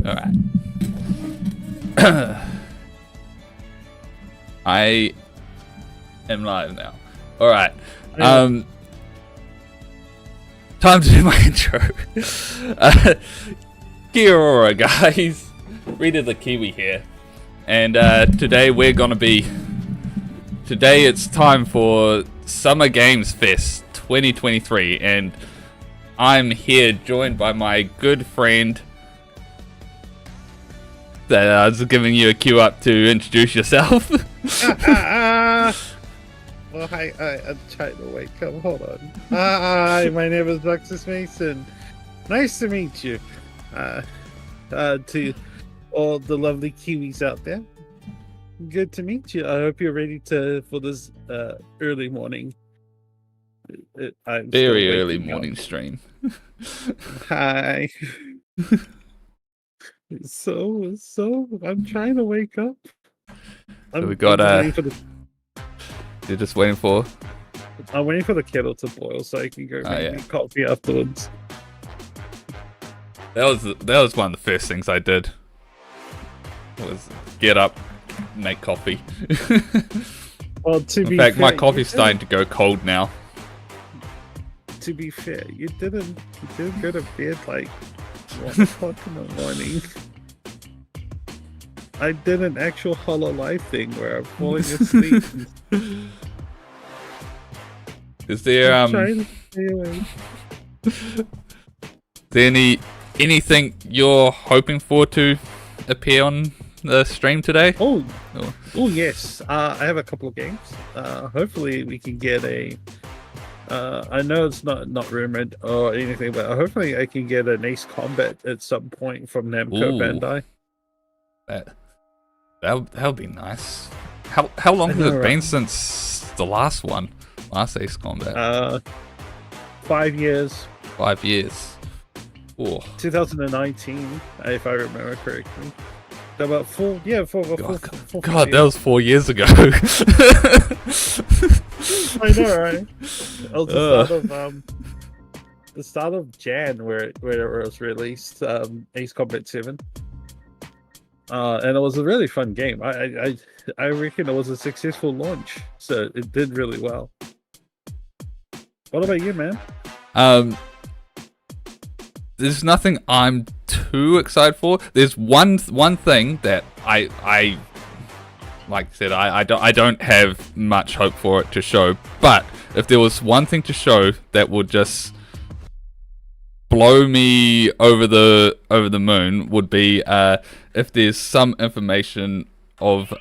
All right. I am live now. All right. Time to do my intro. Kia ora, guys. Reader the Kiwi here, and today it's time for Summer Games Fest 2023, and I'm here joined by my good friend. That I was giving you a cue up to introduce yourself. Well, hi, I'm trying to wake up. Hold on. Hi, my name is Roxasmason. Nice to meet you. To all the lovely Kiwis out there, good to meet you. I hope you're ready for this early morning. Very early morning stream. Hi. So I'm trying to wake up. So we got you're just waiting for. I'm waiting for the kettle to boil so I can go make me coffee afterwards. That was one of the first things I did. Was get up, make coffee. Well, in fact, my coffee's starting to go cold now. To be fair, you didn't go to bed like 1 o'clock in the morning. I did an actual Hollow Life thing where I'm falling asleep. Is there anything you're hoping for to appear on the stream today? Oh yes. I have a couple of games. Hopefully we can get a. I know it's not rumored or anything, but hopefully I can get an Ace Combat at some point from Namco Bandai. That'll be nice. How long has it been since the last Ace Combat? 5 years. 5 years. Oh. 2019, if I remember correctly. About four. God, that was 4 years ago. I know, right? It was the start of Jan where it was released. Ace Combat 7. And it was a really fun game. I reckon it was a successful launch, so it did really well. What about you, man? There's nothing I'm too excited for. There's one thing that I like I said, I don't have much hope for it to show. But if there was one thing to show that would just blow me over the moon, would be if there's some information of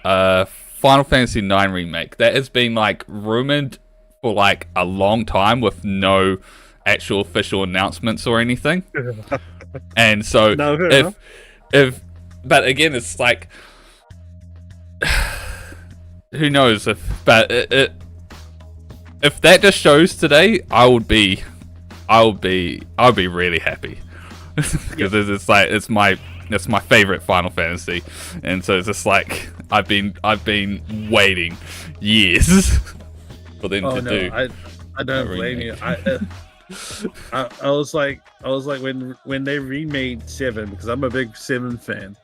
Final Fantasy IX remake that has been like rumored for like a long time with no actual official announcements or anything. And so but again, it's like who knows if that just shows today, I'll be really happy. Because it's like it's my favorite Final Fantasy, and so it's just like I've been waiting years for them to do. I don't blame you. I was like when they remade 7, because I'm a big 7 fan.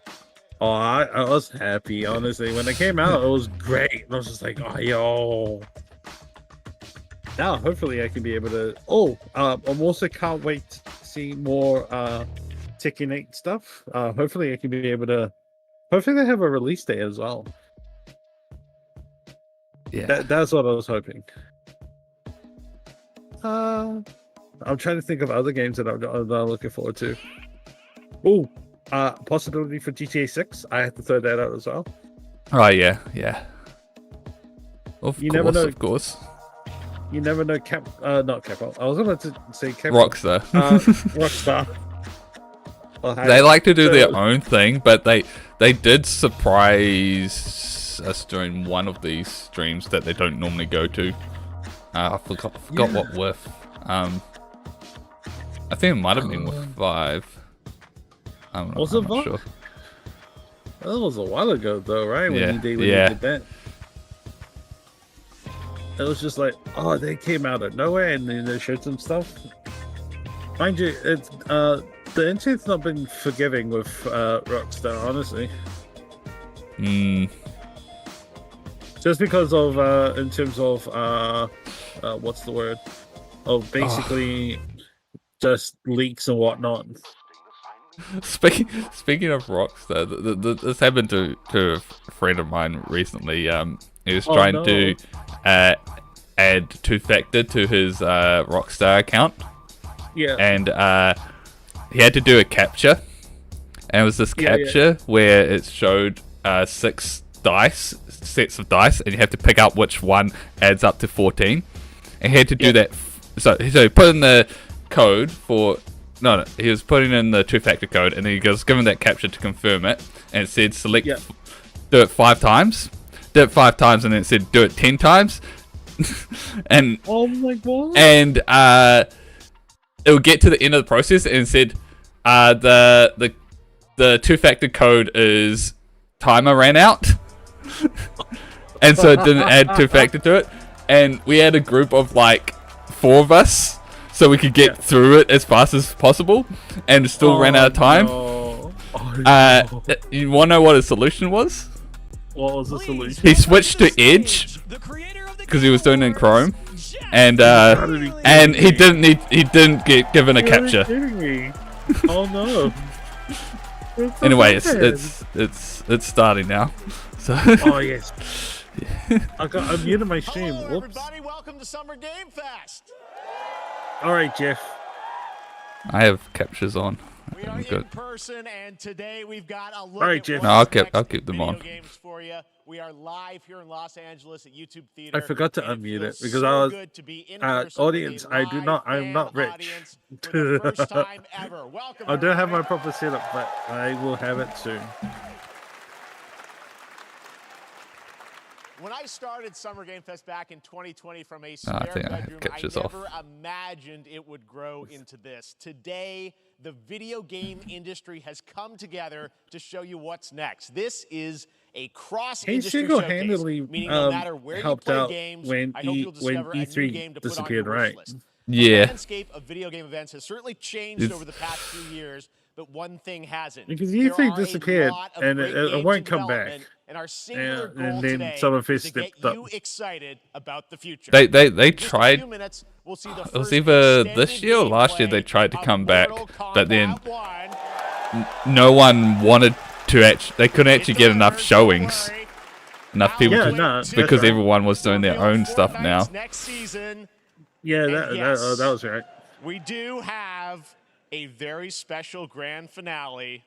Oh, I was happy, honestly. When it came out, it was great. I was just like, oh, yo. Now, hopefully, I can be able to. I'm also can't wait to see more Tekken 8 stuff. Hopefully, I can be able to. Hopefully, they have a release date as well. Yeah, that's what I was hoping. I'm trying to think of other games that I'm looking forward to. Possibility for GTA 6. I have to throw that out as well. Oh yeah. Of course. You never know, not Capcom. I was about to say Capcom. Rockstar. Rockstar. They like to do their own thing, but they did surprise us during one of these streams that they don't normally go to. I forgot what with. I think it might have been with 5. I'm not sure. That was a while ago, though, right? When you did that. It was just like, they came out of nowhere and then they showed some stuff. Mind you, it's The internet's not been forgiving with Rockstar, honestly. Just because of in terms of what's the word? Of basically just leaks and whatnot. Speaking of Rockstar, this happened to a friend of mine recently. He was trying to add two-factor to his Rockstar account. Yeah. And he had to do a captcha. And it was this captcha where it showed 6 sets of dice, and you have to pick up which one adds up to 14. And he had to do that. So he put in the code for... No, he was putting in the two-factor code, and then he was given that captcha to confirm it, and it said select, do it 5 times. Did it 5 times, and then it said do it 10 times. And oh my god! And it would get to the end of the process, and it said the two-factor code is timer ran out, and so it didn't add two-factor to it. And we had a group of like 4 of us, so we could get through it as fast as possible, and still ran out of time. No. You want to know what his solution was? What was the solution? He switched to Edge because he was doing it in Chrome, and he didn't get given a captcha. Oh no! Anyway, it's starting now. So. Oh yes. I muted my stream. Hello, whoops. everybody. Welcome to Summer Game Fest. All right, Jeff. I have captures on. We are in person, and today we've got a look right, at Jeff. No, I'll keep them on. Games for you. We are live here in Los Angeles at YouTube Theater. I forgot to unmute it because so I was good to be in person audience. with a I'm not live rich. audience for the first time ever. Welcome, I don't have my everybody. proper setup, but I will have it soon. When I started Summer Game Fest back in 2020 from a spare I think I have bedroom, captures I off. never imagined it would grow into this. Today, the video game industry has come together to show you what's next. This is a cross-industry showcase, single-handedly meaning no matter where you helped play out games, when I hope you'll discover a new E3 game to put on disappeared, your wish right? list. Yeah. The landscape of video game events has certainly changed over the past few years, but one thing hasn't. Because There E3 are a disappeared, lot of and great it games won't in come back. development, and our singular And goal then today Summerfest is to get stepped up. you excited about the future. They In just a tried. few minutes, we'll see the It was first either extended this year or last year they gameplay tried to of come back, Mortal but then Kombat 1. no one wanted to actually. They couldn't actually It get doesn't enough hurt, showings, don't worry. enough people Yeah, to, no, because right. everyone was doing their own stuff now. Fortnite's next season, Yeah, And that yes. that was right. we do have a very special grand finale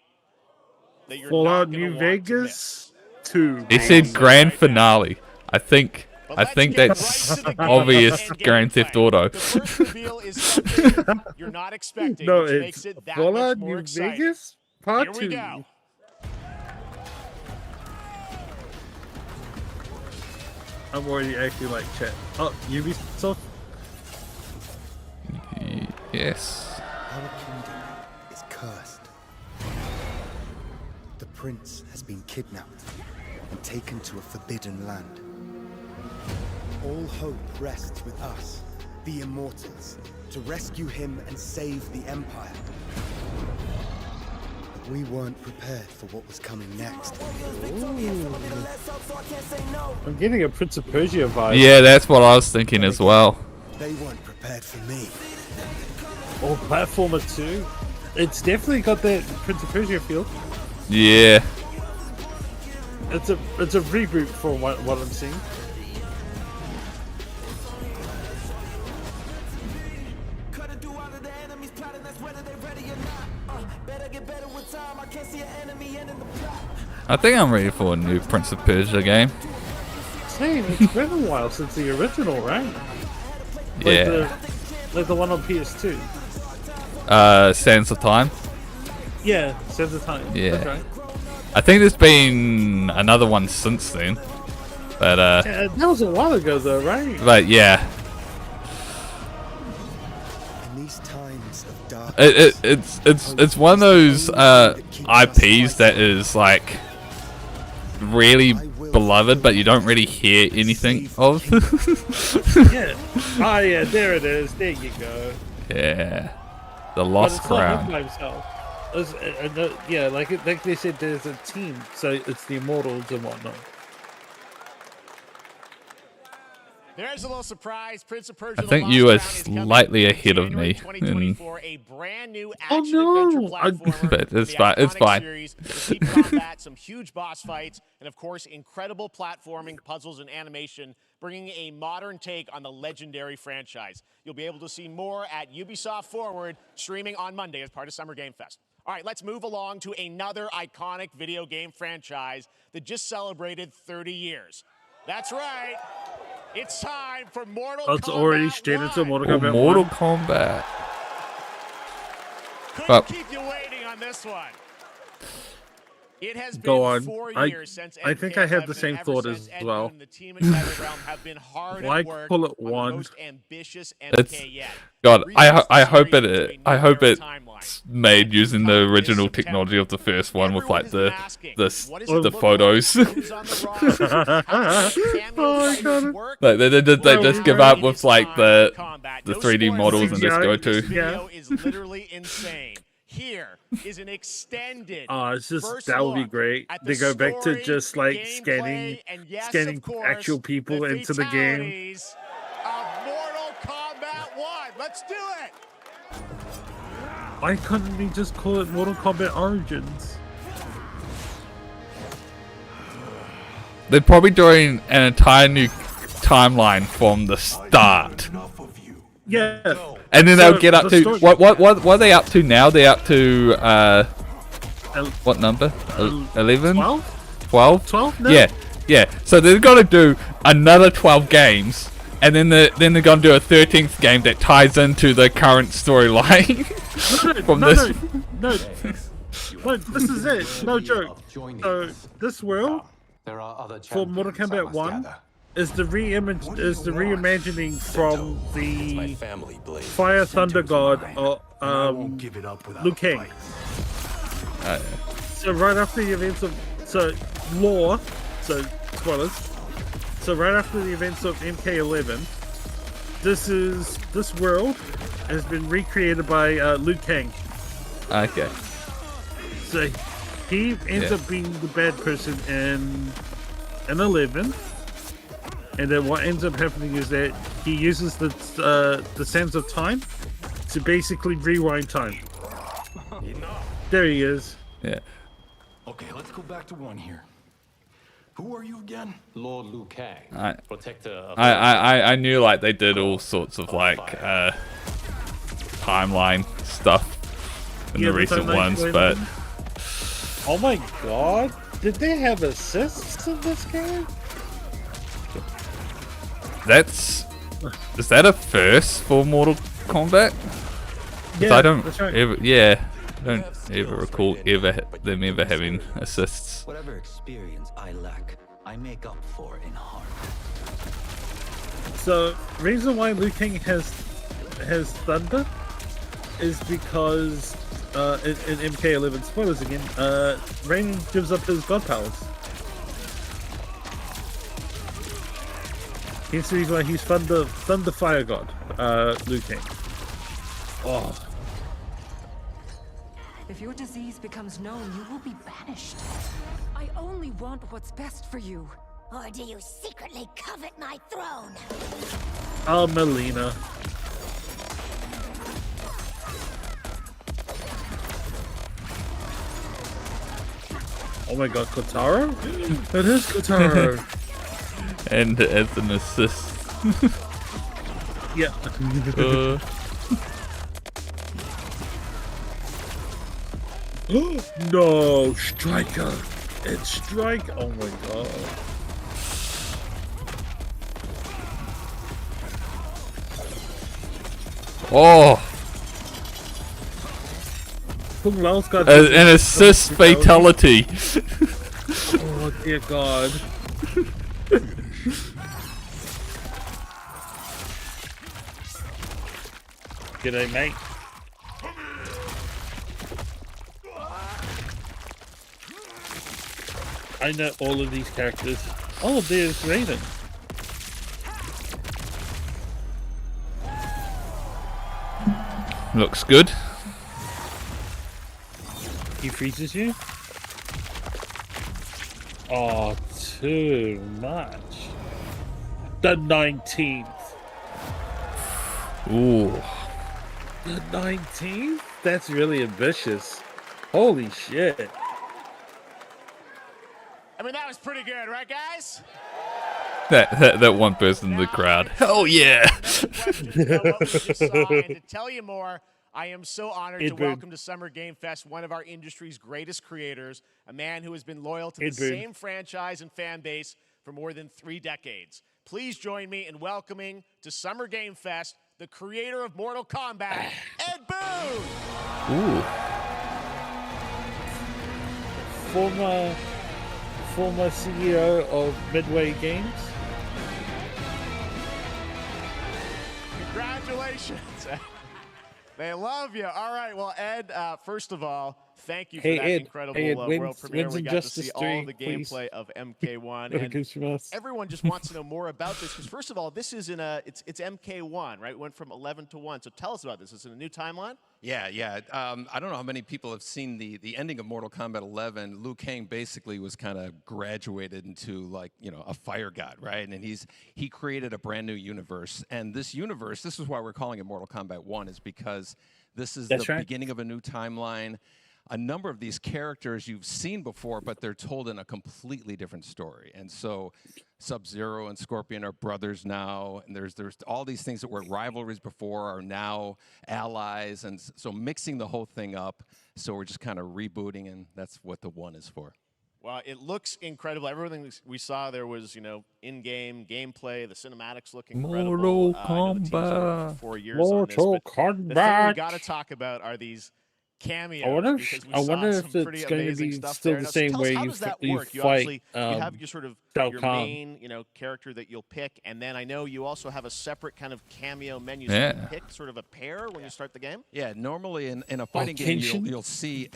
that you're Fallout not gonna New want to Vegas miss. 2. He said grand finale. I think But I let's think get that's right to the game obvious. and Grand Theft gameplay. Auto. The first reveal is something you're not expecting, No, which it's makes it that Fallout much more New exciting. Vegas Part Here we 2. go. I'm already acting like chat. Oh, Ubisoft? Yes. Our kingdom is cursed. The prince has been kidnapped and taken to a forbidden land. All hope rests with us, the immortals, to rescue him and save the empire. But we weren't prepared for what was coming next. I'm getting a Prince of Persia vibe. Yeah, that's what I was thinking as well. They weren't prepared for me. Or Platformer 2. It's definitely got that Prince of Persia feel. Yeah. It's a reboot from what I'm seeing. I think I'm ready for a new Prince of Persia game. Same, it's been a while since the original, right? Yeah. Like the one on PS2. Sands of Time. Yeah, Sands of Time. Yeah. That's right. I think there's been another one since then. But Yeah, that was a while ago though, right? yeah. In these times of darkness, It's one of those IPs that is like really beloved, but you don't really hear anything of. Yeah. Oh yeah, there it is. There you go. Yeah. The But Lost it's not him Crown. by himself. Yeah, like they said, there's a team, so it's the Immortals and whatnot. There's a little surprise. Prince of Persia: I think The you Lost are Crown is coming slightly in ahead of January me. 2024, a brand new Oh, action no. adventure platformer. But it's from fine, the it's iconic fine. Series, with deep combat, some huge boss fights, and of course, incredible platforming, puzzles, and animation, bringing a modern take on the legendary franchise. You'll be able to see more at Ubisoft Forward, streaming on Monday as part of Summer Game Fest. All right, let's move along to another iconic video game franchise that just celebrated 30 years. That's right. It's time for Mortal Kombat. It's already straight into Mortal Kombat. Mortal 1. Kombat. Couldn't keep you waiting on this one. It has been Go on. 4 years since I think I had the same ever thought since as Ed well. Boon and the team at NetherRealm have been hard Why at work call it on the one? most ambitious It's MK yet. God. Release the I hope series it. into a I new hope era it's timeline. made using the Coming this original September. technology of the first one with Everyone like has the been asking, what does it the look photos. like? Who's on the roster? How does the cameo Oh, fighters God. work? Like they Well, just give now up it with is like time the for combat. the No 3D spoilers. models and just go CGI. to. This video is literally insane. Here is an extended It's just first that would be look great. at They the go back to story, just like gameplay, and yes, scanning of course, actual people the into the game. fatalities of Mortal Kombat 1. Let's do it. Why couldn't we just call it Mortal Kombat Origins? They're probably doing an entire new timeline from the start, Yeah. and then So, they'll get up the to story- what are they up to now? They're up to what number? 11? 12? 12? 12 now? Yeah. So they're gonna do another 12 games, and then they're gonna do a 13th game that ties into the current storyline from no, this. No, this is it. No joke. So this world for Mortal Kombat 1 is the reimagining from the Fire Thunder God Liu Kang. So right after the events of spoilers. So right after the events of MK11, this world has been recreated by Liu Kang. Okay. So he ends up being the bad person in 11, and then what ends up happening is that he uses the sands of time to basically rewind time. There he is. Yeah. Okay, let's go back to one here. Who are you again? Lord Liu Kang, protector of I knew like they did all sorts of like timeline stuff in the recent timeline ones, going but on. Oh my god! Did they have assists in this game? is that a first for Mortal Kombat? 'Cause Yeah, I don't that's right. I don't ever recall them ever having assists. Whatever experience I lack, I make up for in heart. So, reason why Liu Kang has thunder is because in MK11 spoilers again, Rain gives up his god powers. Here's the reason why he's thunder fire god, Liu Kang. Oh, If your disease becomes known, you will be banished. I only want what's best for you. Or do you secretly covet my throne? oh Melina. Oh my god, Kotaro? It is Kotaro. And as an assist. Yeah. No, Striker. It's Strike. Oh my god. Oh, Kung Lao's got an assist fatality. Oh dear god. G'day, mate. I know all of these characters. Oh, there's Raiden. Looks good. He freezes you? Oh, too much. The 19th. Ooh. The 19th? That's really ambitious. Holy shit. I mean, that was pretty good, right, guys? That one person in the crowd. Hell yeah! What we just saw, and to tell you more, I am so honored to welcome to Summer Game Fest one of our industry's greatest creators, a man who has been loyal to the same franchise and fan base for more than 3 decades. Please join me in welcoming to Summer Game Fest the creator of Mortal Kombat, Ed Boon! Ooh. Former CEO of Midway Games. Congratulations. They love you. All right. Well, Ed, first of all, thank you for that incredible world premiere. We got to see all the gameplay of MK1. And everyone just wants to know more about this because, first of all, this is it's MK1, right? It went from 11 to 1. So tell us about this. Is it a new timeline? Yeah. I don't know how many people have seen the ending of Mortal Kombat 11. Liu Kang basically was kind of graduated into, like, you know, a fire god, right? And he created a brand new universe. And this universe, this is why we're calling it Mortal Kombat 1, is because this is the beginning of a new timeline. A number of these characters you've seen before, but they're told in a completely different story. And so Sub-Zero and Scorpion are brothers now, and there's all these things that were rivalries before are now allies, and so mixing the whole thing up. So we're just kind of rebooting, and that's what the 1 is for. Well, it looks incredible. Everything we saw there was, you know, in-game gameplay. The cinematics look incredible. Mortal Kombat. 4 years Mortal Kombat. The thing we got to talk about are these cameos. I wonder if it's going to be still the same way you fight. You obviously you have your sort of your main, you know, character that you'll pick, and then I know you also have a separate kind of cameo menu. So you pick sort of a pair when you start the game. Yeah, normally in a fighting game you'll see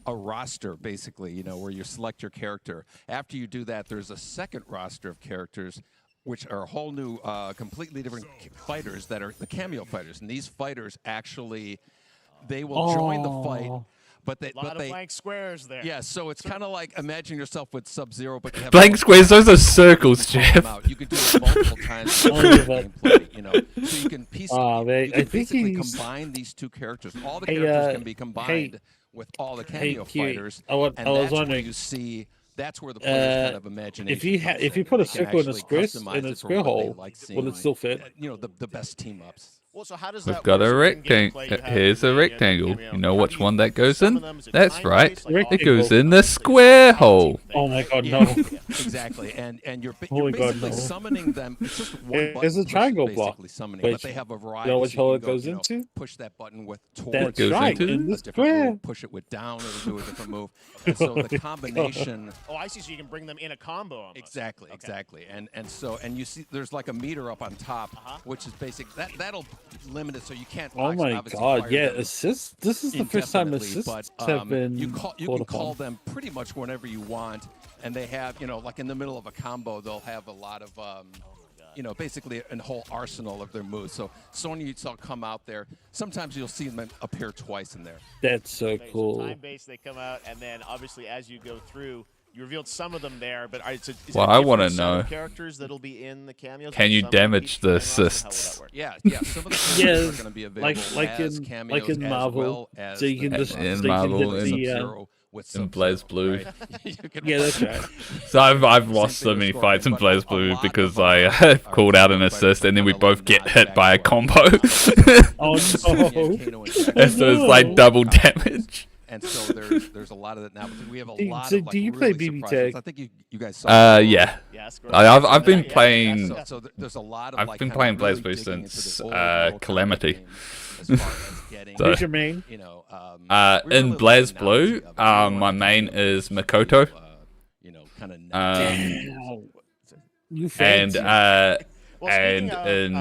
a roster, basically, you know, where you select your character. After you do that, there's a second roster of characters, which are a whole new, completely different fighters that are the cameo fighters, and these fighters actually. They will join the fight, but they... A lot of blank squares there. Yeah, so it's kind of like imagine yourself with Sub-Zero, but you have... Blank squares, those are circles, Geoff. You can do it multiple times. Gameplay, you know, so you can basically combine these two characters. All the characters can be combined with all the cameo fighters, and that's where you see... That's where the player's kind of imagination. If you put a circle in a square hole, will it still fit? You know, the best team ups. Well, so how does We've got a rectangle. Here's a rectangle. You know which one that goes in? That's right. It goes in the square hole. Oh my God, no! Exactly, and you're basically summoning them. It's just one button. There's a triangle block. But they have a variety. You know which hole it goes into? Push that button with towards. That's right. In the square. Push it with down. It'll do a different move. And so the combination. Oh, I see. So you can bring them in a combo. Almost. Exactly. And you see, there's like a meter up on top, which is basic. That'll limit it so you can't. Oh my God! Yeah, assists. This is the first time assists have been. You can call them pretty much whenever you want, and they have, you know, like in the middle of a combo, they'll have a lot of. You know, basically a whole arsenal of their moves. So Sonya, you saw come out there. Sometimes you'll see them appear twice in there. That's so cool. So time-based, they come out, and then obviously as you go through, you revealed some of them there. But well, I want to know characters that'll be in the cameos. Can you damage the assists? Yeah. Some of the characters are going to be available as cameos, like in Marvel. As so you can just in Marvel in Blaze Blue. Yeah, that's right. So I've lost so many fights in Blaze Blue because I called out an assist and then we both get hit by a combo. Oh no! And so it's like double damage. And so there's a lot of that now. But we have a lot of, like, do you play BB Tag? I think you guys saw. Yeah. I've been playing. So there's a lot of. I've been playing Blaze Blue since Calamity. So, who's your main? You know, in Blaze Blue, my main is Makoto. You know, kind of. And in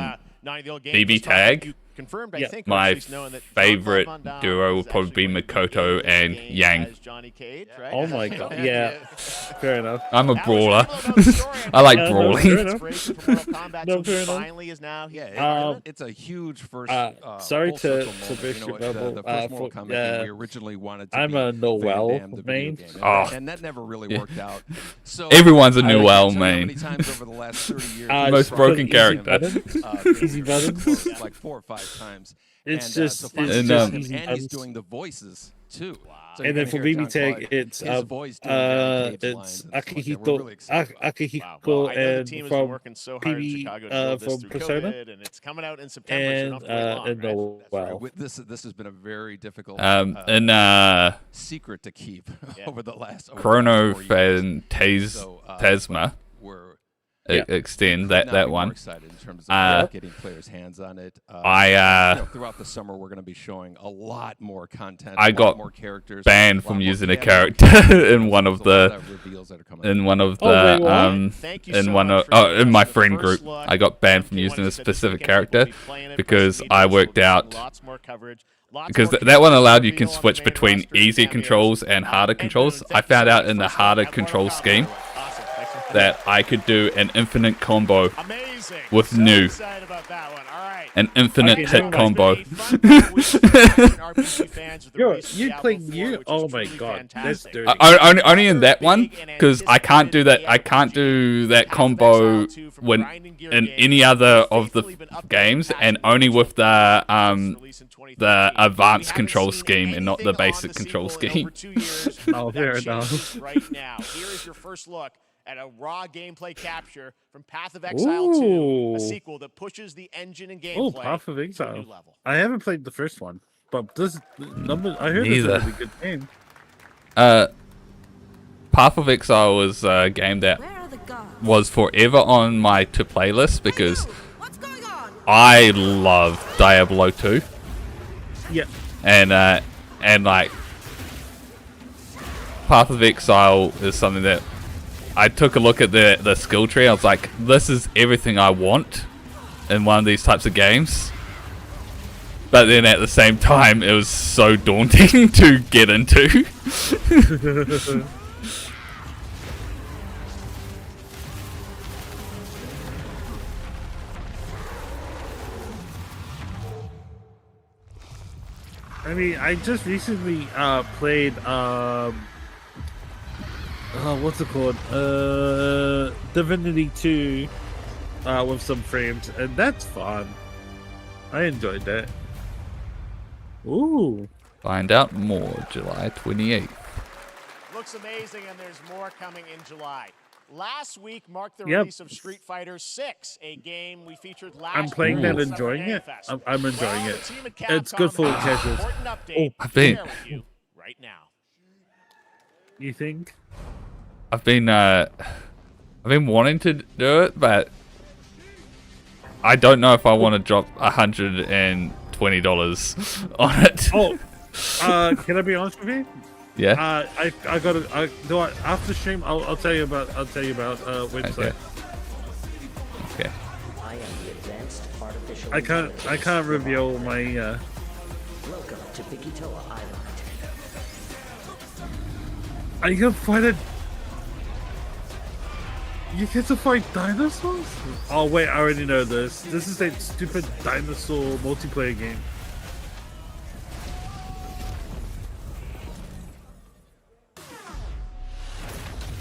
BB Tag, confirmed, I Yeah. think, My or at least knowing that favorite Jean-Claude Van Damme duo will is probably be actually going to Makoto and in-game Yang. as Johnny Cage, right? Oh my god. Yeah. Fair enough. I'm a That was brawler. all about the story. I like Yeah, no, brawling. fair enough. Inspiration for Mortal Kombat No, 2 fair enough. finally is now here. Yeah, it's a huge first. Sorry full to circle moment. burst You your know, bubble, the first Mortal Kombat game we originally wanted to I'm be a Noel Van Damme, the video main. game. Oh. And that never really worked out. So Everyone's a I Noel can't tell you how main. many times over the last 30 years Most I've broken tried to character. use him, Easy buttons. like 4 or 5 times. It's And, just, so it's finally just him, easy and he's buttons. doing the voices too. So And you're then for gonna hear BB Tag, Jean-Claude, it's his voice doing Johnny Cage lines it's and stuff like that. We're really excited about it. Akihiko Well, I know the and team has been from working so hard in PB Chicago to build this from through Persona COVID, and it's coming out in September, so you don't have to wait long, and right? Noel. With this has been a very difficult secret to keep over the last Chrono 4 years. Phantasma. We're Extend could not that be one. More excited in terms of getting players' hands on it. Throughout the summer, we're going to be showing a lot more content. I a lot got more characters, banned a lot from more using a cameos. character in one of There's a lot the of reveals that are coming in up. one of Oh, the wait, what? Thank you in so one much of for giving in us my the friend first group. look. I got banned from Everyone using a said this specific weekend people character will be playing it, because plus I media, worked we'll be out seeing lots more coverage, lots because more that one allowed you reveal can on the switch main between roster, easy cameos. controls and harder controls. Thank I you found so out much. in the First look harder at Mortal control Kombat. scheme Awesome. Thanks for that I could do an infinite combo Amazing. with So new. excited about that one. All right. An infinite Okay, hit so combo. You playing you? Oh my god, that's dirty. Only in that one, because I can't do that. I can't do that combo when in any other of the games, and only with the advanced control scheme and not the basic control scheme. Oh, fair enough. Right now, here is your first look at a raw gameplay capture from Path of Exile 2, Ooh. a sequel that pushes the engine and gameplay Oh, Path of to a Exile. new level. I haven't played the first one, but this number I heard it's a really good game. Path of Exile was a game that was forever on my to play list because I love Diablo 2. Yeah. And like Path of Exile is something that I took a look at the skill tree. I was like, this is everything I want in one of these types of games. But then at the same time, it was so daunting to get into. I mean, I just recently played what's it called? Divinity 2 with some frames, and that's fun. I enjoyed that. Ooh. Find out more July 28th. Looks amazing, and there's more coming in July. Last week marked the Yep. release of Street Fighter 6, a game we featured last I'm playing year that, at enjoying Summer it. Game Fest. I'm enjoying Well, it. the team at It's good Capcom for has an casuals. important update I've to been- share with you right now. You think? I've been wanting to do it, but I don't know if I want to drop $120 on it. Oh, can I be honest with you? Yeah. I got to after stream. I'll tell you about website. Okay. I am the advanced artificial I can't reveal my. Welcome to Bikitoa Island. Are you gonna fight it? You get to fight dinosaurs? Oh wait, I already know this. This is that stupid dinosaur multiplayer game.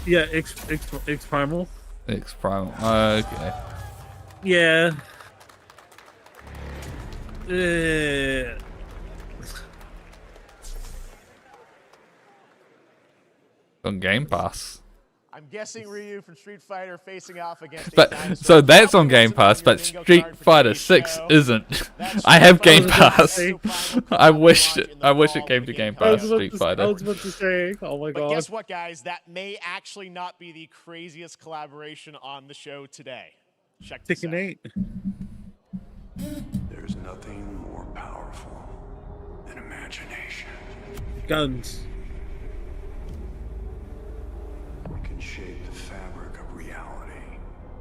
Yeah, X Primal. X Primal. Okay. Yeah. On Game Pass. I'm guessing Ryu from Street Fighter facing off against a But dinosaur. so that's on Game Pass, but Street Fighter 6 isn't. I have Game Pass. I wish it came to Game Pass. Street I Fighter. was about to say, oh my But god. guess what, guys? That may actually not be the craziest collaboration on the show today. Check this out. Chicken 8. There's nothing more powerful than imagination. Guns. It can shape the fabric of reality,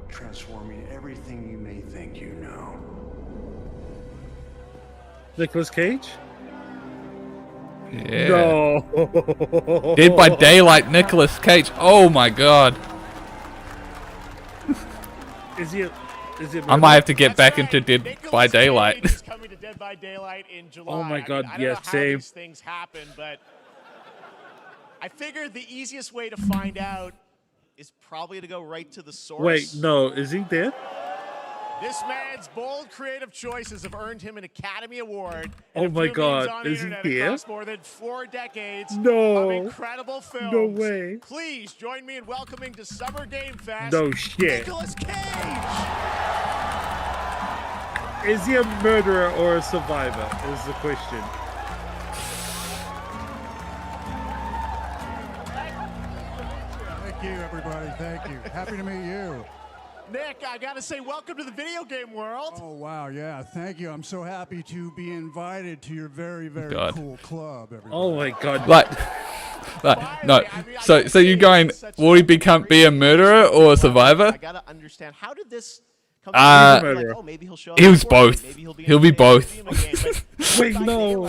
transforming everything you may think you know. Nicolas Cage? Yeah. No. Dead by Daylight, Nicolas Cage. Oh my god. Is he? I might have to get back into Dead by Daylight. Is coming to Dead by Daylight in July. Oh my god, I don't yes, know how same. these things happen, but I figured the easiest way to find out is probably to go right to the source. Wait, no, is he dead? This man's bold creative choices have earned him an Academy Award. Oh my god, on is he internet dead? across more than 4 decades No. of incredible films. No way. Please join me in welcoming to Summer Game Fest, No shit. Nicolas Cage. Is he a murderer or a survivor? Is the question. Thank you, everybody. Thank you. Happy to meet you. Nick, I gotta say, welcome to the video game world. Oh, wow. Yeah, thank you. I'm so happy to be invited to your very, very cool club, everybody. Oh my god. No. So you're going, will he be a murderer or a survivor? I gotta understand, how did this come to like, oh, maybe he'll show up he was before, both. maybe He'll be both. Wait, no.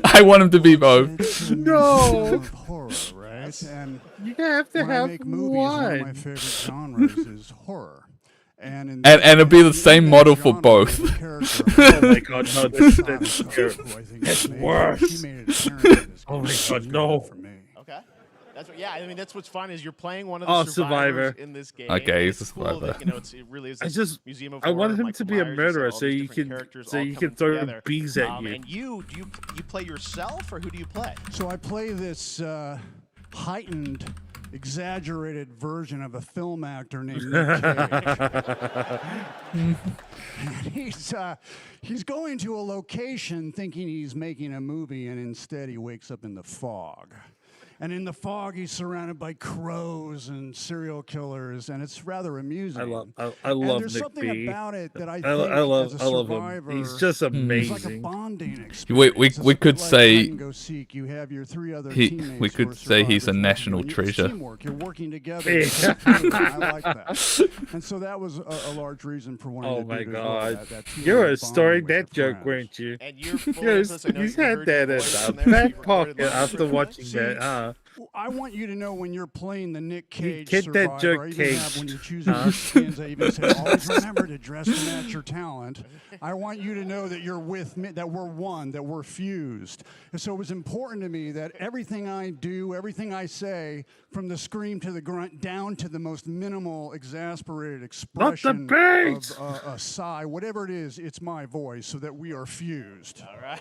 I want him to be both. No. Horror, right? And you have to when I have make movies, one of my favorite genres is horror. And it'll be the same model for both. Oh my god, no, that's terrible. That's worse. Oh my god, no. Okay. That's what, yeah, I mean, that's what's fun is you're playing one of the survivors in this game. Okay, he's a It's cool survivor. that, you know, it really is this museum of I horror, wanted him Michael to be a Myers, murderer all so these you different can characters all coming throw together. bees at you. And you play yourself, or who do you play? So I play this heightened, exaggerated version of a film actor named Nick Cage. He's going to a location thinking he's making a movie, and instead he wakes up in the fog. And in the fog, he's surrounded by crows and serial killers, and it's rather amusing. I love and Nick there's something B. about it that I think I love as a survivor, him. He's just amazing. It's like a bonding experience. We could say go seek. You have your 3 other we teammates could say he's a national treasure. Teamwork. You're working together. I like that. And so that was a large reason for wanting to do my it as god, well, that you're teamwork a story bonding with that your joke, friends. weren't you? And you're full Yes, of this. I know you you had heard that your in voice the in there, you back recorded pocket that. after watching See, that, huh? I want you to know when you're playing the Nick Cage get that survivor, joke I even have caged, when you're choosing your skins, I even say, always remember to dress to match your talent. I want you to know that you're with me, that we're one, that we're fused. And so it was important to me that everything I do, everything I say, from the scream to the grunt, down to the most minimal, exasperated expression of a sigh, whatever it is, it's my voice, so that we are fused. All right.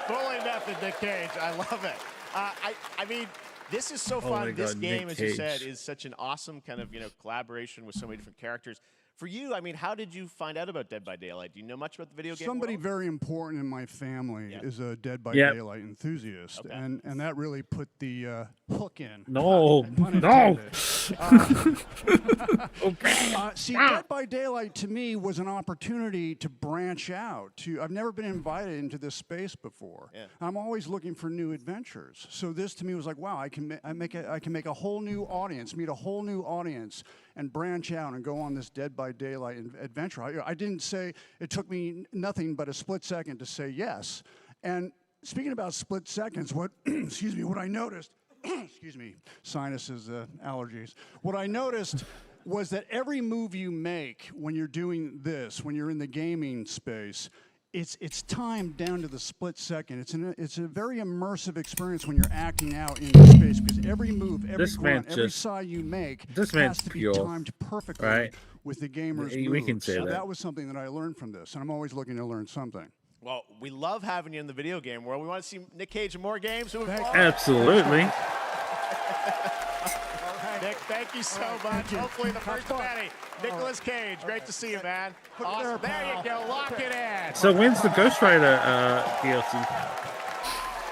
Fully method, Nick Cage. I love it. I mean, this is so fun. This game, Nick as you Cage. said, is such an awesome kind of, collaboration with so many different characters. For you, I mean, how did you find out about Dead by Daylight? Do you know much about the video game Somebody world? very important in my family is a Dead by Yep. Daylight enthusiast, and that really put the hook in. No, Pun no. intended. See, Dead by Daylight to me was an opportunity to branch out. I've never been invited into this space before. Yeah. I'm always looking for new adventures. So this to me was like, wow, I can make a whole new audience, meet a whole new audience, and branch out and go on this Dead by Daylight adventure. I didn't say, it took me nothing but a split second to say yes. And speaking about split seconds, what I noticed, excuse me, sinuses, allergies. What I noticed was that every move you make when you're doing this, when you're in the gaming space, it's timed down to the split second. It's a very immersive experience when you're acting out in space, because every move, every grunt, every sigh you make has to be timed perfectly with the gamer's moves. We can say so that. that was something that I learned from this, and I'm always looking to learn something. Well, we love having you in the video game world. We want to see Nick Cage in more games. Absolutely. Nick, thank you so much. Hopefully the first of many. Nicolas Cage, great to see you, man. Awesome. There you go. Lock it in. So when's the Ghost Rider DLC?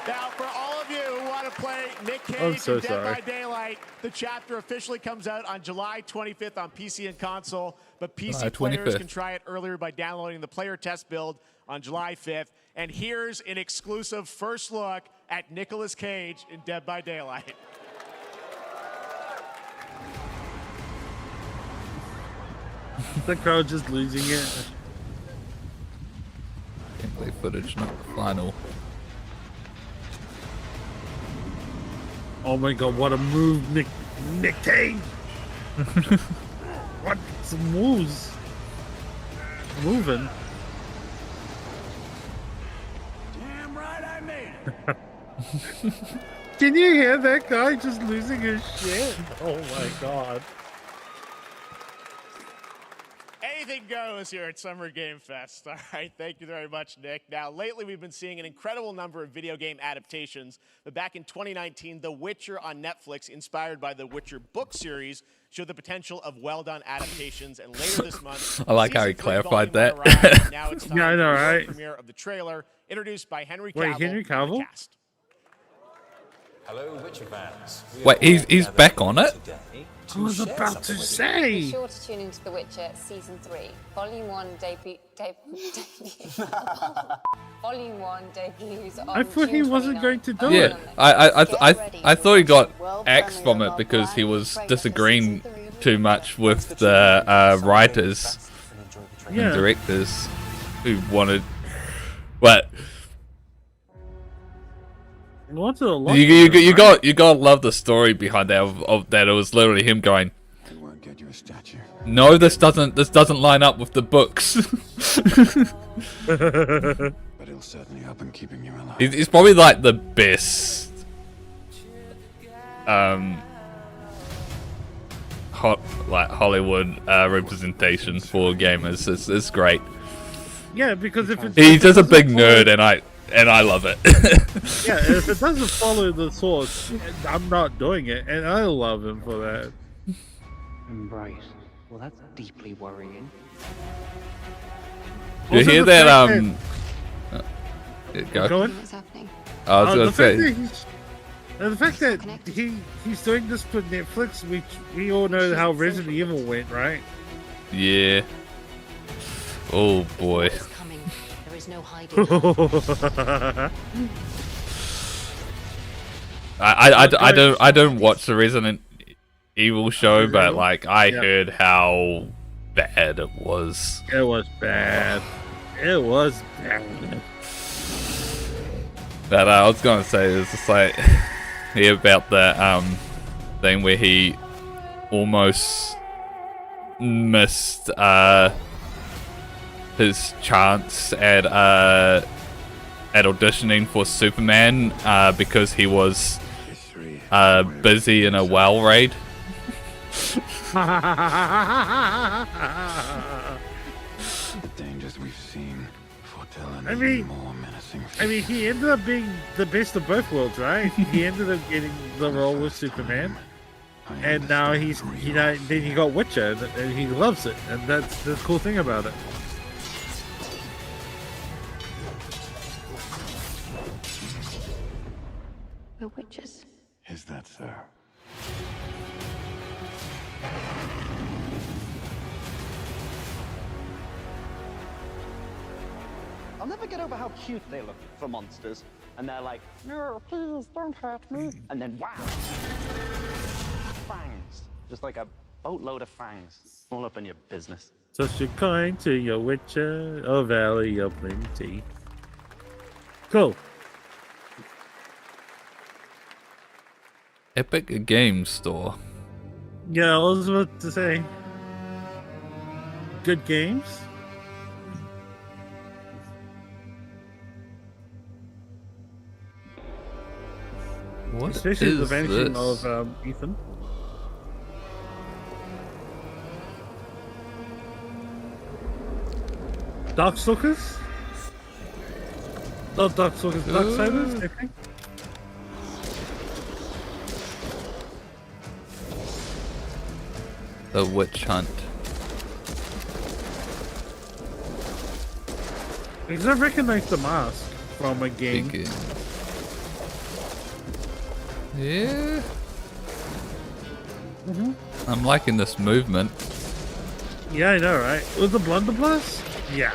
Now, for all of you who want to play Nick Cage I'm so in Dead sorry. by Daylight, the chapter officially comes out on July 25th on PC and console, but PC players 25th. can try it earlier by downloading the player test build on July 5th. And here's an exclusive first look at Nicolas Cage in Dead by Daylight. The crowd just losing it. footage, not the final. Oh my god, what a move, Nick Cage! What some moves? Moving. Damn right I made it. Can you hear that guy just losing his shit? Oh my god. Anything goes here at Summer Game Fest. All right, thank you very much, Nick. Now, lately we've been seeing an incredible number of video game adaptations, but back in 2019, The Witcher on Netflix, inspired by the Witcher book series, showed the potential of well-done adaptations, and later this month, I like how he clarified that. Now it's time Yeah, I know, for the right? premiere of the trailer, introduced by Henry Cavill. Wait, Henry and the Cavill? cast. Hello, Witcher fans. Wait, he's back on it? I was about to say. Be sure to tune into The Witcher Season 3. Volume 1 Volume 1 debuts on I thought he June wasn't 29th. going to do Yeah, it. I thought he got axed from it because he was disagreeing too much with the writers and Yeah. directors who wanted. What? What's it a lot? You gotta love the story behind that of that. It was literally him going, I won't get you a statue. "No, this doesn't line up with the books." But he'll certainly help in keeping you alive. He's probably like the best Hollywood representation for gamers. It's great. Yeah, because if He's just a big nerd, and I love it. Yeah, if it doesn't follow the source, I'm not doing it, and I love him for that. Right. Well, that's deeply worrying. You Also, hear the that? fact Go. Go on. What's happening? I was gonna say. The fact that he's doing this for Netflix, we all know how Resident Evil went, right? Yeah. Oh boy. Coming. There is no hiding. I don't watch the Resident Evil show, but like I heard how bad it was. It was bad. It was bad. But I was gonna say it's just like hear about that thing where he almost missed his chance at auditioning for Superman because he was busy in a whale raid. The dangers we've seen foretell an even more menacing future. I mean, he ended up being the best of both worlds, right? He ended up getting the role with Superman, and now then he got Witcher, and he loves it, and that's the cool thing about it. We're witches. Is that so? I'll never get over how cute they look for monsters. And they're like, no, please don't hurt me. And then, wow. Fangs. Just like a boatload of fangs. All up in your business. Toss your coin to your Witcher, a valley of plenty. Cool. Epic Games Store. Yeah, I was about to say. Good games. What Especially the is vanishing this? of Ethan. Darkstalkers? Not Darkstalkers, Darksiders, I think. The Witch Hunt. Because I recognize the mask from a game. Big game. Yeah. I'm liking this movement. Yeah, I know, right? Was the Blunderbuss? Yeah.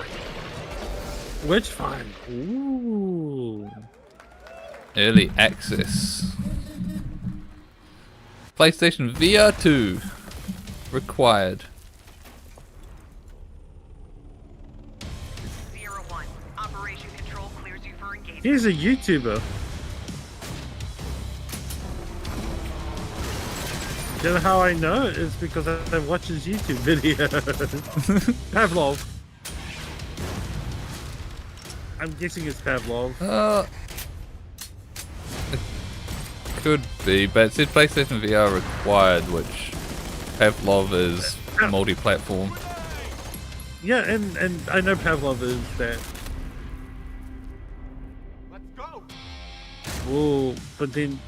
Which fine? Ooh. Early access. PlayStation VR 2 required. 01, Operation Control He's a YouTuber. You know how I know? It's because I watch his YouTube video. Pavlov. I'm guessing it's Pavlov. It could be, but it said PlayStation VR required, which Pavlov is multi-platform. Yeah, and I know Pavlov is that. Let's go. Oh, but then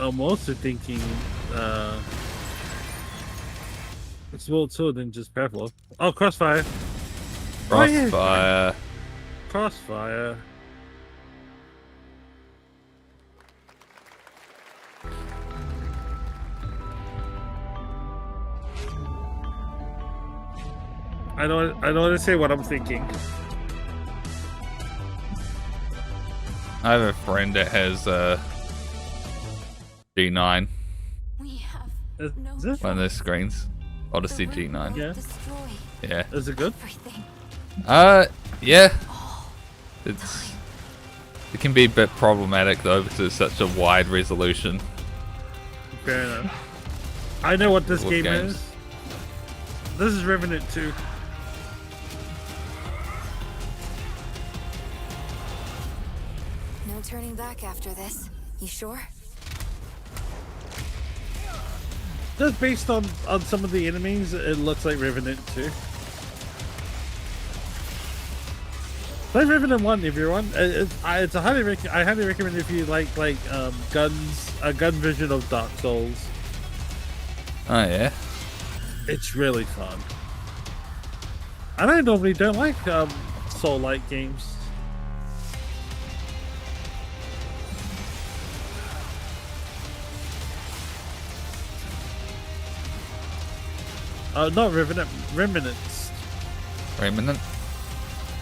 I'm also thinking it's more so than just Pavlov. Oh, Crossfire. Crossfire. Oh, yeah. Crossfire. I don't want to say what I'm thinking. I have a friend that has G9. We have One of those screens. Odyssey G9. Yeah. Yeah. Is it good? Yeah. It can be a bit problematic though because it's such a wide resolution. Fair enough. I know what this game games. is. This is Revenant 2. No turning back after this. You sure? Just based on some of the enemies, it looks like Revenant 2. Play Revenant 1, everyone. It's I highly recommend if you like guns, a gun version of Dark Souls. Oh yeah. It's really fun. And I normally don't like Soul-like games. Not Revenant, Remnants. Remnant?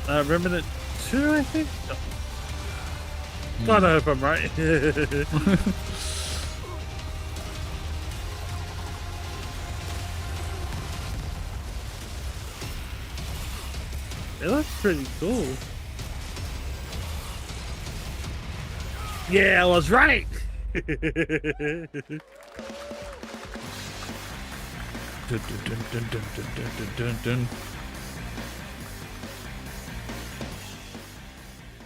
Remnant 2, I think? God, I hope I'm right. It looks pretty cool. Yeah, I was right! Dun, dun, dun, dun, dun, dun, dun, dun.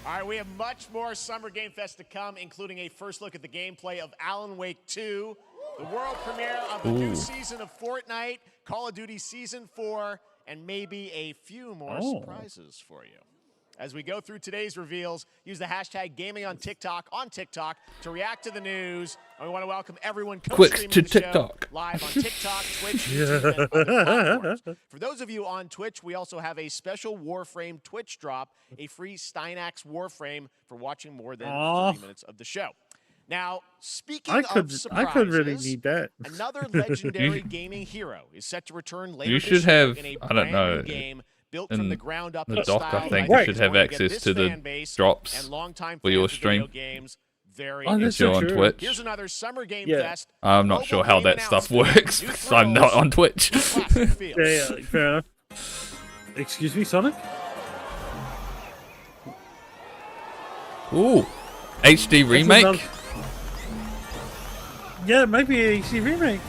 All right, we have much more Summer Game Fest to come, including a first look at the gameplay of Alan Wake 2, the world premiere of the new season of Fortnite, Call of Duty Season 4, and maybe a few more surprises for you. As we go through today's reveals, use the hashtag gaming on TikTok to react to the news. And we want to welcome everyone Quick to TikTok. Live on TikTok, Twitch, YouTube, and other platforms. For those of you on Twitch, we also have a special Warframe Twitch drop, a free Steinax Warframe for watching more than 30 minutes of the show. Now, speaking of surprises, I could really need that. Another legendary gaming hero is set to return later You this should year have, in a I don't know, brand new game built in from the ground up the dock, I think style you should have access to the drops for your stream. Very if you're on Twitch. Here's another Summer Game Fest. I'm not sure how that stuff works because I'm not on Twitch. Yeah, fair enough. Excuse me, Sonic? Ooh, HD remake? Yeah, it might be a HD remake.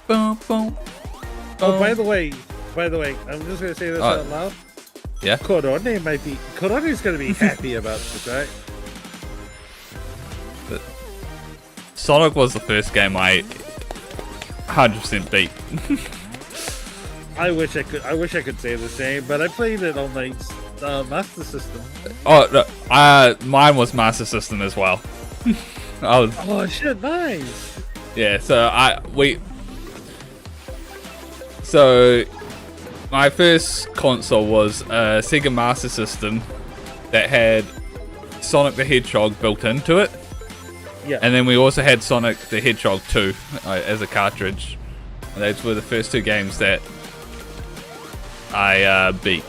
Boom, boom. Oh, by the way, I'm just gonna say this out loud. Yeah. Korone's gonna be happy about this, right? But Sonic was the first game I 100% beat. I wish I could say the same, but I played it on my Master System. Oh, no, mine was Master System as well. Oh shit, nice. Yeah, so my first console was a Sega Master System that had Sonic the Hedgehog built into it. Yeah. And then we also had Sonic the Hedgehog 2 as a cartridge. And those were the first two games that I beat.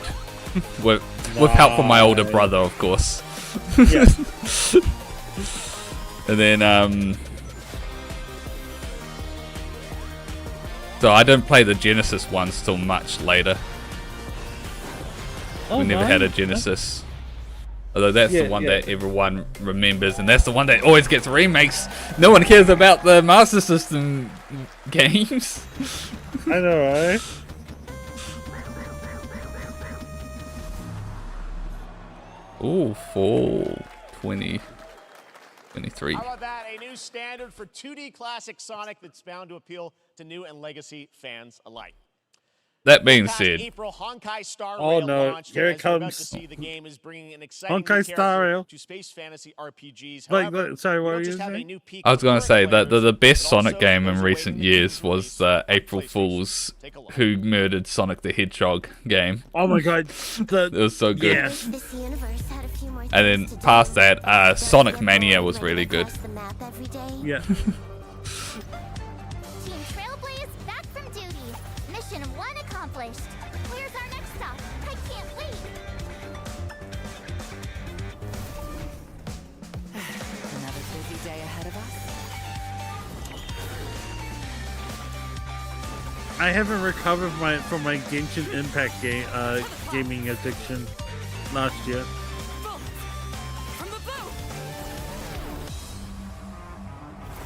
with help from my older brother, of course. Yeah. And then, so I didn't play the Genesis ones till much later. Oh, we never had a Genesis. Although that's the one that everyone remembers, and that's the one that always gets remakes. No one cares about the Master System games. I know, right? Ooh, fall 2023. How about that? A new standard for 2D classic Sonic that's bound to appeal to new and legacy fans alike. That being said, April, Honkai Star oh Rail no, launched, here and it as we're about comes. to see, the game is bringing an exciting Honkai Star Rail to space fantasy RPGs. Like, However, sorry, what we were don't you just have a saying? new peak I was going to of say that players, the best but Sonic also game in goes away recent from the years new was the April Fools who murdered Sonic the Hedgehog game. Oh my god, it was so good. Yeah. And then past that, Sonic Mania was really good. Yeah. Team Trailblaze back from duty. Mission 1 accomplished. Where's our next stop? I can't wait. Another busy day ahead of us. I haven't recovered from my Genshin Impact gaming addiction last year.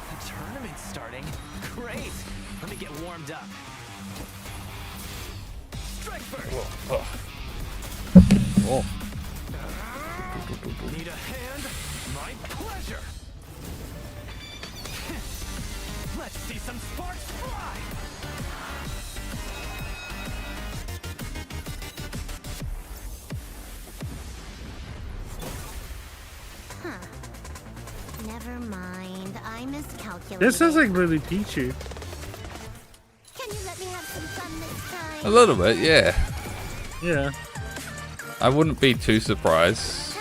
The tournament's starting. Great. Let me get warmed up. Strike first. Oh. Need a hand? My pleasure. Let's see some sparks fly. Huh. Never mind. I miscalculated. This is like really peachy. Can you let me have some fun this time? A little bit, yeah. Yeah. I wouldn't be too surprised.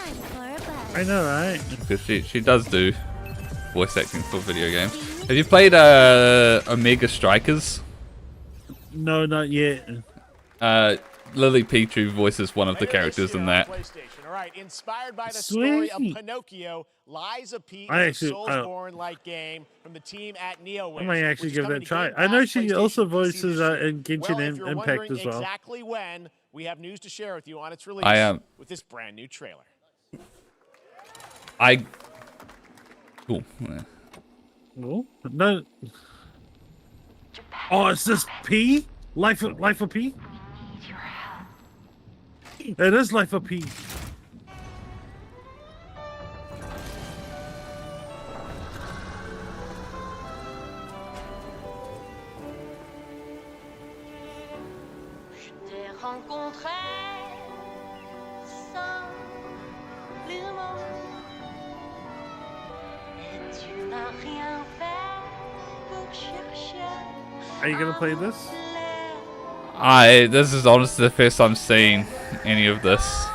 I know, right? Because she does do voice acting for video games. Have you played Omega Strikers? No, not yet. Lily Pichu voices one of the characters in that. All right, inspired by the story of Sweet. Pinocchio, Liza P. I is a actually- Soulsborne-like game from the team at NeoWiz. I might actually which is give that a coming to try. Game I know Pass, she PlayStation, also PC voices this year. in Genshin Well, if you're Impact wondering as well. exactly when, we have news to share with you on its release I am. with this brand new trailer. Cool. Yeah. Oh, no. Oh, is this P? Life of P? It is Life of P. Je t'ai rencontré simplement et tu n'as rien fait pour chercher. Are you gonna play this? This is honestly the first time seeing any of this.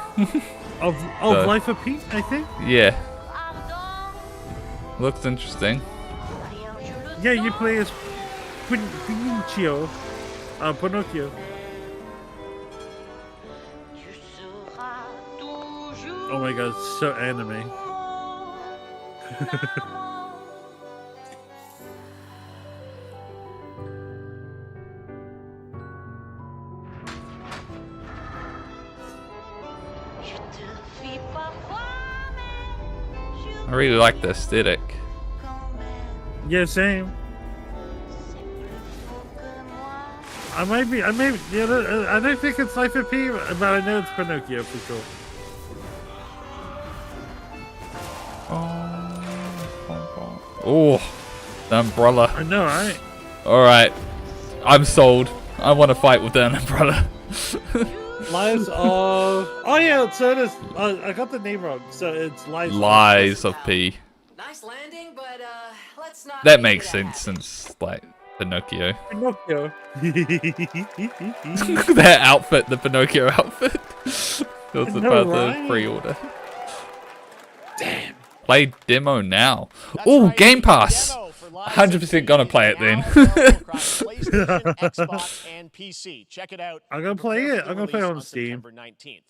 Of So, Life of P, I think? Yeah. Looks interesting. Yeah, you play as Pinocchio. Pinocchio. Oh my god, it's so anime. I really like the aesthetic. Yeah, same. I don't think it's Life of P, but I know it's Pinocchio for sure. Oh, the umbrella. I know, right? Alright. I'm sold. I want to fight with an umbrella. Lies of... Oh yeah, so it is... I got the name wrong. So it's Lies of P. Nice landing, but let's not. That makes sense since, like, Pinocchio. Pinocchio. That outfit, the Pinocchio outfit. That was I know, about right? the pre-order. Damn. Play demo now. Oh, Game Pass. 100% gonna play it then. PlayStation, Xbox, and PC. Check it out. I'm gonna play it. I'm gonna play it on Steam. September 19th.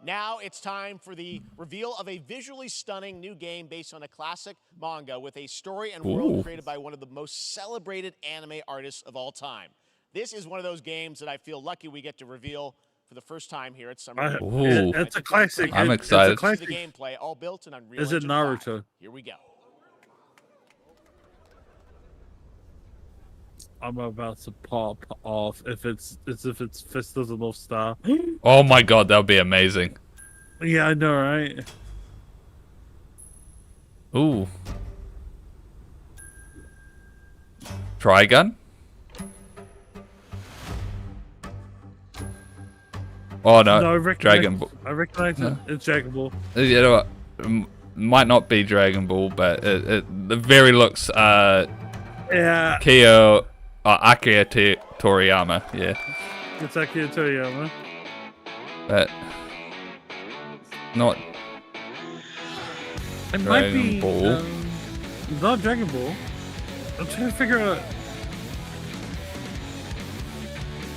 Now it's time for the reveal of a visually stunning new game based on a classic manga with a story and world Ooh. created by one of the most celebrated anime artists of all time. This is one of those games that I feel lucky we get to reveal for the first time here at Summer. Ooh. It's a classic. I'm It's excited. a classic. The gameplay, all built in Unreal Is it Engine 5. Naruto? Here we go. I'm about to pop off if it's Fist of the North Star. Oh my god, that would be amazing. Yeah, I know, right? Ooh. Trigun? Oh no, No, I recognize, Dragon Ball. I recognize it. It's Dragon Ball. You know what? Might not be Dragon Ball, but the very looks Yeah. Kyo Akira Toriyama, yeah. It's Akira Toriyama. But not It might Dragon be Ball. not Dragon Ball. I'm trying to figure out.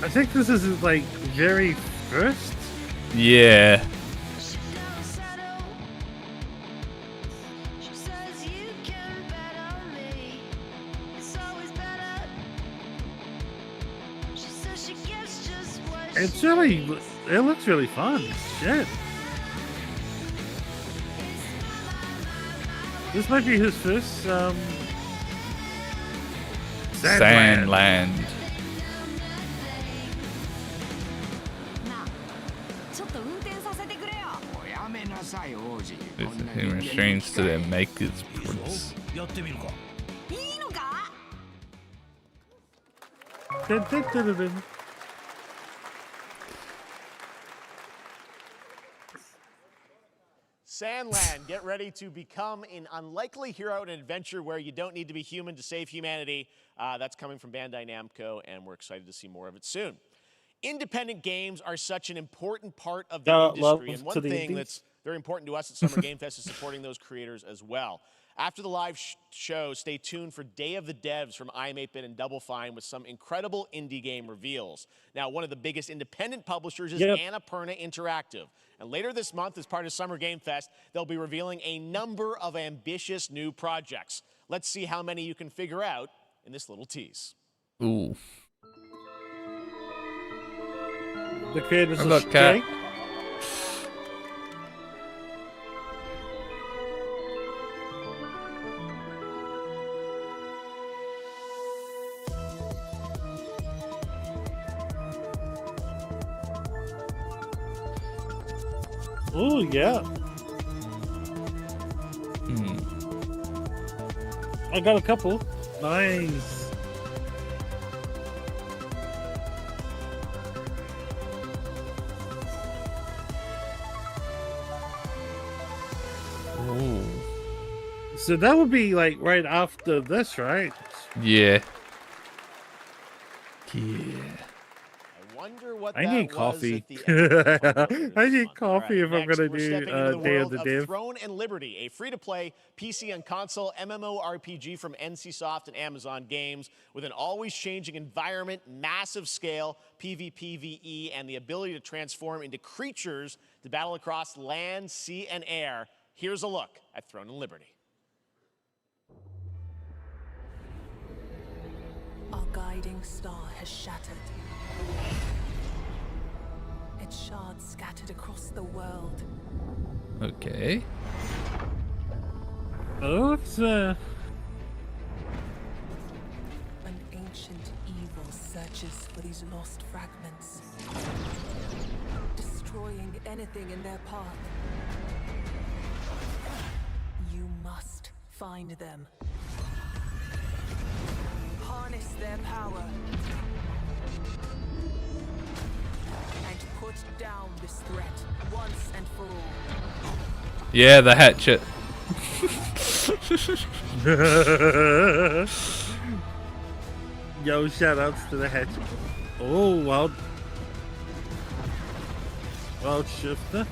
I think this is like very first. Yeah. It's really, it looks really fun. Shit. This might be his first Sandland. It's machines to their makers. Prince. Sandland, get ready to become an unlikely hero in an adventure where you don't need to be human to save humanity. That's coming from Bandai Namco, and we're excited to see more of it soon. Independent games are such an important part of the industry, and one thing that's very important to us at Summer Game Fest is supporting those creators as well. After the live show, stay tuned for Day of the Devs from I'm8bit and Double Fine with some incredible indie game reveals. Now, one of the biggest independent publishers is Annapurna Interactive. And later this month, as part of Summer Game Fest, they'll be revealing a number of ambitious new projects. Let's see how many you can figure out in this little tease. Ooh. The creators of Look, Stray. Oh yeah. I got a couple. Nice. Ooh. So that would be like right after this, right? Yeah. Yeah. I need coffee. I need coffee if I'm gonna do Day of the Dev. Throne and Liberty, a free-to-play PC and console MMORPG from NCSoft and Amazon Games, with an always-changing environment, massive scale, PvPvE, and the ability to transform into creatures to battle across land, sea, and air. Here's a look at Throne and Liberty. Our guiding star has shattered. Its shards scattered across the world. Okay. Oh, it's An ancient evil searches for these lost fragments, destroying anything in their path. You must find them. Harness their power. And put down this threat once and for all. Yeah, the hatchet. Yo, shout outs to the hatchet. Oh, wild shifter.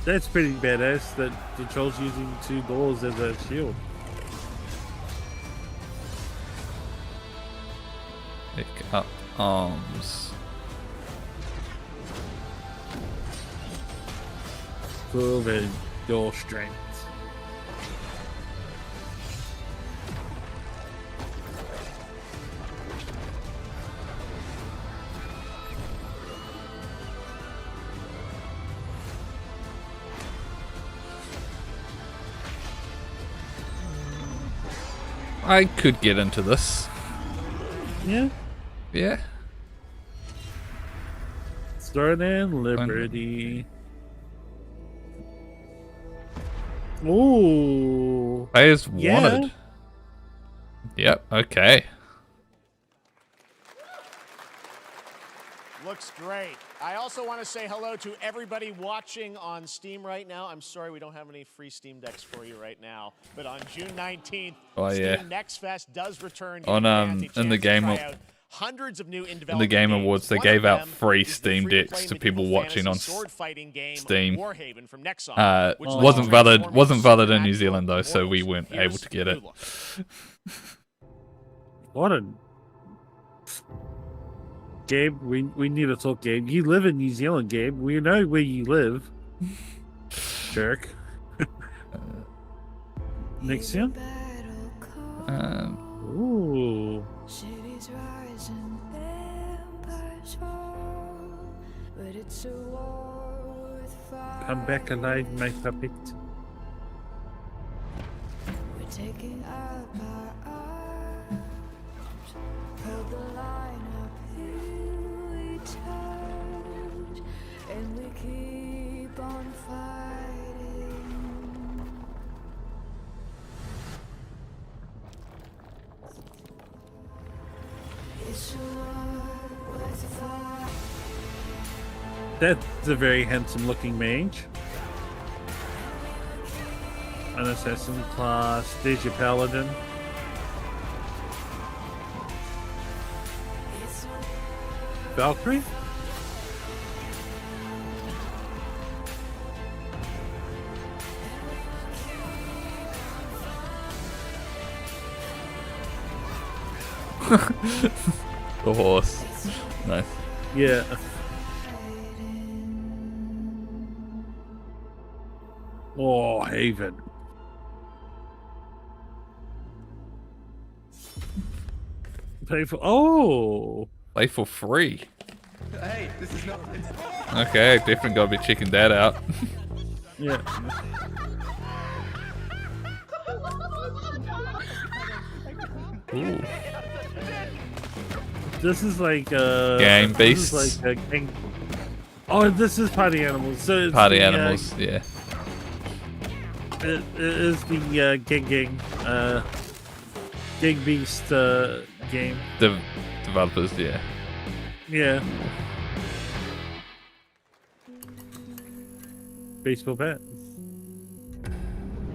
That's pretty badass that the troll's using 2 doors as a shield. Pick up arms. Prove your strength. I could get into this. Yeah. Yeah. Stern and Liberty. Ooh. Players Yeah. wanted. Yep, okay. Looks great. I also want to say hello to everybody watching on Steam right now. I'm sorry we don't have any free Steam Decks for you right now, but on June 19th, Steam Next Fest does return. On in the game hundreds of new in the Game Awards, they gave out free Steam Decks to people watching on Steam. Warhaven from Nexon, wasn't valid in New Zealand though, so we weren't able to get it. What a Gabe, we need to talk, Gabe. You live in New Zealand, Gabe. We know where you live. Jerk. Next year? Ooh. Come back alive, my puppet. We're taking up our arms, hold the line up, here we touch, and we keep on fighting. It's worth the fight. That's a very handsome looking mage. An assassin class. There's your paladin. Valkyrie? The horse. Nice. Yeah. Oh, Haven. Pay for play for free. Hey, this is not. Okay, definitely gotta be checking that out. Yeah. Ooh. This is like game beasts. This is like a oh, this is party animals. So it's party the, animals, yeah. It is the gang beast game. Developers, yeah. Yeah. Baseball bat.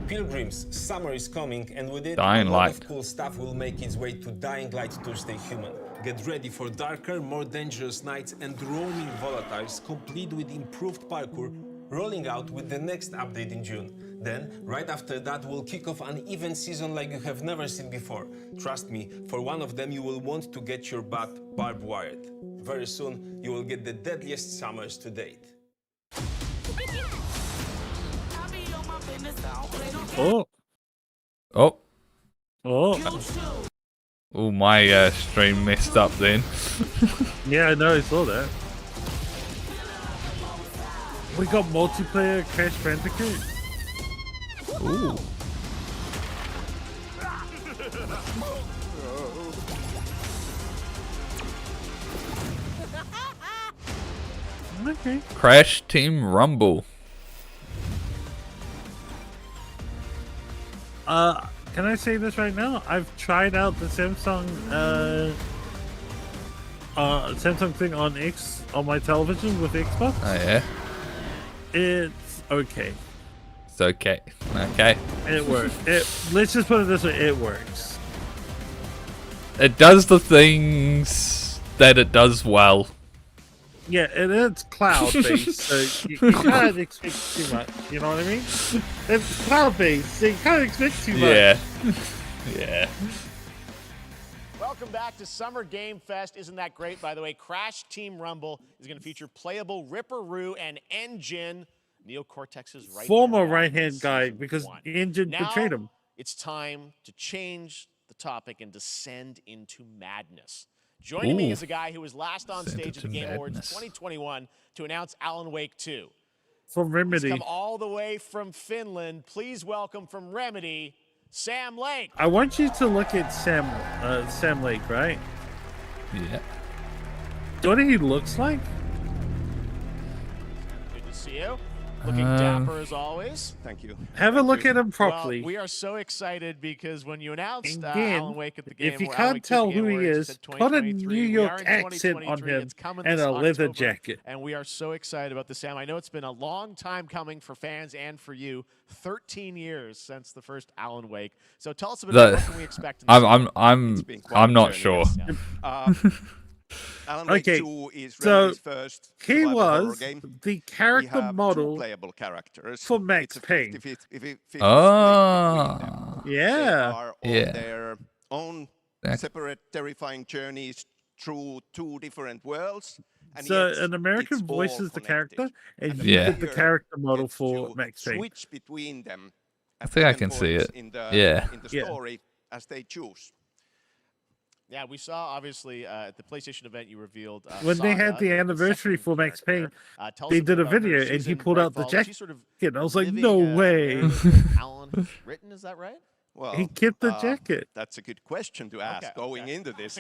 Pilgrims, summer is coming, and with it, Dying a lot Light. of cool stuff will make its way to Dying Light to stay human. Get ready for darker, more dangerous nights and roaming volatiles, complete with improved parkour, rolling out with the next update in June. Then, right after that, we'll kick off an event season like you have never seen before. Trust me, for one of them you will want to get your butt barbed wired. Very soon, you will get the deadliest summers to date. Oh. Oh. Oh. Oh, my stream messed up then. Yeah, I know, I saw that. We got multiplayer Crash Bandicoot. Ooh. Okay. Crash Team Rumble. Can I say this right now? I've tried out the Samsung thing on my television with Xbox. Oh yeah. It's okay. It's okay. Okay. It works. Let's just put it this way, it works. It does the things that it does well. Yeah, and it's cloud-based, so you can't expect too much, you know what I mean? It's cloud-based, so you can't expect too much. Yeah. Yeah. Welcome back to Summer Game Fest. Isn't that great, by the way? Crash Team Rumble is going to feature playable Ripperoo and Engine, Neo Cortex's right Former right-hand guy, because Engine now, betrayed him. It's time to change the topic and descend into madness. Joining me is a guy who was last on stage at the Game Awards 2021 to announce Alan Wake 2. From Remedy. He's come all the way from Finland. Please welcome from Remedy, Sam Lake. I want you to look at Sam Lake, right? Yeah. Do you know what he looks like? Good to see you. Looking dapper as always. Thank you. Have a look at him properly. Well, we are so excited because when you announced Again, Alan Wake at the game, if you Alan can't Wake 2 tell Game who he Awards, is, said put a 2023. New We York are in accent on 2023. him It's coming and this a leather October, jacket. And we are so excited about this, Sam. I know it's been a long time coming for fans and for you. 13 years since the first Alan Wake. So tell us a bit about what can we expect. In I'm not sure. Alan Wake Okay, 2 is so Remedy's first he survival horror was game. the We character have model two playable characters. for Max It's a Payne. 50-50 split between Oh. them. They Yeah. are on Yeah. their own separate terrifying journeys through two different worlds. And So yet an American it's all voices the connected. character, and the you Yeah. did the player character model gets for to Max Payne. switch between them. I at think I different can see points it. In the, Yeah. in the Yeah. story as they choose. Yeah, we saw obviously at the PlayStation event you revealed When they had Saga, the anniversary second for Max Payne, character. Tell us they a did bit a about her. video She's and he in pulled out the Brightfall. jacket. She's sort of And I was like, living no a way. narrative that Alan has written, is that right? Well, He kept the jacket. That's a good question to ask Okay, going okay. into this.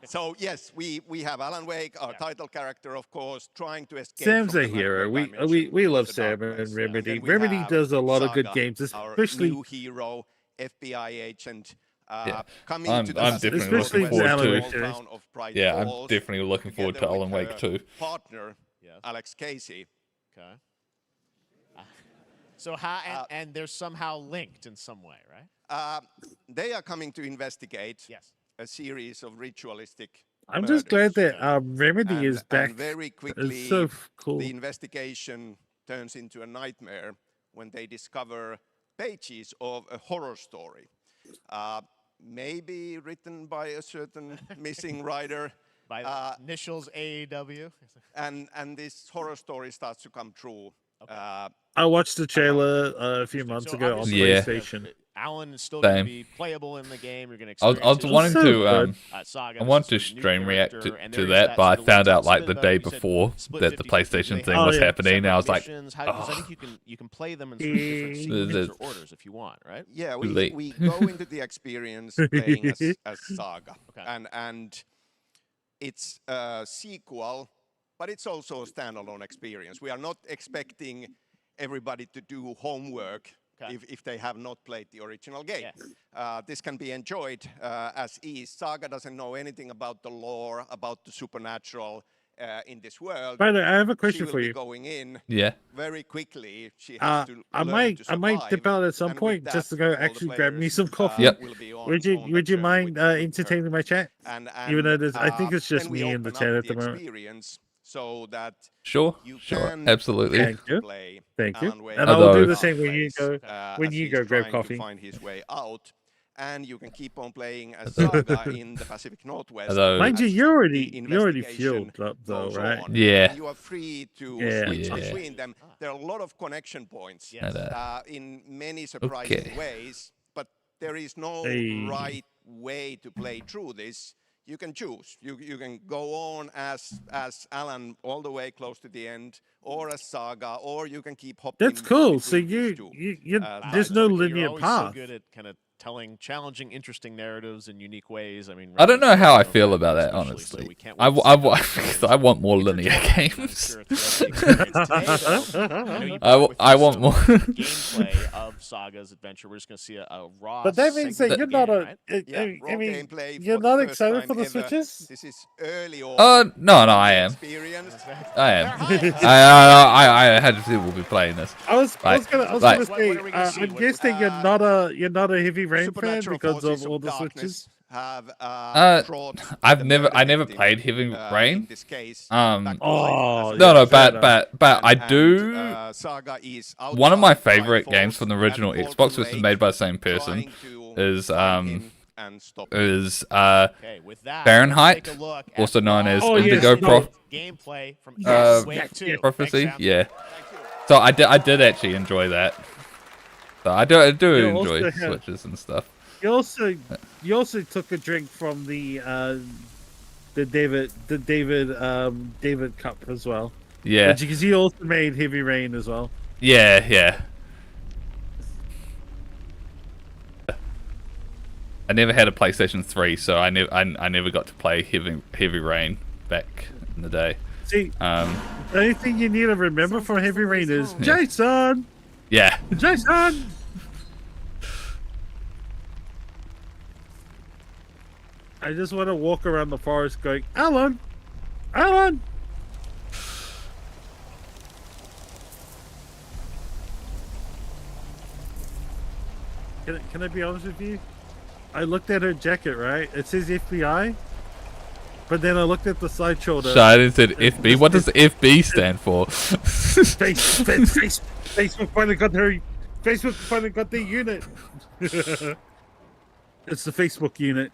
So yes, we have Alan Wake, our title character, of course, trying to escape. Sam's from a the hero. nightmare We dimension love into Sam darkness. and Remedy. Then we Remedy have does a lot of good Saga, games, our especially new hero, FBI agent. Yeah. Coming I'm to the definitely Especially looking forward Alan to. Wake town of Bright Yeah, I'm Falls, definitely looking forward to together Alan with Wake her 2. partner, Yes. Alex Casey. Okay. So and they're somehow linked in some way, right? They are coming to investigate Yes. a series of ritualistic. I'm just glad murders. that Remedy And- is back. And very It's quickly, so cool. the investigation turns into a nightmare when they discover pages of a horror story. Maybe written by a certain missing writer. By the initials AEW. And this horror story starts to come true. I watched the trailer a few months ago on obviously, PlayStation. Alan is still going to Same. be playable in the game. You're going to I was experience wanting so to good. Saga. I want to This is a new stream react character, to and there is that, but I sort of found tell out us a like bit the about- day you said before split that the 50-50. PlayStation They thing have was yeah. happening, and I was like, missions. Because I think you can play them in sort of different Eh. sequences or orders if you want, right? Yeah, late. we go into the experience playing as Saga. Okay. And it's a sequel, but it's also a standalone experience. We are not expecting everybody to do homework if they have not played the original game. This can be enjoyed as is. Saga doesn't know anything about the lore, about the supernatural in this world. By the way, I have a She question will for be you. going in Yeah. very quickly. She has to I learn might to I might survive, dip out at some and with point that, just to go all the actually grab me players, some coffee. Yep. will be on Would you that journey mind with her. entertaining my chat? And Even though there's, I think it's just then we me in the open chat up at the moment. experience so that Sure, you sure, can absolutely. Thank you. play Thank you. Alan Wake And I will do Although- the same when you go as when you he's go grab trying to coffee. find his way out, and you can keep on playing as Saga in the Pacific Northwest. Although- Mind you, as you're already the fueled investigation up though, goes right? on. Yeah. And you are free to Yeah. switch Yeah. between them. There are a lot of connection points Yes. in many surprising Okay. ways, but there is no Hey. right way to play through this. You can choose. You can go on as Alan all the way close to the end, or as Saga, or you can keep hopping. That's cool. So between these two. you there's no You're linear always path. so good at kind of telling challenging, interesting narratives in unique ways. I mean, I don't know how I Roxasmason feel knows about that, especially, so honestly. we can't I, wait to I, see I, how it because I want more linear I'm games. sure throughout the experience. Today, though, I know you I brought with I you want some more. gameplay of Saga's adventure. We're just going to see a raw. But that means that segment you're of not game, a. right? Yeah, I raw mean, gameplay you're for not the first excited time for the ever. switches. This is early on. No, I am. Experience. I am. I had to will be playing this. I was Like- gonna like- say. What are we gonna see? I'm What- guessing you're not a heavy rain fan Supernatural because forces of all the darkness switches. Have, brought I've the never murder victim, played Heavy in Rain. this case, Um, back to Oh, life as a No, young but child. I And, do. Saga is One of my outside Bright favorite Falls games from the at original Walton Xbox, which is Lake, made by the same person, trying to is find him and stop him. is Okay, with that, Fahrenheit, let's take a look at also known as raw Indigo yes, Pro gameplay from Yes, Wave 2. Thanks, Prophecy. Sam. Yeah. So I did actually enjoy that. So I do You enjoy also have- switches and stuff. You also took a drink from the David Cup as well. Yeah. Because he also made Heavy Rain as well. Yeah. I never had a PlayStation 3, so I never got to play Heavy Rain back in the day. See, the only thing you need to remember for Heavy Rain is Jason. Yeah. Jason. I just want to walk around the forest going, Alan, Alan. Can I be honest with you? I looked at her jacket, right? It says FBI, but then I looked at the side shoulder. Shine and said FB. What does FB stand for? Facebook finally got her. Facebook finally got their unit. It's the Facebook unit.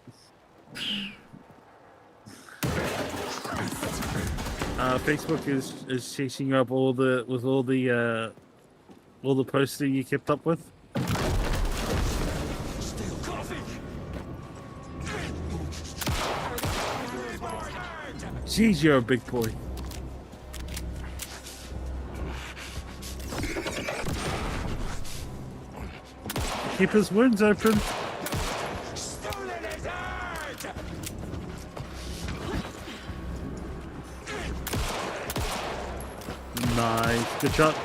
Facebook is chasing up all the posting you kept up with. Jeez, you're a big boy. Keep his wounds open. Nice. Good shot.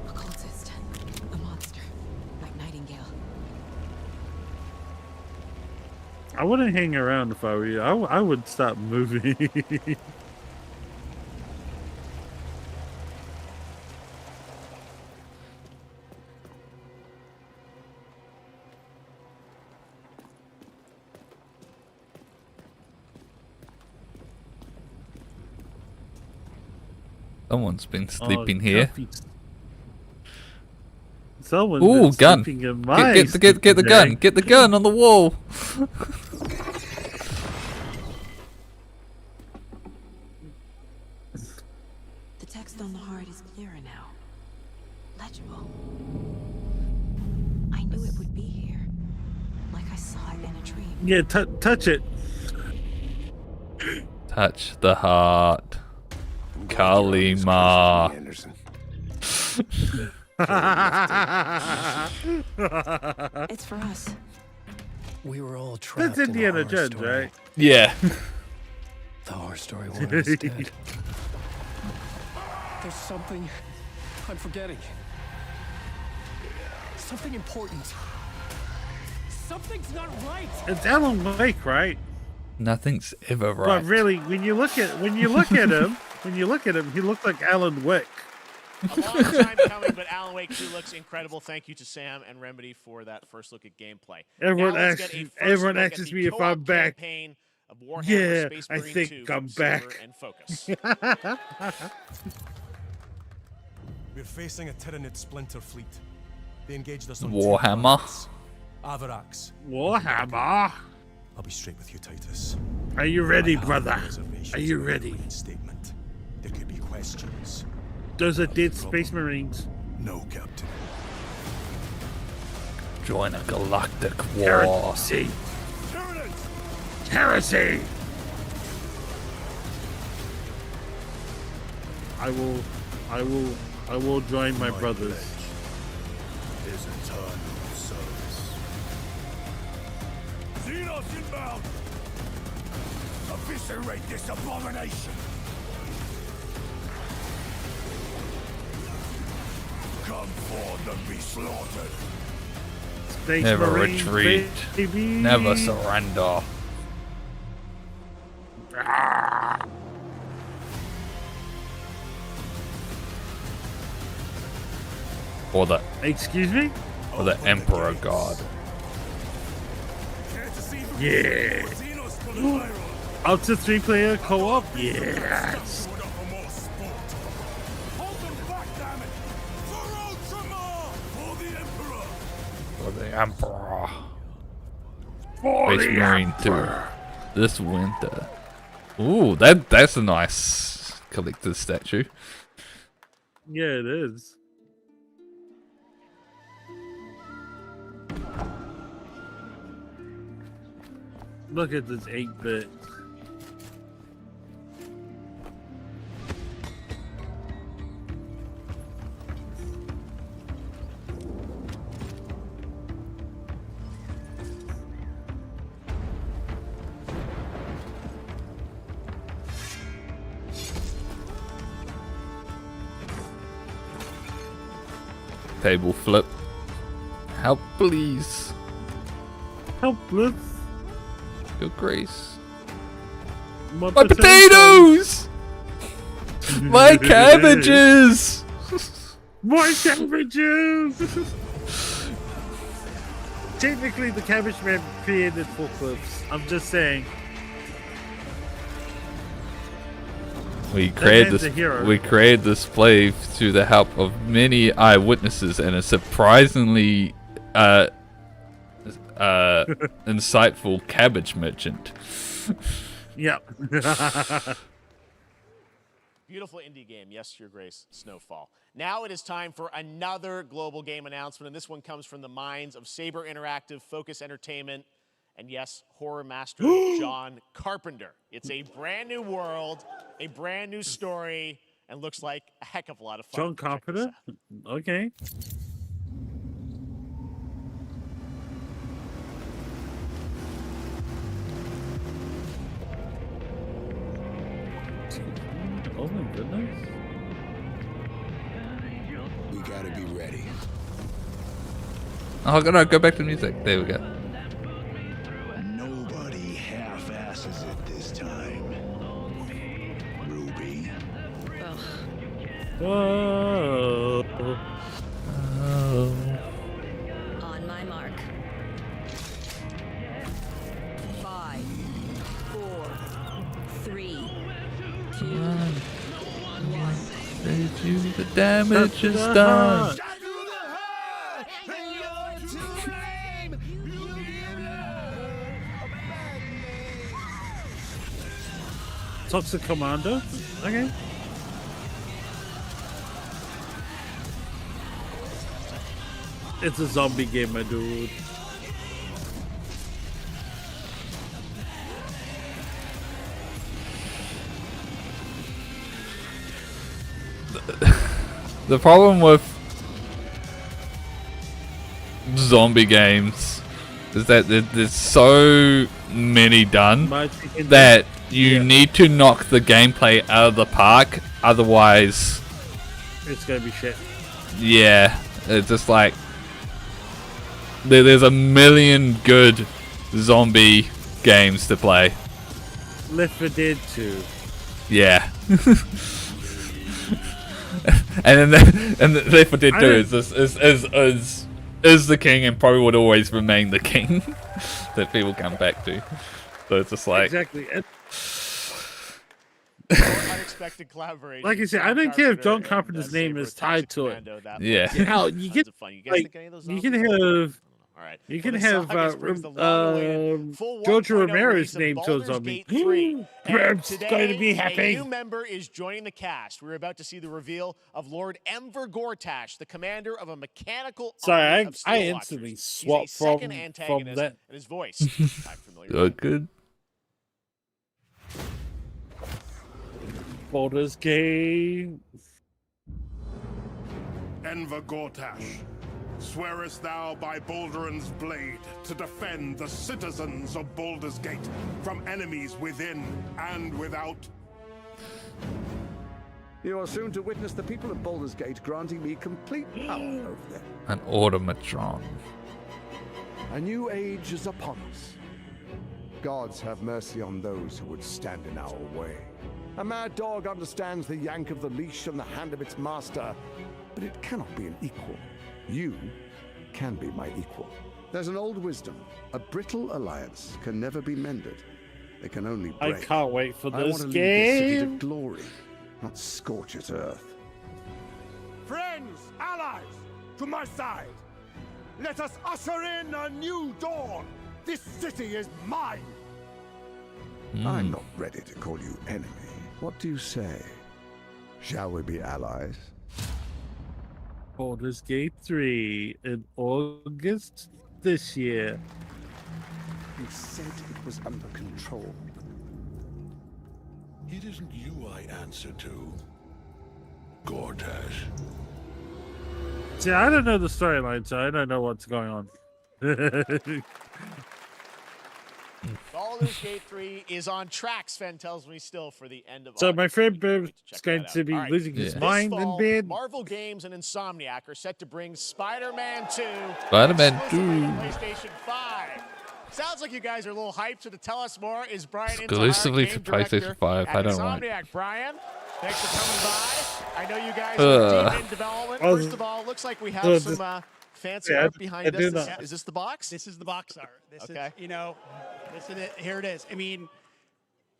A cultist. A monster. Like Nightingale. I wouldn't hang around if I were you. I would stop moving. Someone's been sleeping here. Someone's Ooh, been gun! sleeping in my Get the gun! Get the gun on the wall! The text on the heart is clearer now. Legible. I knew it would be here. Like I saw it in a dream. Yeah, touch it. Touch the heart. Kalima. It's for us. We were all trapped That's Indiana in a horror Jones, story. right? Yeah. The horror story world is dead. There's something I'm forgetting. Something important. Something's not right. It's Alan Wake, right? Nothing's ever right. But really, when you look at him, he looks like Alan Wake. A long time coming, but Alan Wake 2 looks incredible. Thank you to Sam and Remedy for that first look at gameplay. Everyone asks me if I'm back. Yeah, I think I'm back. We're facing a Tyranid splinter fleet. They engaged us on Warhammer. Avarax. Warhammer. I'll be straight with you, Titus. Are you ready, brother? Are you ready? Statement. There could be questions. Those are dead space marines. No, Captain. Join a galactic war. Heresy. Heresy. I will join my brothers. Is eternal service. Xenos inbound! Eviscerate this abomination! Come forth and be slaughtered! Space Never Marines, retreat. baby. Never surrender. Or the Excuse me? or the Emperor God. Yeah. Up to 3-player co-op? Yes. For the Emperor. For Space the Marine 2. This winter. Ooh, that's a nice collector's statue. Yeah, it is. Look at this 8-bit. table flip. Help, please. Helpless. Your grace. My My potatoes! My cabbages! My cabbages! Technically, the Cabbage Man created forklifts. I'm just saying. We created this play through the help of many eyewitnesses and a surprisingly insightful cabbage merchant. Yep. Beautiful indie game, yes, Your Grace, Snowfall. Now it is time for another global game announcement, and this one comes from the minds of Saber Interactive, Focus Entertainment, and yes, horror master John Carpenter. It's a brand new world, a brand new story, and looks like a heck of a lot of fun. John Carpenter? Okay. Oh my goodness. We gotta be ready. Oh, no, go back to music. There we go. Nobody half-asses it this time. Ruby. Whoa. On my mark. 5, 4, 3, 2, The damage is done. Toxic Commando? Okay. It's a zombie game, my dude. The problem with zombie games is that there's so many done that you need to knock the gameplay out of the park, otherwise it's gonna be shit. Yeah, it's just like there's a million good zombie games to play. Left 4 Dead 2. Yeah. and then Left 4 Dead 2 is the king and probably would always remain the king that people come back to. So it's just like exactly. Unexpected collaboration. Like I said, I don't care if John Carpenter's name is tied to it. Yeah. Hell, you get like, you can have. You can have George Romero's name to a zombie. Bram's going to be happy. A new member is joining the cast. We're about to see the reveal of Lord ENVtuber, the commander of a mechanical Sorry, army of I Steel instantly Watchers. swapped He's a second from antagonist, that. and his voice. I'm familiar with. Good. Baldur's Gate. ENVtuber, swearest thou by Balduran's blade to defend the citizens of Baldur's Gate from enemies within and without? You are soon to witness the people of Baldur's Gate granting me complete power over them. An automatron. A new age is upon us. Gods have mercy on those who would stand in our way. A mad dog understands the yank of the leash and the hand of its master, but it cannot be an equal. You can be my equal. There's an old wisdom. A brittle alliance can never be mended. They can only break. I can't wait for I this want to lead this city to game. glory, not scorch its earth. Friends, allies, to my side. Let us usher in a new dawn. This city is mine. I'm not ready to call you enemy. What do you say? Shall we be allies? Baldur's Gate 3 in August this year. You said it was under control. It isn't you I answer to, Gortash. See, I don't know the storyline, so I don't know what's going on. Baldur's Gate 3 is on track, Sven tells me still, for the end of So August. my friend Boo's going that to out. be All right. losing his This mind in fall, bed. Marvel Games and Insomniac are set to bring Spider-Man 2 Spider-Man exclusively to 2. PlayStation 5. Sounds like you guys are a little hyped, so to tell us more is Brian Exclusively Intihar, for game director PlayStation 5. at I don't want. Insomniac. Brian, thanks for coming by. I know you guys are deep in development. First of all, looks like we have some fancy art behind us. Is this the box? This is the box art. This is, you know, this is it. Here it is. I mean,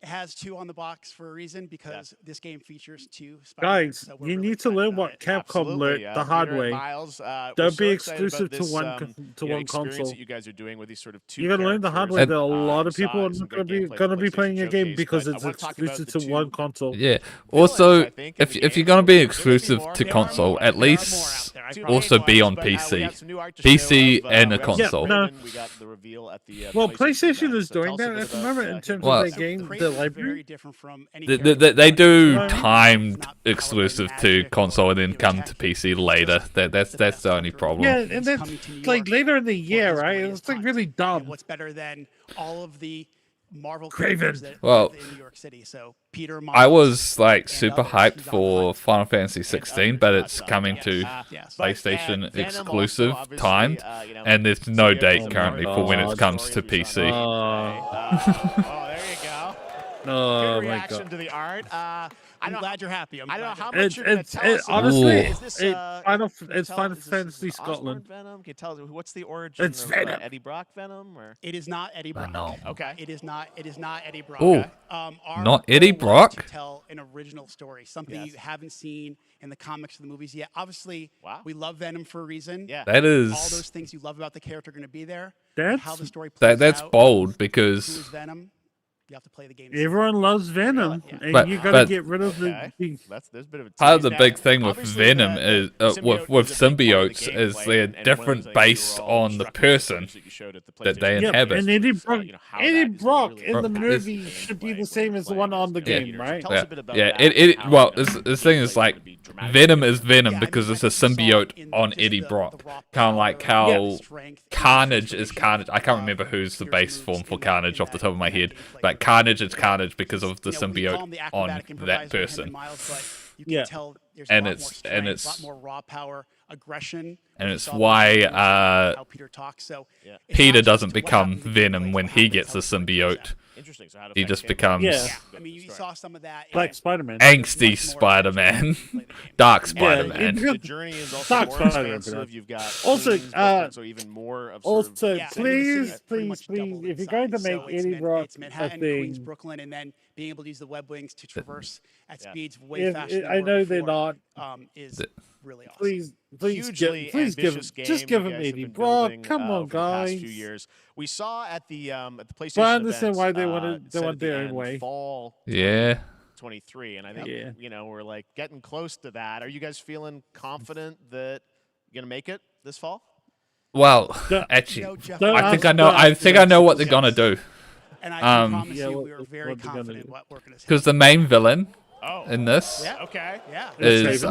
it has 2 on the box for a reason, because this game features 2 Spider-Man. Guys, you need to learn what Capcom learned the hard way. Miles, Don't be exclusive to one console. That you guys are doing with these sort of 2 You gotta learn the hard way that a lot of people are not gonna be playing your game because it's exclusive to one console. Yeah. Also, if you're gonna be exclusive to console, at least also be on PC. PC and a console. Yeah, no. Well, PlayStation is doing that at the moment in terms of their game, the library. They do timed exclusive to console and then come to PC later. That's the only problem. Yeah, and then like later in the year, right? It's like really dumb. What's better than all of the Marvel Craven. characters that Well, live in New York City? So Peter, I was like super hyped for Final Fantasy 16, but it's coming to PlayStation exclusive timed, and there's no date currently for when it comes to PC. Oh, there you go. Oh Good my reaction god. to the art. I'm glad you're happy. I don't know how It's much you're going to tell us. honestly, Is this, it's Final Fantasy Scotland. Venom? Can you tell us what's the origin It's of Venom. Eddie Brock Venom? Or? It is not Eddie Brock. No. Okay. It is not Eddie Brock. Oh, Our not Eddie goal was Brock? to tell an original story, something you haven't seen in the comics or the movies yet. Obviously, we love Venom for a reason. Yeah. That is- all those things you love about the character are going to be there. That's- how the story plays That's out, bold who because is Venom. You have to play the game. Everyone loves Venom, and But- you gotta but- get rid of the. There's a bit of a part of tease the there. big thing with Obviously, Venom the is symbiote with is a big part of the symbiotes is gameplay, they're and one of the different things based we were all on the instructed person that you showed at the that they PlayStation inhabit. And Eddie Brock, how Eddie that is Brock really in the Brock is- movie should be the same as the one on the game, right? Tell us a bit about Yeah, that, well, this thing is like Venom is Venom because it's a symbiote on Eddie Brock, kind of like how Carnage is Carnage. I can't remember who's the base form for Carnage off the top of my head, but Carnage is Carnage because of the symbiote on that person. Yeah, and it's a lot more raw power, aggression, and it's why how Peter talks. So Peter doesn't become Venom when he gets the symbiote. Interesting. So how He just becomes I mean, you saw some of that. Black Spider-Man, angsty Spider-Man, Dark Spider-Man. The journey is also Dark more Spider-Man. expansive. You've got Also, so even more of sort also, of please, if you're going to make Eddie Brock it's a Manhattan, Queens, thing, Brooklyn, and then being able to use the web wings to traverse at speeds way faster. Than I know they're before, not. Is really awesome. Please hugely give him, ambitious game just give you him guys have Eddie been Brock. building, Come on, over the past guys. few years. We saw at the PlayStation. But I understand event, why they wanted set at want the their end, own way. Fall Yeah. 23, and I think you know we're like getting close to that. Are you guys feeling confident that you're gonna make it this fall? Well, actually, I think I know what they're gonna do. And I can promise you, we are very confident in what we're going to say. Because the main villain in this is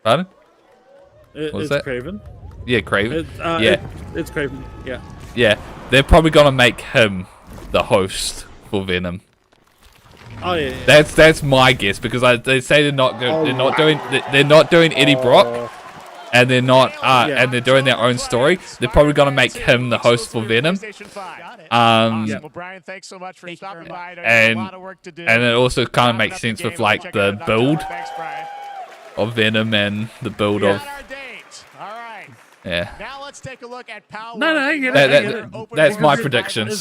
pardon? What's that? Craven. Yeah, Craven. It's Craven. Yeah. Yeah, they're probably gonna make him the host for Venom. Oh yeah. That's my guess because they say they're not doing Eddie Brock, and they're not and they're doing their own story. They're probably gonna make him the host for Venom. Well, Brian, thanks so much for stopping by. And a lot of work to do. it also kind of makes sense with like the build of Venom and the build of yeah. Now let's take a look at PAL. That's my predictions.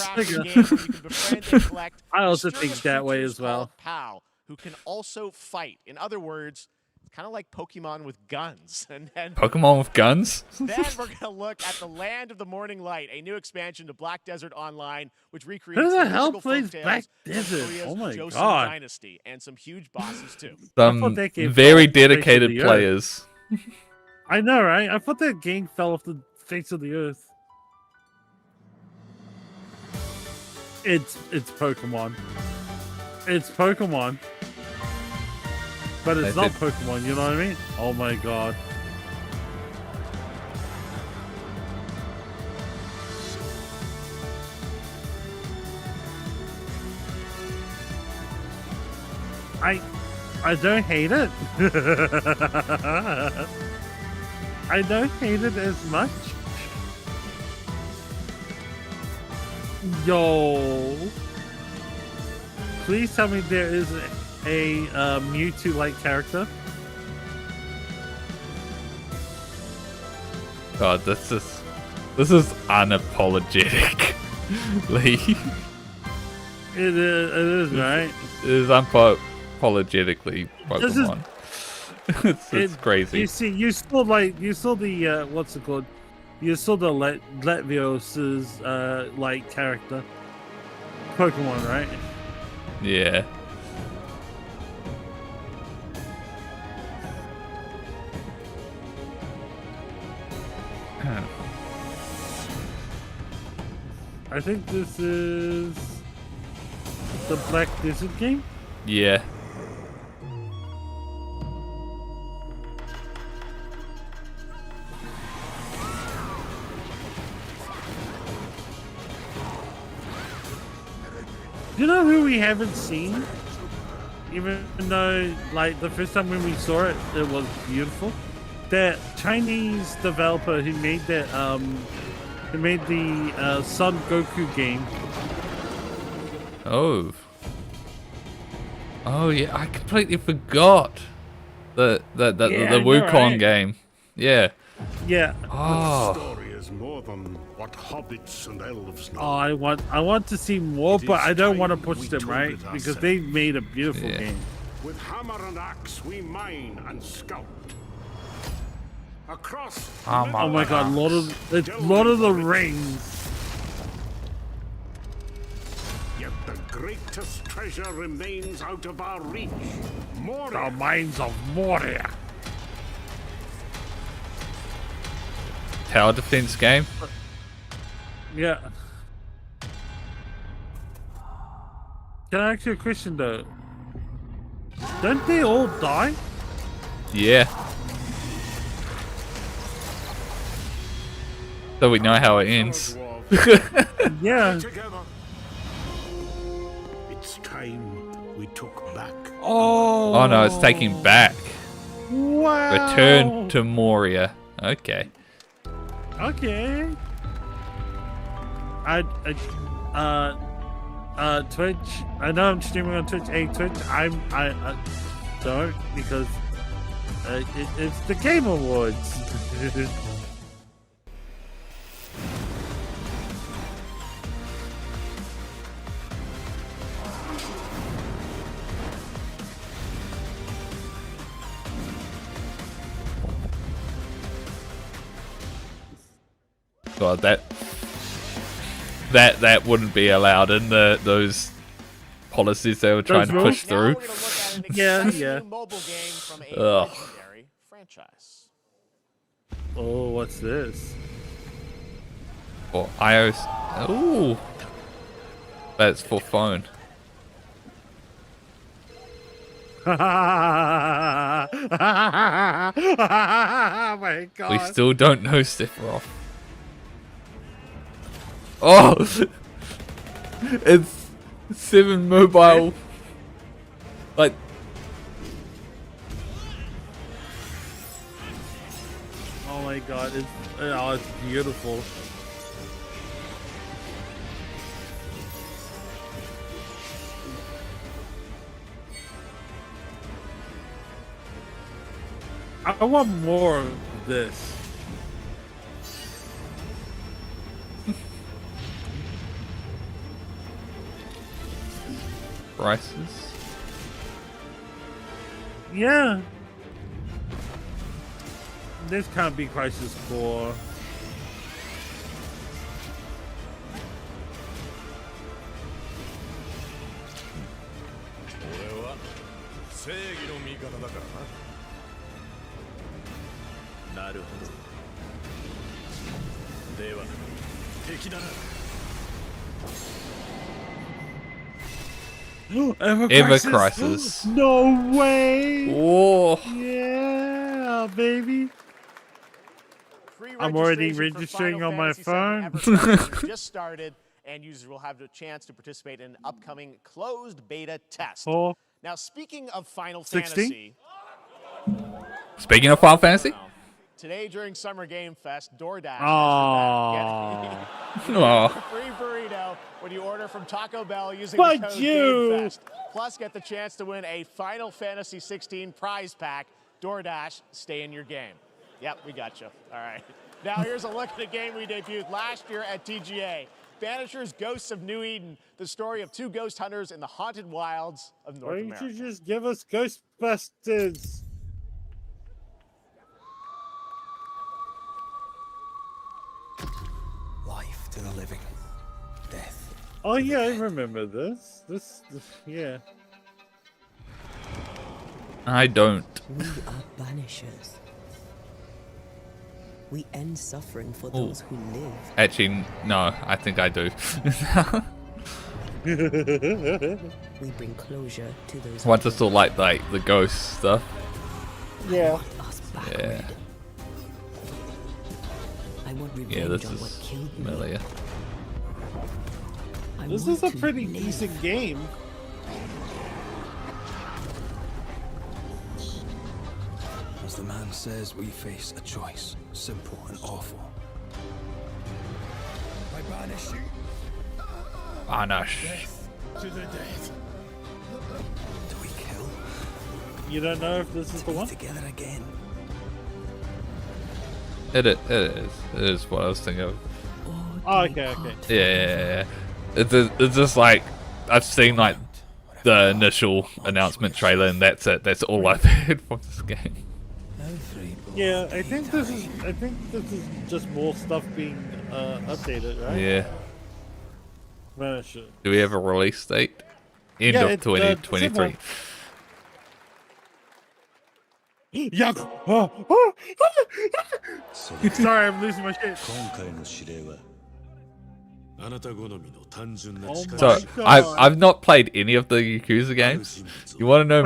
I also think that way as well. PAL, who can also fight. In other words, kind of like Pokemon with guns. And Pokemon with guns? Then we're going to look at the Land of the Morning Light, a new expansion to Black Desert Online, which recreates Who the the hell mythical plays folktales Black of Desert? Korea's Oh my Joseon God. Dynasty, and some huge bosses too. Some very dedicated players. I know, right? I thought that game fell off the face of the earth. It's Pokemon. It's Pokemon. But it's not Pokemon, you know what I mean? Oh my god. I don't hate it. I don't hate it as much. Yo. Please tell me there is a Mewtwo-like character. God, this is unapologetic. Lee. It is, right? It is unapologetically Pokemon. It's crazy. You saw the what's it called? You saw the Latvios's like character Pokemon, right? Yeah. I think this is the Black Desert game. Yeah. You know who we haven't seen? Even though, like, the first time when we saw it, it was beautiful. That Chinese developer who made that, who made the Son Goku game. Oh. Oh yeah, I completely forgot the Wukong right? game. Yeah. Yeah. Oh. The story is more than what hobbits and elves know. Oh, I want to see more, but I don't want to push them, right? it Because they made a beautiful game. With hammer and axe, we mine and scout. Across. Oh my God, Lord of the Rings. Yet the greatest treasure remains out of our reach. Moria. The mines of Moria. Tower defense game. Yeah. Can I ask you a question though? Don't they all die? Yeah. So we know how it ends. Yeah. It's time we took back. Oh. Oh no, it's taking back. Wow. Return to Moria. Okay. Okay. Twitch. I know I'm streaming on Twitch. Hey, Twitch. I don't because it's the Game Awards. God, that wouldn't be allowed in those policies they were trying to push through. Yeah. Mobile game from a Ugh. legendary franchise. Oh, what's this? For iOS. Ooh. That's for phone. Oh my God. We still don't know Sephiroth. Oh! It's 7 mobile. Like. Oh my God, it's beautiful. I want more of this. Prices? Yeah. This can't be Crisis Core. Ever Crisis. No way. Whoa. Yeah, baby. I'm already registering on my phone. Just started, and users will have the chance to participate in an upcoming closed beta test. Oh Now, speaking of Final 16? Fantasy, Speaking of Final Fantasy. today during Summer Game Fest, DoorDash Aww. has a free burrito when you order from Taco Bell using the Fuck code you. GameFest. Plus, get the chance to win a Final Fantasy 16 prize pack. DoorDash, stay in your game. Yep, we got you. All right. Now here's a look at a game we debuted last year at TGA. Vanishers Ghosts of New Eden, the story of two ghost hunters in the haunted wilds of North America. Why don't you just give us Ghostbusters? Life to the living, death. Oh yeah, I remember this. This yeah. I don't. We are banishers. We end suffering for Ooh. those who live. Actually, no. I think I do. We bring closure to those. Once I saw like the ghost stuff. Yeah. Yeah. I want revenge Yeah, this on what is killed me. familiar. This is a pretty decent game. As the man says, we face a choice, simple and awful. I banish you. Banish. Death to the dead. Do we kill? You don't know if this is the one? Together again. It is what I was thinking of. Oh, okay. Yeah. It's just like I've seen like the initial announcement trailer, and that's it. That's all I've heard from this game. Yeah, I think this is just more stuff being updated, right? Yeah. Vanisher. Do we have a release date? End Yeah, of it's, 2023. Yuck! Sorry, I'm losing my shit. So I've not played any of the Yakuza games. You want to know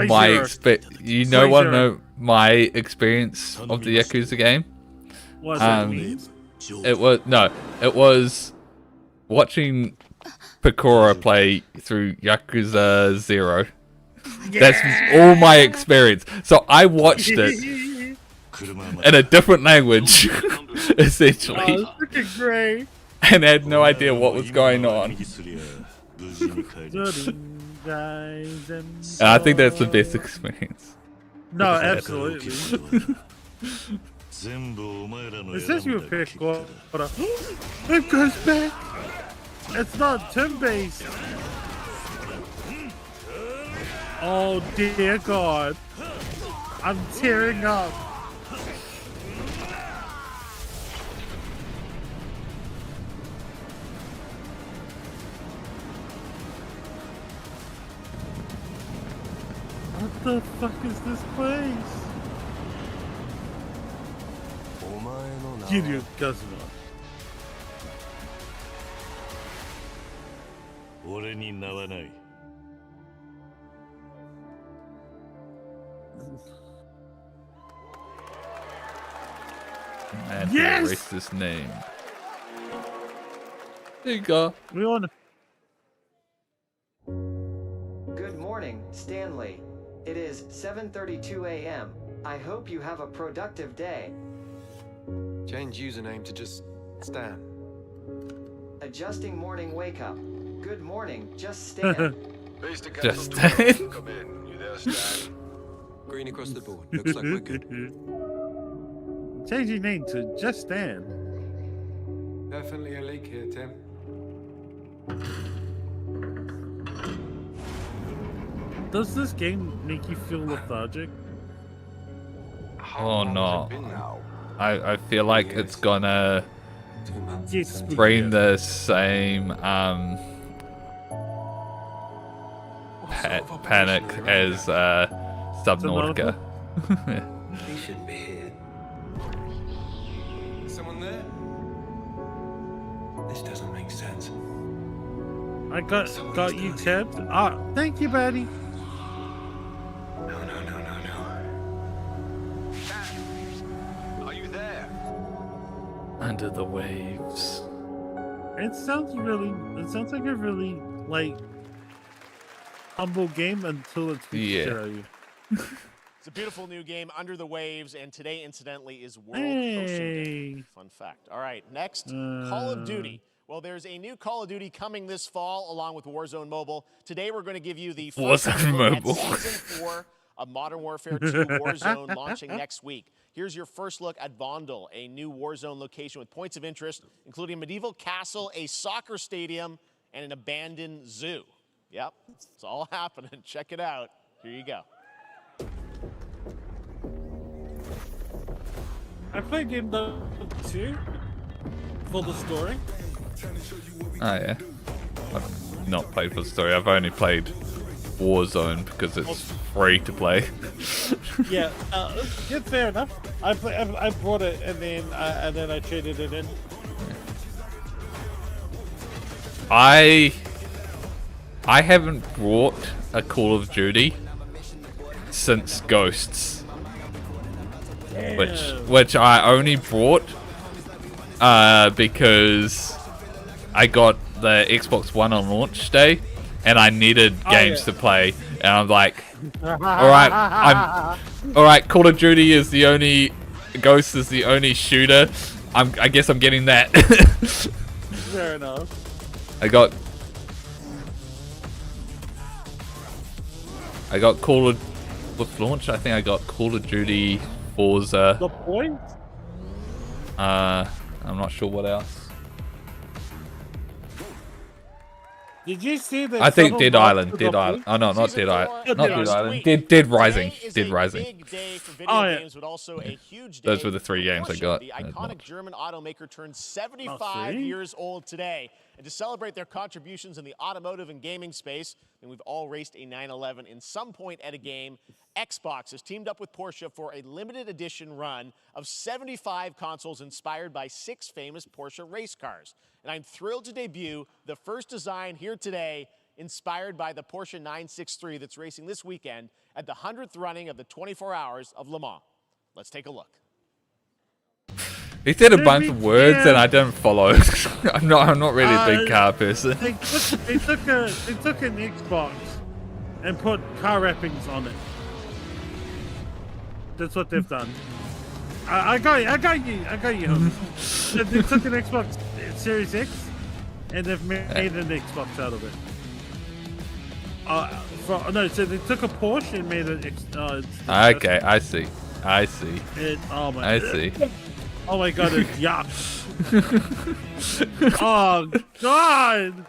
my experience of the Yakuza game? What does that mean? It was watching Picora play through Yakuza 0. That's all my experience. So I watched it in a different language, essentially. Oh, freaking great. And had no idea what was going on. And I think that's the best experience. No, absolutely. It says you pick what? It goes back. It's not turn-based. Oh dear God! I'm tearing up. What the fuck is this place? Kiryu Kazuma. And Yes! erase this name. There you go. We on. Good morning, Stanley. It is 7:32 a.m. I hope you have a productive day. Change username to just Stan. Adjusting morning wake up. Good morning, just Stan. Just Stan. Come in. You there, Stan? Green across the board. Looks like we're good. Change your name to Just Stan. Definitely a leak here, Tim. Does this game make you feel lethargic? Oh no. I feel like it's gonna bring the same panic as Subnautica. He shouldn't be here. Someone there? This doesn't make sense. I got you tabbed. Ah, thank you, buddy. No. Are you there? Under the waves. It sounds like a really like humble game until it's featured. Yeah. It's a beautiful new game, Under the Waves, and today, incidentally, is World Potion Day. Fun fact. All right, next, Call of Duty. Well, there's a new Call of Duty coming this fall, along with Warzone Mobile. Today, we're going to give you the first look at Season 4 of Modern Warfare 2 Warzone launching next week. Here's your first look at Vondel, a new Warzone location with points of interest, including a medieval castle, a soccer stadium, and an abandoned zoo. Yep, it's all happening. Check it out. Here you go. I played Game 2 for the story. Oh yeah. I've not played for the story. I've only played Warzone because it's free to play. Yeah, fair enough. I bought it and then I traded it in. I haven't brought a Call of Duty since Ghosts. Which I only brought because I got the Xbox One on launch day and I needed games to play, and I'm like, all right, Call of Duty is the only, Ghost is the only shooter. I guess I'm getting that. Fair enough. I got Call of with launch. I think I got Call of Duty, Forza. The point? I'm not sure what else. Did you see that? I think Dead Island. Oh no, not Dead Island. Not Dead Island. Dead Rising. Dead Rising. Big day for video games, but also a huge day. Those were the 3 games I got. The iconic German automaker turned 75 years old today. And to celebrate their contributions in the automotive and gaming space, and we've all raced a 911 in some point at a game, Xbox has teamed up with Porsche for a limited edition run of 75 consoles inspired by 6 famous Porsche race cars. And I'm thrilled to debut the first design here today, inspired by the Porsche 963 that's racing this weekend at the 100th running of the 24 Hours of Le Mans. Let's take a look. He said a bunch of words and I don't follow. I'm not really a big car person. They took an Xbox and put car wrappings on it. That's what they've done. I got you, homie. They took an Xbox Series X and they've made an Xbox out of it. No, so they took a Porsche and made an X. Okay, I see. I see. I see. Oh my god, it's yuck. Oh god.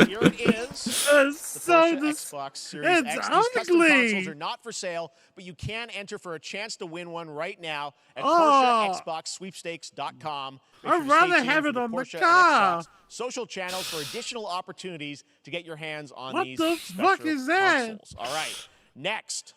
Here it is. It's so Xbox Series it's X. ugly. These custom consoles are not for sale, but you can enter for a chance to win one right now at PorscheXboxSweepstakes.com. I'd rather have it on the car. Social channels for additional opportunities to get your hands on these What the fuck is that? consoles. All right, next.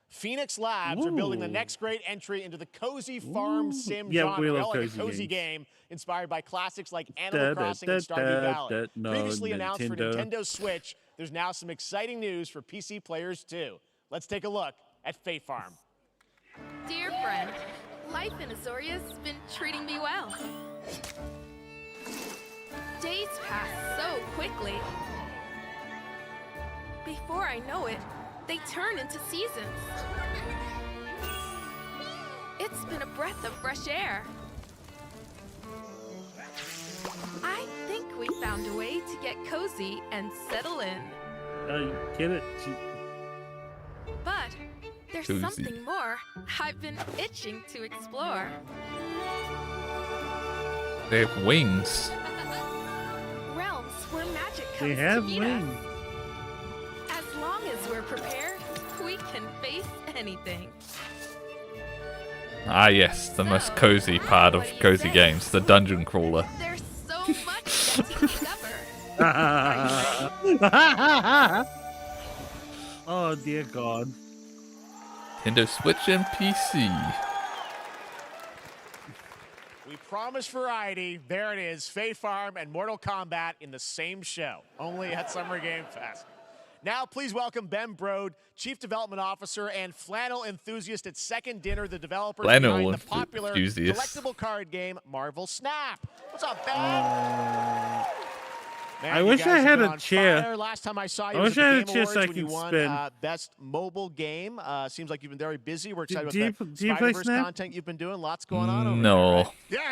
Phoenix Labs are building the next great entry into the cozy farm sim genre. Like a cozy game inspired by classics like Animal Crossing and Stardew Valley. Previously announced for Nintendo Switch, there's now some exciting news for PC players too. Let's take a look at Fae Farm. Dear friend, life in Azoria's been treating me well. Days pass so quickly. Before I know it, they turn into seasons. It's been a breath of fresh air. I think we found a way to get cozy and settle in. Get it? But there's something more I've been itching to explore. They have wings. Realms where magic comes They have to meet wings. us. As long as we're prepared, we can face anything. Ah yes, the most cozy part of cozy games, the dungeon crawler. There's so much to discover. Oh dear God. Nintendo Switch and PC. We promised variety. There it is. Fae Farm and Mortal Kombat in the same show, only at Summer Game Fest. Now, please welcome Ben Brode, Chief Development Officer and flannel enthusiast at Second Dinner, the developer behind the popular collectible card game Marvel Snap. What's up, Ben? Man, I you wish guys I have had been a on chair. fire. Last time I saw you I was wish at I the had a Game chair so Awards I when you could won spin. Best Mobile Game. Seems like you've been very busy. We're excited Do you about the play Spider-Verse Snap? content you've been doing. Lots going on over No. there, right? Yeah,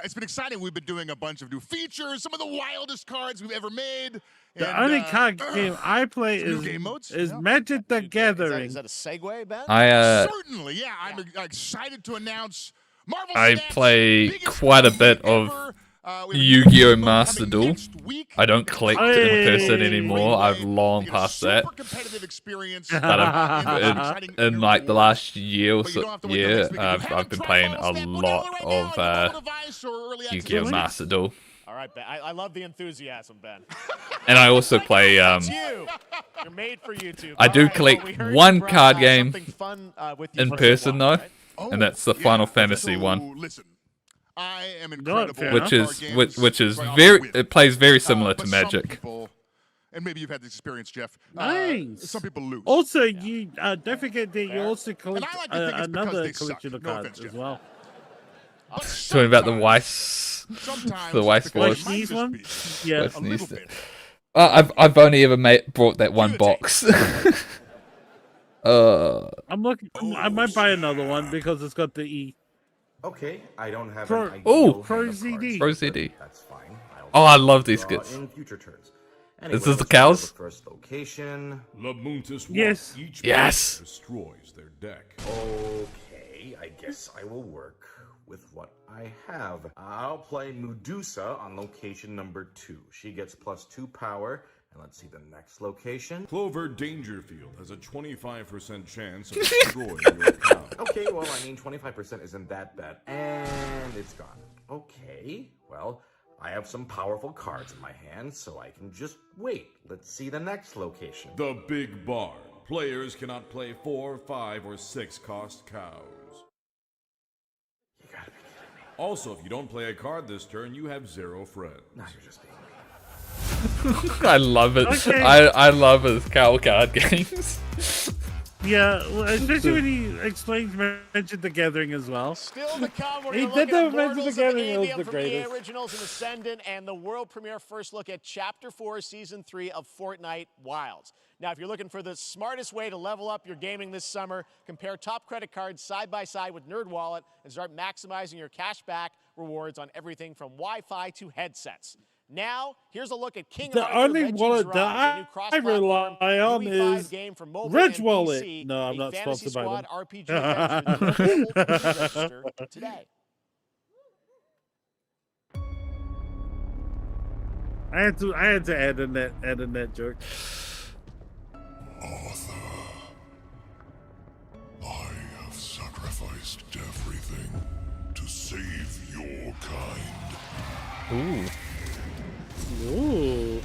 it's been exciting. We've been doing a bunch of new features, some of the wildest cards we've ever made. The and, only card game I play some new is game modes. Magic the Gathering. Is that a segue, Ben? Certainly, yeah. I'm excited to announce Marvel I Snap's play biggest quite a bit of Yu-Gi-Oh! Master Duel. I don't collect in person anymore. I've long past that. But in like the last year or so, I've been playing a lot of Yu-Gi-Oh! Master Duel. All right, Ben. I love the enthusiasm, Ben. And I also play. It's you. You're made for YouTube. I do All right, collect well, we heard one you brought, card game something fun, with you in for person the though, walk, right? and that's the Final Fantasy one. Listen, I am incredible. Which is very. It plays very similar to Magic. And maybe you've had this experience, Jeff. Nice. Some people lose. Also, you don't forget that you also collect like to think it's because another they suck. collection of No cards offense, as Jeff. well. Talking about the Weiss, the Weiss Force. Sneeze one? Yeah, Weiss Sneeze. I've only ever brought that one box. I'm looking. I might buy another one because it's got the E. Okay, I don't have Pro- an ideal oh, hand Pro of ZD. cards, Pro but ZD. That's fine. Oh, I love these draw skits. in future turns. Is this Anyway, the let's start with cows? the first location. Lamuntis Yes. Each Yes. player destroys their deck. Okay, I guess I will work with what I have. I'll play Medusa on location number 2. She gets +2 power. And let's see the next location. Clover Dangerfield has a 25% chance of destroying your cow. Okay, well, I mean, 25% isn't that bad. And it's gone. Okay, well, I have some powerful cards in my hand, so I can just wait. Let's see the next location. The Big Barn. Players cannot play 4, 5, or 6 cost cows. You gotta be kidding me. Also, if you don't play a card this turn, you have 0 friends. Now you're just being mean. I love it. Okay. I love his cow card games. Yeah, well, especially when he explains Magic the Gathering as well. Still to come, we're He going to did look that at with Magic the Mortals of Gathering. It was Avium the from EA greatest. Originals and Ascendant, and the world premiere first look at Chapter 4, Season 3 of Fortnite Wilds. Now, if you're looking for the smartest way to level up your gaming this summer, compare top credit cards side by side with NerdWallet and start maximizing your cashback rewards on everything from Wi-Fi to headsets. Now, here's a look at King The Arthur only Legends wallet Rise, that a new I cross-platform rely on UE5 is game for mobile Ridge and Wallet. PC, No, I'm a not Fantasy sponsored by Squad them. RPG adventure that is available to register today. I had to add in that joke. Arthur, I have sacrificed everything to save your kind. Ooh. Ooh.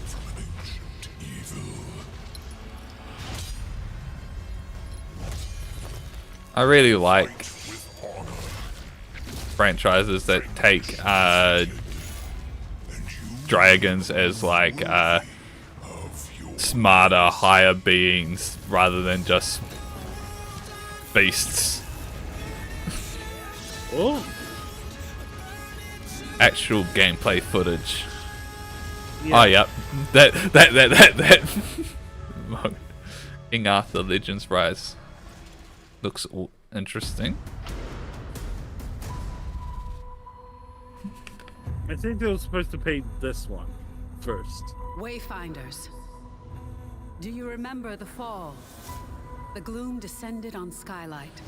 From an ancient evil. I really like franchises that take dragons as like smarter, higher beings rather than just beasts. Oh. Actual gameplay footage. Yeah. Oh, yep. That. King Arthur Legends Rise looks interesting. I think they were supposed to pay this one first. Wayfinders. Do you remember the fall? The gloom descended on Skylight.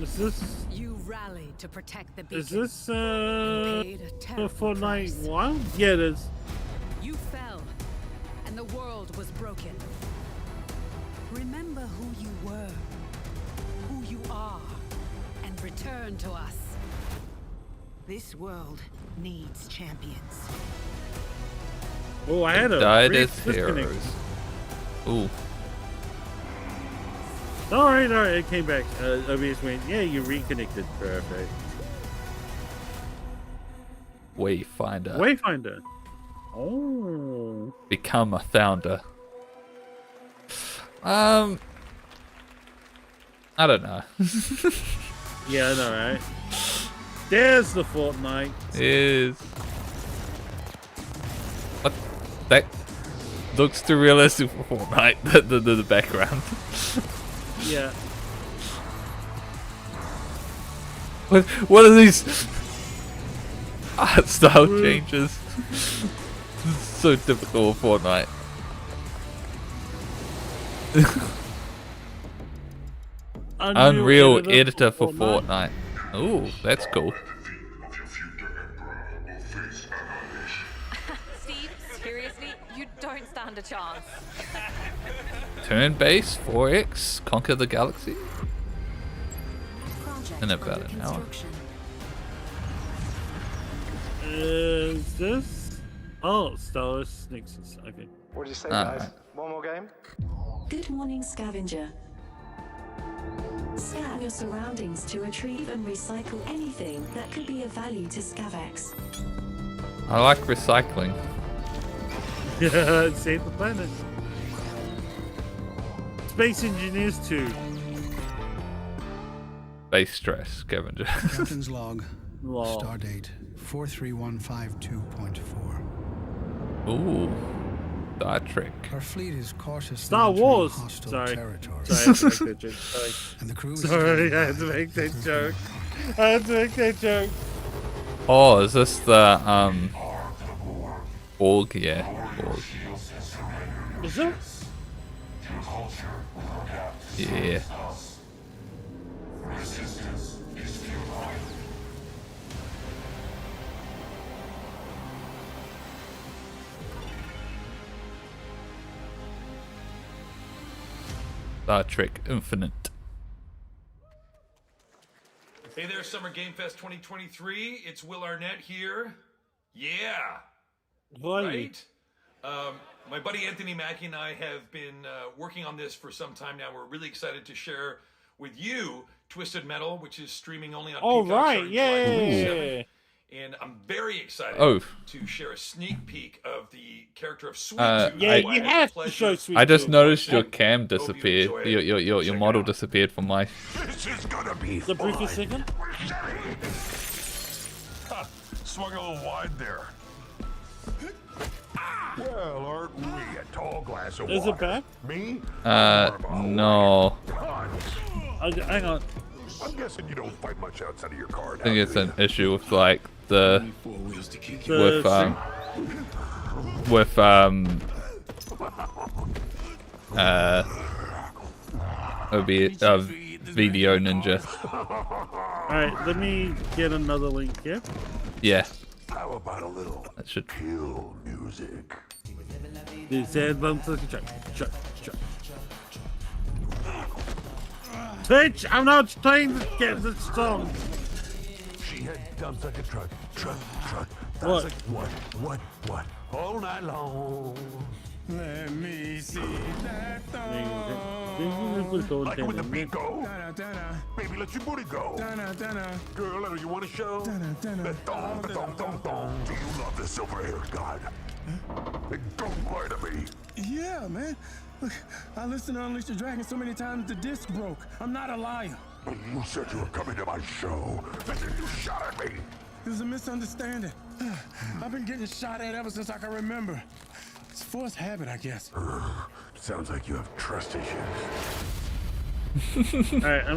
Is this? You rallied to protect the beacon. Is this Paid a the terrible Fortnite price. one? Yeah, it is. You fell, and the world was broken. Remember who you were, who you are, and return to us. This world needs champions. Oh, I had a Died brief as disconnect. heroes. Ooh. Alright, it came back. OBS went, yeah, you reconnected. Perfect. Wayfinder. Wayfinder. Oh. Become a founder. I don't know. Yeah, I know, right? There's the Fortnite. Is what that looks too realistic for Fortnite. The background. Yeah. What are these art style changes? This is so typical of Fortnite. Unreal editor for Fortnite. Ooh, that's cool. Steve, seriously, you don't stand a chance. Turn-based 4X, conquer the galaxy. In about an hour. Is this? Oh, Stellaris Nexus. Okay. What did you say, guys? One more game? Good morning, scavenger. Scan your surroundings to retrieve and recycle anything that could be of value to Scavex. I like recycling. Yeah, save the planet. Space Engineers 2. Base stress, scavenger. Captain's log. Lol. Stardate 43152.4. Ooh, Star Trek. Our fleet is cautiously Star entering Wars. hostile Sorry. territory. Sorry, I had to make that joke. Sorry. And the crew is Sorry, I had to make that joke. I had to make that joke. Oh, is this the Borg? Yeah, Borg. Is it? Yeah. Star Trek Infinite. Hey there, Summer Game Fest 2023. It's Will Arnett here. Yeah. Right? My buddy Anthony Mackie and I have been working on this for some time now. We're really excited to share with you Twisted Metal, which is streaming only on Peacock starting July 27th. And I'm very excited to share a sneak peek of the character of Sweet Tooth. Yeah, you have to show Sweet I just Tooth. noticed your cam disappeared. Your model disappeared from my. This is gonna be The briefest second. Swung a little wide there. Well, aren't we a tall glass of water? Is it back? Me? No. Hang on. I'm guessing you don't fight much outside of your car. I think it's an issue with like the Video Ninja. Alright, let me get another link here. Yeah. How about a little that should kill music? Bitch, I'm not trying to get this song. She had dumps like a truck. What? Like, what? All night long. Let me see that Like it when the beat go. Baby, let your booty go. Girl, you want to show? That thong. Do you love the silver-haired god? Don't lie to me. Yeah, man. Look, I listened to Unleash the Dragon so many times the disc broke. I'm not a liar. You said you were coming to my show, and then you shot at me. It was a misunderstanding. I've been getting shot at ever since I can remember. It's a forced habit, I guess. Sounds like you have trust issues. Alright,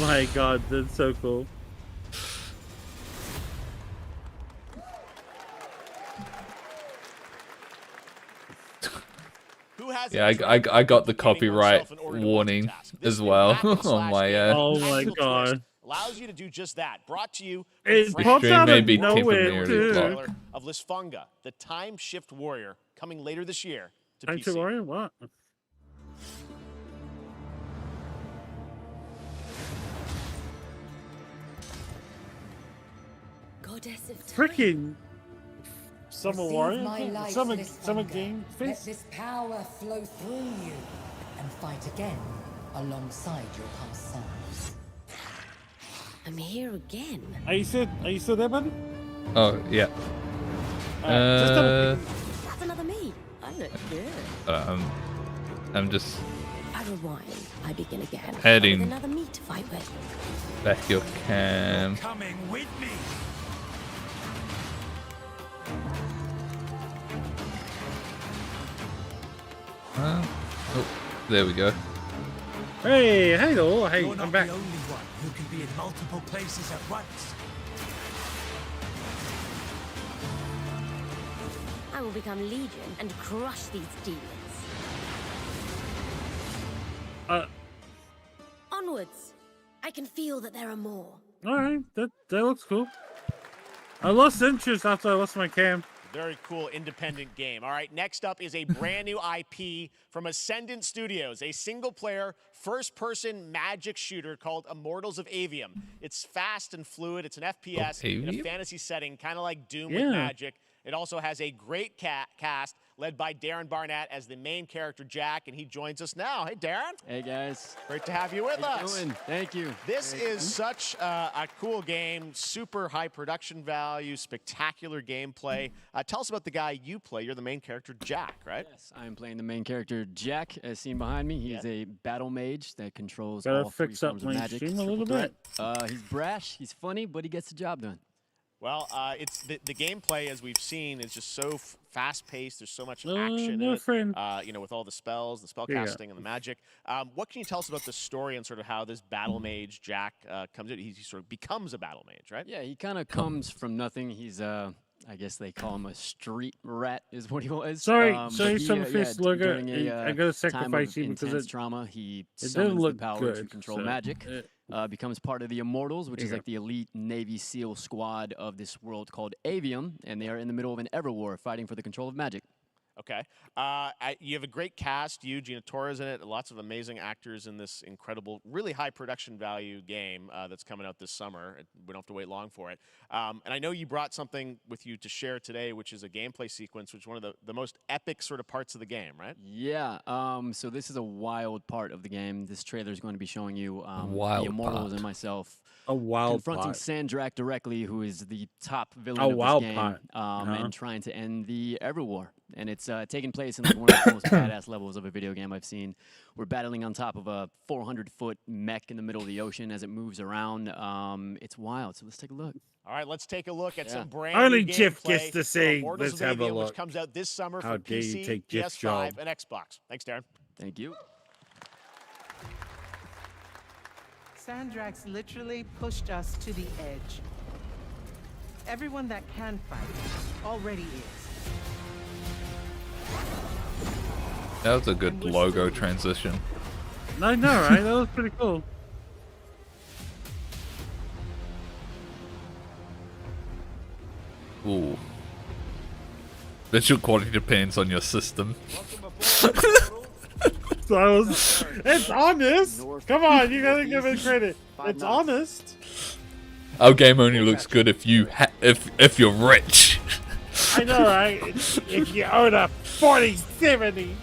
my god, that's so cool. Yeah, I got the copyright warning as well on my. Oh my god. Allows you to do just that. Brought to you It popped out of nowhere, trailer of Lisfunga, the Time Shift Warrior, coming later this year to Time PC. Shift Warrior? What? Goddess of Freaking Summer Receive Warrior? my light, Summer Lisfunga. game Let face? this power flow through you and fight again alongside your past selves. I'm here again. Are you still there, buddy? Oh yeah. That's another me. I look good. I'm just. I a while, I begin again. Adding With another meat to fight with. back your cam. Coming with me. Oh, there we go. Hey, hello, hey, You're I'm not back. the only one who can be in multiple places at once. I will become Legion and crush these demons. Onwards! I can feel that there are more. Alright, that looks cool. I lost interest after I lost my cam. Very cool independent game. All right, next up is a brand new IP from Ascendant Studios, a single-player, first-person magic shooter called Immortals of Avium. It's fast and fluid. It's an FPS in a fantasy setting, kind of like Doom with magic. It also has a great cast led by Darren Barnett as the main character, Jack, and he joins us now. Hey, Darren. Hey, guys. Great to have you with How you us. doing? Thank you. This is such a cool game, super high production value, spectacular gameplay. Tell us about the guy you play. You're the main character, Jack, right? Yes, I'm playing the main character, Jack, as seen behind me. He's a battle mage that controls Gotta all three fix up forms of my magic. stream a little Triple threat. He's brash, he's funny, but he gets the job done. Well, it's the gameplay, as we've seen, is just so fast-paced. There's so much action in it, you know, with all the spells, the spellcasting, and the magic. What can you tell us about the story and sort of how this battle mage, Jack, comes in? He sort of becomes a battle mage, right? Yeah, he kind of comes from nothing. He's, I guess they call him a street rat, is what he was. Sorry, but some he, face logo. during I gotta time sacrifice of you because intense trauma, he it summons doesn't look the power good, to control so, magic. Becomes part of the Immortals, which is Yeah. like the elite Navy SEAL squad of this world called Avium, and they are in the middle of an ever war fighting for the control of magic. Okay. You have a great cast. You, Gina Torres in it. Lots of amazing actors in this incredible, really high production value game that's coming out this summer. We don't have to wait long for it. And I know you brought something with you to share today, which is a gameplay sequence, which is one of the most epic sort of parts of the game, right? Yeah. So this is a wild part of the game. This trailer is going to be showing you Wild the Immortals part. and myself A wild confronting part. Sandrak directly, who is the top villain A of this wild game, part. and trying to end the Ever War. And it's taking place in like one of the most badass levels of a video game I've seen. We're battling on top of a 400-foot mech in the middle of the ocean as it moves around. It's wild. So let's take a look. All right, let's take a look at some brand Only new Geoff gameplay gets to see. from Immortals Let's of have a Avium, look. which comes out this summer How for dare you PC, take Geoff's PS5, job. and Xbox. Thanks, Darren. Thank you. Sandrak's literally pushed us to the edge. Everyone that can fight already is. That was a good logo transition. I know, right? That was pretty cool. Ooh. Visual quality depends on your system. So it's honest. Come on, you gotta give it credit. It's honest. Our game only looks good if you if you're rich. I know, right? If you own a 4070.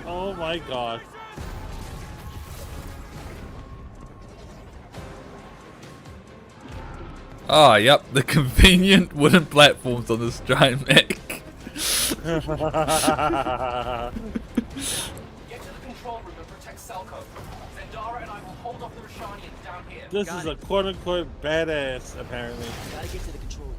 Oh my god. Ah, yep, the convenient wooden platforms on this giant mech. Get to the control room and protect Selco. Zendara and I will hold off the Rashanians down here. This is a quote-unquote badass, apparently. Gotta get to the control room.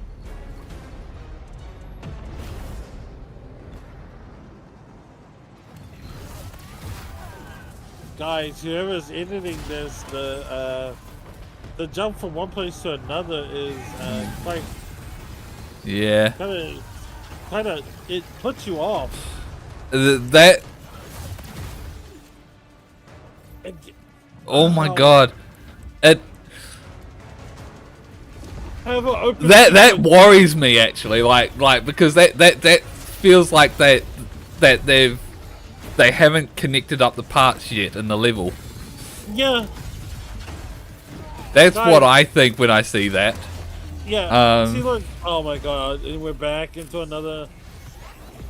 Guys, whoever's editing this, the jump from one place to another is quite Yeah. kind of it puts you off. That. Oh my god. It. That worries me actually, like because that feels like they haven't connected up the parts yet in the level. Yeah. That's Guys. what I think when I see that. Yeah. See, look. Oh my god, and we're back into another.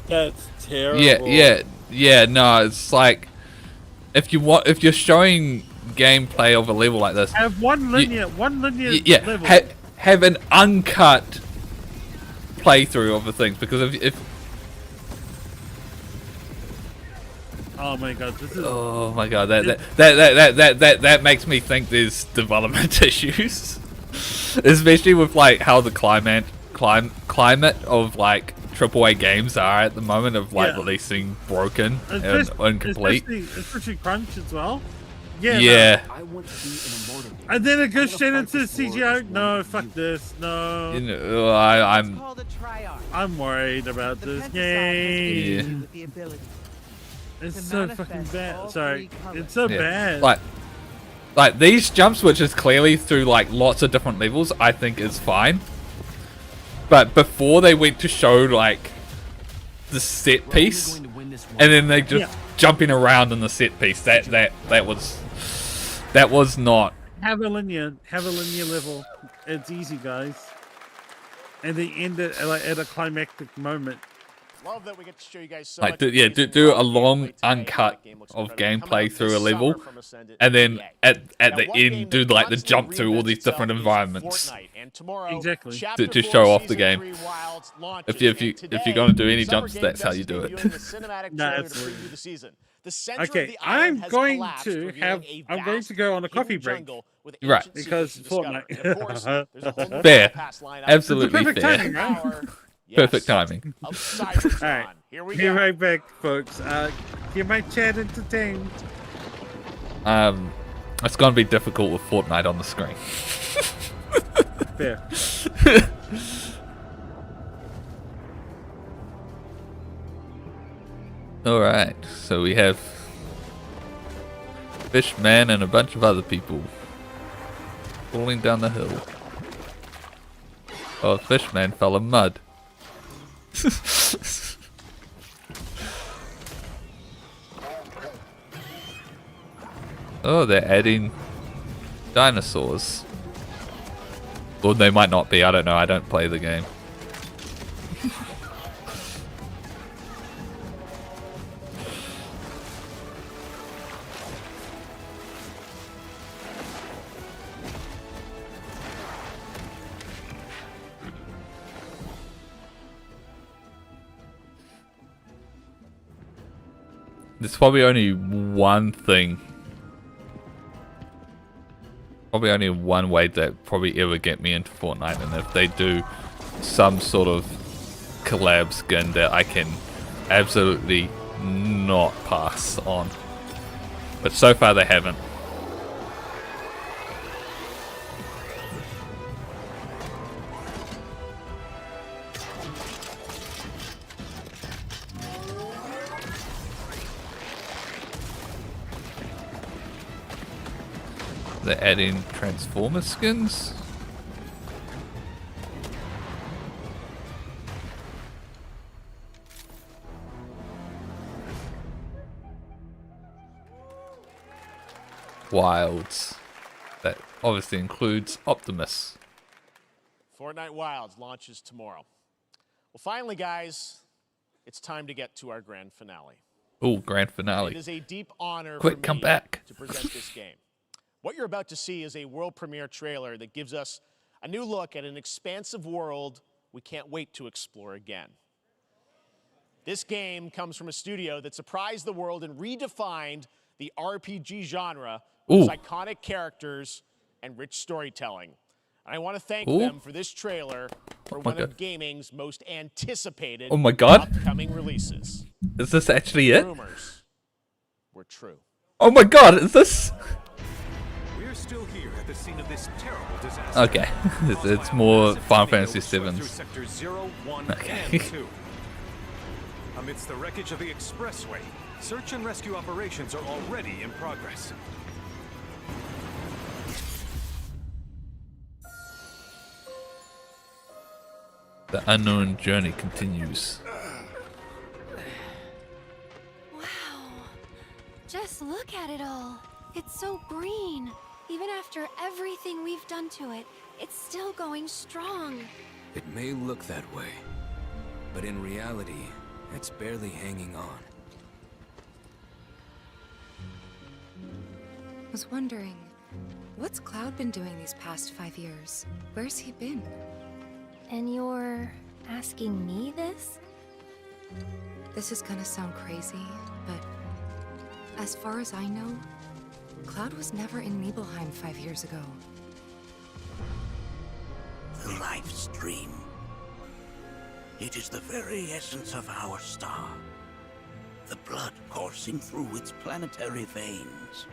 That's terrible. Yeah. No, it's like if you're showing gameplay of a level like this, Have one linear level. have an uncut playthrough of the things, because if oh my god, this is oh my god, that makes me think there's development issues, especially with like how the climate of like AAA games are at the moment, of like releasing broken and incomplete. Especially Crunch as well. Yeah. Yeah. No. And then it goes straight into CGI. No, fuck this. No. You know, I'm worried about this game. Yeah. It's so fucking bad. Sorry, it's so bad. Like these jumps, which is clearly through like lots of different levels, I think is fine. But before they went to show like the set piece, and then they just jumping around in the set piece, that was not. Have a linear level. It's easy, guys. And they end it at a climactic moment. Love that we get to show you guys so like much do a long uncut of gameplay through a level, and then at the end do like the jump through all these different environments. Exactly. To show off the game. If you're gonna do any jumps, that's how you do it. Okay, I'm going to go on a coffee break. Right. Because Fortnite. Fair. Absolutely perfect fair. timing, right? Perfect timing. Alright, be right back, folks. Keep my chat entertained. It's gonna be difficult with Fortnite on the screen. Fair. Alright, so we have Fishman and a bunch of other people falling down the hill. Oh, Fishman fell in mud. Oh, they're adding dinosaurs. Or they might not be, I don't know, I don't play the game. There's probably only one thing. Probably only one way that probably ever get me into Fortnite, and if they do some sort of collab skin that I can absolutely not pass on. But so far they haven't. They're adding Transformer skins? Wilds. That obviously includes Optimus. Fortnite Wilds launches tomorrow. Well, finally, guys, it's time to get to our grand finale. Ooh, grand finale. It is a deep honor Quick, for come me back. to present this game. What you're about to see is a world premiere trailer that gives us a new look at an expansive world we can't wait to explore again. This game comes from a studio that surprised the world and redefined the RPG genre with its iconic characters and rich storytelling. And I want to thank them for this trailer for one of gaming's most anticipated upcoming releases. Is this actually it? Rumors were true. Oh my god, is this? We're still here at the scene of this terrible disaster. Okay, it's more Final Fantasy VII. Sectors 0, 1, and 2. Amidst the wreckage of the expressway, search and rescue operations are already in progress. The unknown journey continues. Wow. Just look at it all. It's so green. Even after everything we've done to it, it's still going strong. It may look that way, but in reality, it's barely hanging on. Was wondering, what's Cloud been doing these past 5 years? Where's he been? And you're asking me this? This is gonna sound crazy, but as far as I know, Cloud was never in Nibelheim 5 years ago. The life stream. It is the very essence of our star. The blood coursing through its planetary veins.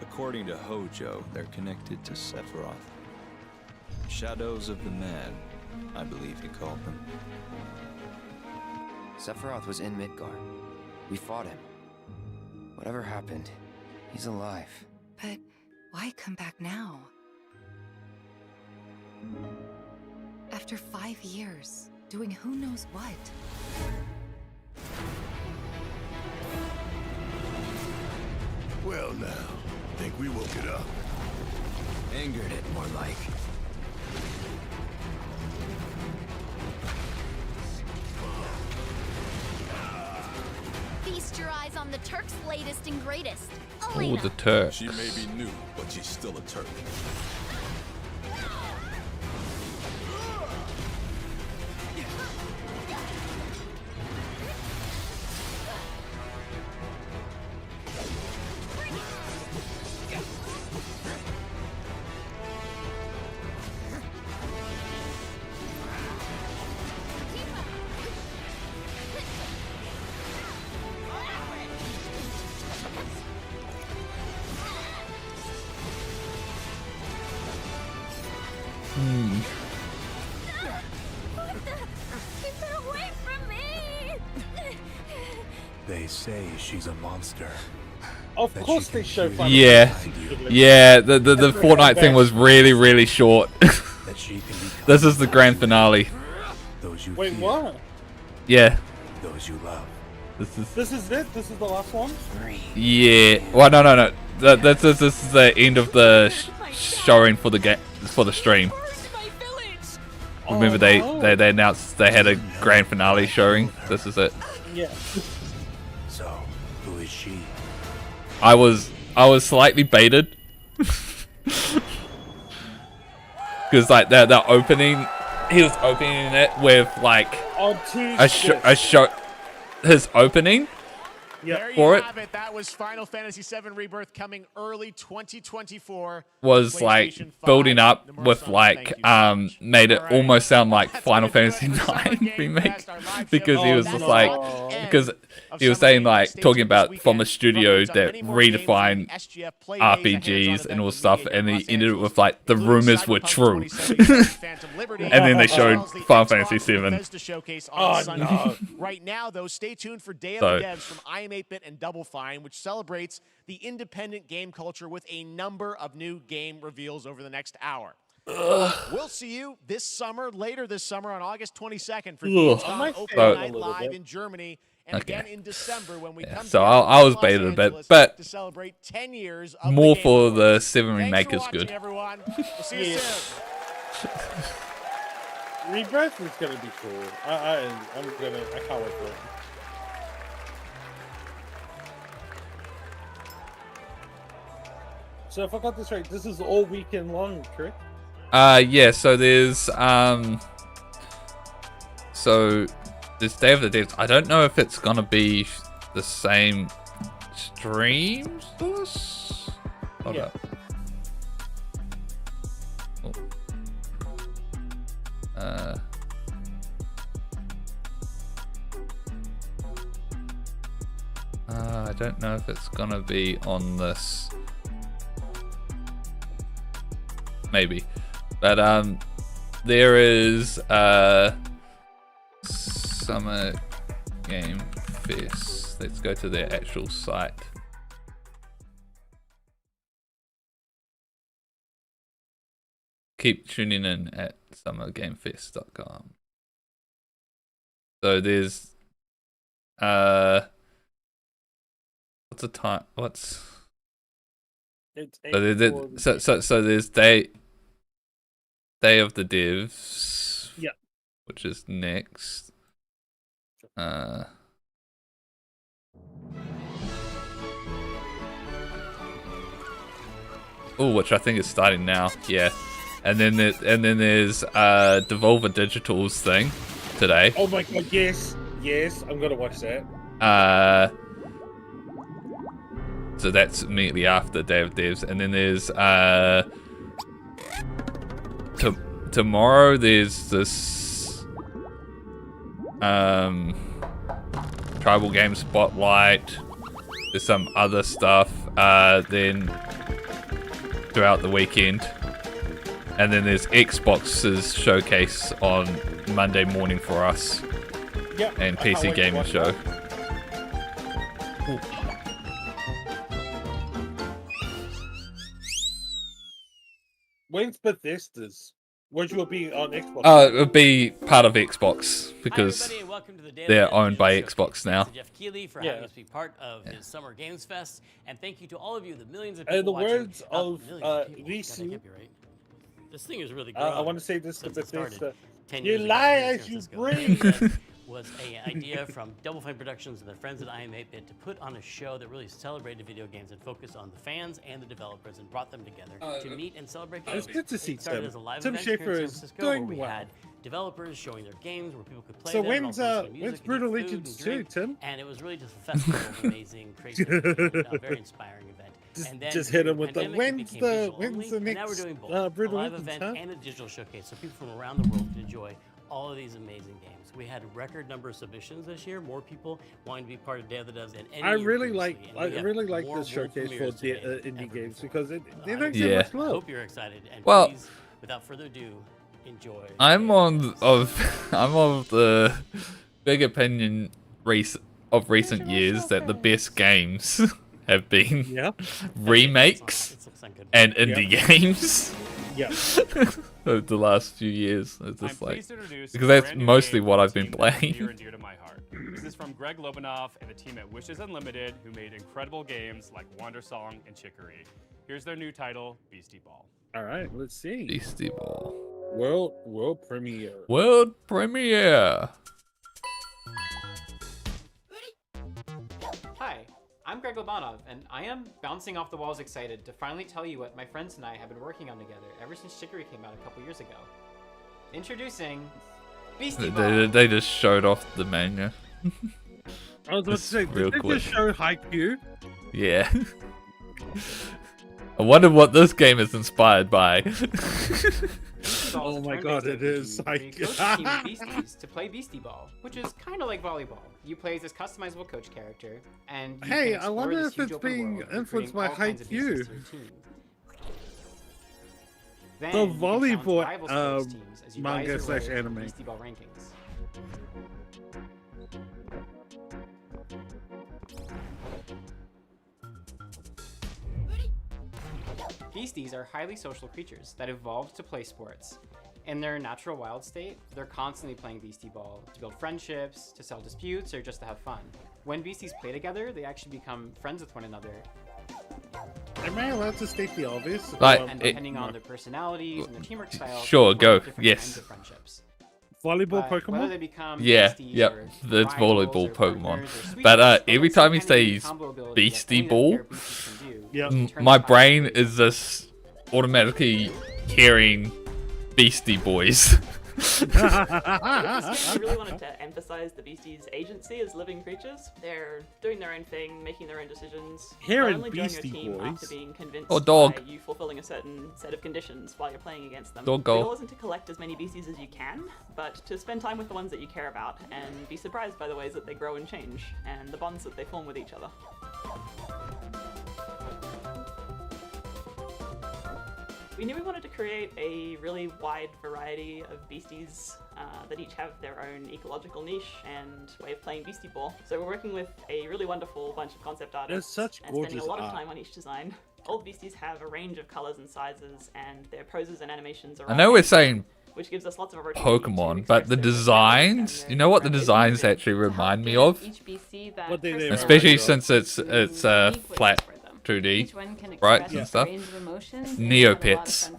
According to Hojo, they're connected to Sephiroth. Shadows of the Mad, I believe he called them. Sephiroth was in Midgard. We fought him. Whatever happened, he's alive. But why come back now? After 5 years, doing who knows what. Well now, think we woke it up. Angered it, more like. Feast your eyes on the Turk's latest and greatest. Oh, the Turk. She may be new, but she's still a Turk. Keep it away from me! They say she's a monster. Of course they show Final Yeah, Fantasy. yeah. The Fortnite thing was really short. This is the grand finale. Wait, what? Yeah. Those you love. This is it? This is the last one? Yeah. Well, no. This is the end of the showing for the for the stream. Remember they announced they had a grand finale showing. This is it. Yeah. So, who is she? I was slightly baited. Because like the opening, he was opening it with like a show, his opening. There for you it have it. That was Final Fantasy VII Rebirth coming early 2024. was like building up with like made it almost sound like Final Fantasy IX remake because he was just like because he was saying like talking about from a studio that redefined RPGs and all stuff, and he ended it with like the rumors were true, and then they showed Final Fantasy VII. Oh no! Right now, though, stay tuned for Day of the Devs from I Am 8-Bit and Double Fine, which celebrates the independent game culture with a number of new game reveals over the next hour. We'll see you later this summer on August 22nd for Gamescom Open Night Live in Germany, and again in December when we come So I was baited a bit, but to celebrate 10 years of more the for game. the 7 remake Thanks is for watching, good. everyone. We'll see you soon. Rebirth is gonna be cool. I can't wait for it. So if I got this right, this is all weekend long, correct? Yeah, so there's Day of the Devs. I don't know if it's gonna be the same streams. Hold up. I don't know if it's gonna be on this. Maybe, but there is Summer Game Fest. Let's go to their actual site. Keep tuning in at summergamefest.com. So there's what's the time? So there's Day of the Devs. Yeah. Which is next. Which I think is starting now. Yeah. And then there's Devolver Digital's thing today. Oh my god, yes, I'm gonna watch that. So that's immediately after Day of Devs, and then there's tomorrow there's this Tribal Game Spotlight. There's some other stuff then throughout the weekend, and then there's Xbox's showcase on Monday morning for us. Yep. And PC Gaming Show. Cool. When's Bethesda's? Which will be on Xbox? It would be part of Xbox because they're owned by Xbox now. Geoff Keighley for having us be part of his Summer Games Fest, and thank you to all of you, the millions of people In the watching. words of Risu, this thing is really I grown want to say this to since it started Bethesda. 10 You years ago lie here in as San you Francisco. breathe. Was an idea from Double Fine Productions and their friends at IM8bit to put on a show that really celebrated video games and focused on the fans and the developers and brought them together to meet and celebrate games. It's good to see It started Tim. as a live Tim event here Schafer in San is Francisco where doing we well. had developers showing their games where people could play So them. and when's also listen to music when's and Brutal eat food Legends and 2, drink. Tim? And it was really just a festival of amazing, crazy, a very inspiring event. And then Just hit him with the pandemic, it when's became the digital only, and now we're next doing both, Brutal a live Legends, event huh? and a digital showcase, so people from around the world can enjoy all of these amazing games. We had a record number of submissions this year, more people wanting to be part of Day of the Devs than any I year really previously, like and we have this more world showcase for premieres today than indie ever games before. because they I don't get much I love. hope you're excited, and Well, please, without further ado, enjoy. I'm of the big opinion of recent years that the best games have been remakes and indie games. Yeah. Of the last few years. It's just I'm like pleased to introduce because a that's brand new mostly game what from a I've been team that's playing. Near and dear to my heart. This is from Greg Lobanoff and the team at Wishes Unlimited, who made incredible games like Wandersong and Chicory. Here's their new title, Beastie Ball. All right, let's see. Beastie Ball. World premiere. World premiere. Hi, I'm Greg Lobanov, and I am bouncing off the walls excited to finally tell you what my friends and I have been working on together ever since Chicory came out a couple years ago. Introducing Beastie Ball. They just showed off the manga. I was about to say, real did they quick. just show Haikyuu? Yeah. I wonder what this game is inspired by. Oh my god, it is You coach a team of Beasties to play Beastie Ball, which is kind of like volleyball. You play as this customizable coach character, and you Hey, can I explore wonder this if huge it's open being world, influenced recruiting by all kinds of Beasties Haikyuu. to your team. The Then you can challenge volleyball rival sports teams as you rise manga your slash way in anime. Beastie Ball rankings. Beasties are highly social creatures that evolved to play sports. In their natural wild state, they're constantly playing Beastie Ball to build friendships, to settle disputes, or just to have fun. When Beasties play together, they actually become friends with one another. Am I allowed to state the obvious? And depending on their personalities and their teamwork styles, Sure, they go. form different Yes. kinds of friendships. Volleyball But Pokemon? whether they become Yeah, besties yep, or that's rivals volleyball or Pokemon. partners or But sweethearts, every it's time he kind of a says combo ability that Beastie only that Ball, pair of Beasties can do. Turn my the tide. brain is just automatically hearing Beastie Boys. I really wanted to emphasize the Beasties' agency as living creatures. They're doing their own thing, making their own decisions. Hearing They'll only join Beastie your team Boys. after being convinced Or dog. by you fulfilling a certain set of conditions while you're playing against them. Dog The goal. goal isn't to collect as many Beasties as you can, but to spend time with the ones that you care about and be surprised by the ways that they grow and change, and the bonds that they form with each other. We knew we wanted to create a really wide variety of beasties that each have their own ecological niche and way of playing Beastie Ball. So we're working with a really wonderful bunch of concept artists There's such and spending a gorgeous lot of art. time on each design. All the beasties have a range of colors and sizes, and their poses and animations are I know we're saying which gives us lots of opportunity to Pokemon, but the designs, you know what the designs actually remind me of? each beastie that What they Especially since it's flat 2D, right, and stuff. Neopets.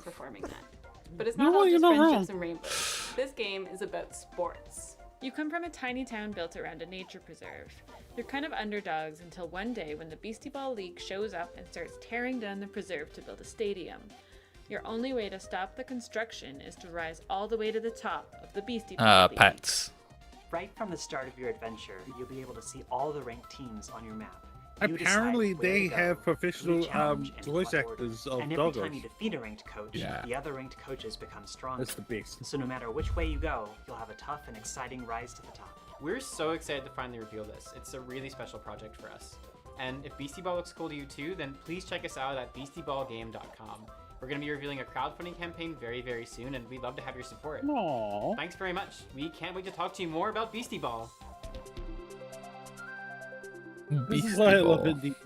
But it's No, not all you're just not friendships wrong. and rainbows. This game is about sports. You come from a tiny town built around a nature preserve. You're kind of underdogs until one day when the Beastie Ball League shows up and starts tearing down the preserve to build a stadium. Your only way to stop the construction is to rise all the way to the top of the Beastie Ball League. Pets. Right from the start of your adventure, you'll be able to see all the ranked teams on your map. Apparently, they have professional voice actors of and every doggos. time you defeat a ranked coach, Yeah. the other ranked coaches become stronger. That's the best. So no matter which way you go, you'll have a tough and exciting rise to the top. We're so excited to finally reveal this. It's a really special project for us. And if Beastie Ball looks cool to you too, then please check us out at beastieballgame.com. We're going to be revealing a crowdfunding campaign very, very soon, and we'd love to have your support. Aww. Thanks very much. We can't wait to talk to you more about Beastie Ball. This is why I love indie.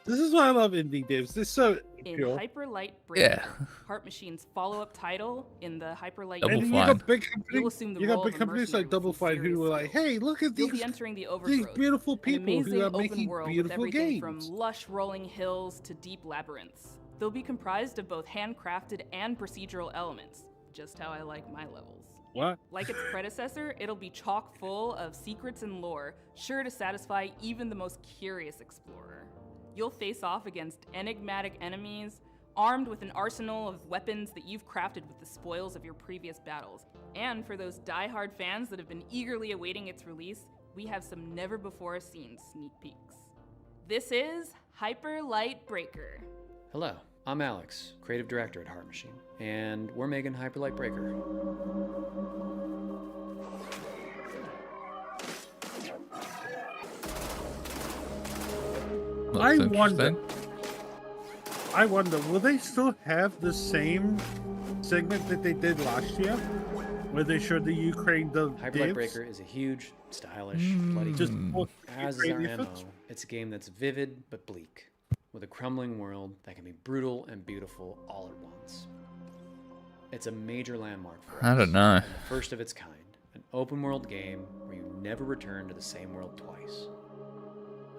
This is why I love indie devs. They're so In pure. Hyperlight Breaker, Heart Machine's follow-up title in the Hyperlight And you universe, got big you'll companies. assume the You role got of big a companies like mercenary Double with Fine who were like, "Hey, look at You'll these be entering the these Overgrowth, beautiful an people amazing who are open making world with beautiful everything games." from lush rolling hills to deep labyrinths. They'll be comprised of both handcrafted and procedural elements, just how I like my levels. What? Like its predecessor, it'll be chock full of secrets and lore, sure to satisfy even the most curious explorer. You'll face off against enigmatic enemies, armed with an arsenal of weapons that you've crafted with the spoils of your previous battles. And for those die-hard fans that have been eagerly awaiting its release, we have some never-before-seen sneak peeks. This is Hyperlight Breaker. Hello, I'm Alex, creative director at Heart Machine, and we're making Hyperlight Breaker. I wonder, will they still have the same segment that they did last year, where they showed the Ukraine Hyperlight devs? Breaker is a huge, stylish, bloody Just game. more As is our Ukraine MO, efforts? it's a game that's vivid but bleak, with a crumbling world that can be brutal and beautiful all at once. It's a major landmark for us. I don't know. and the first of its kind, an open world game where you never return to the same world twice.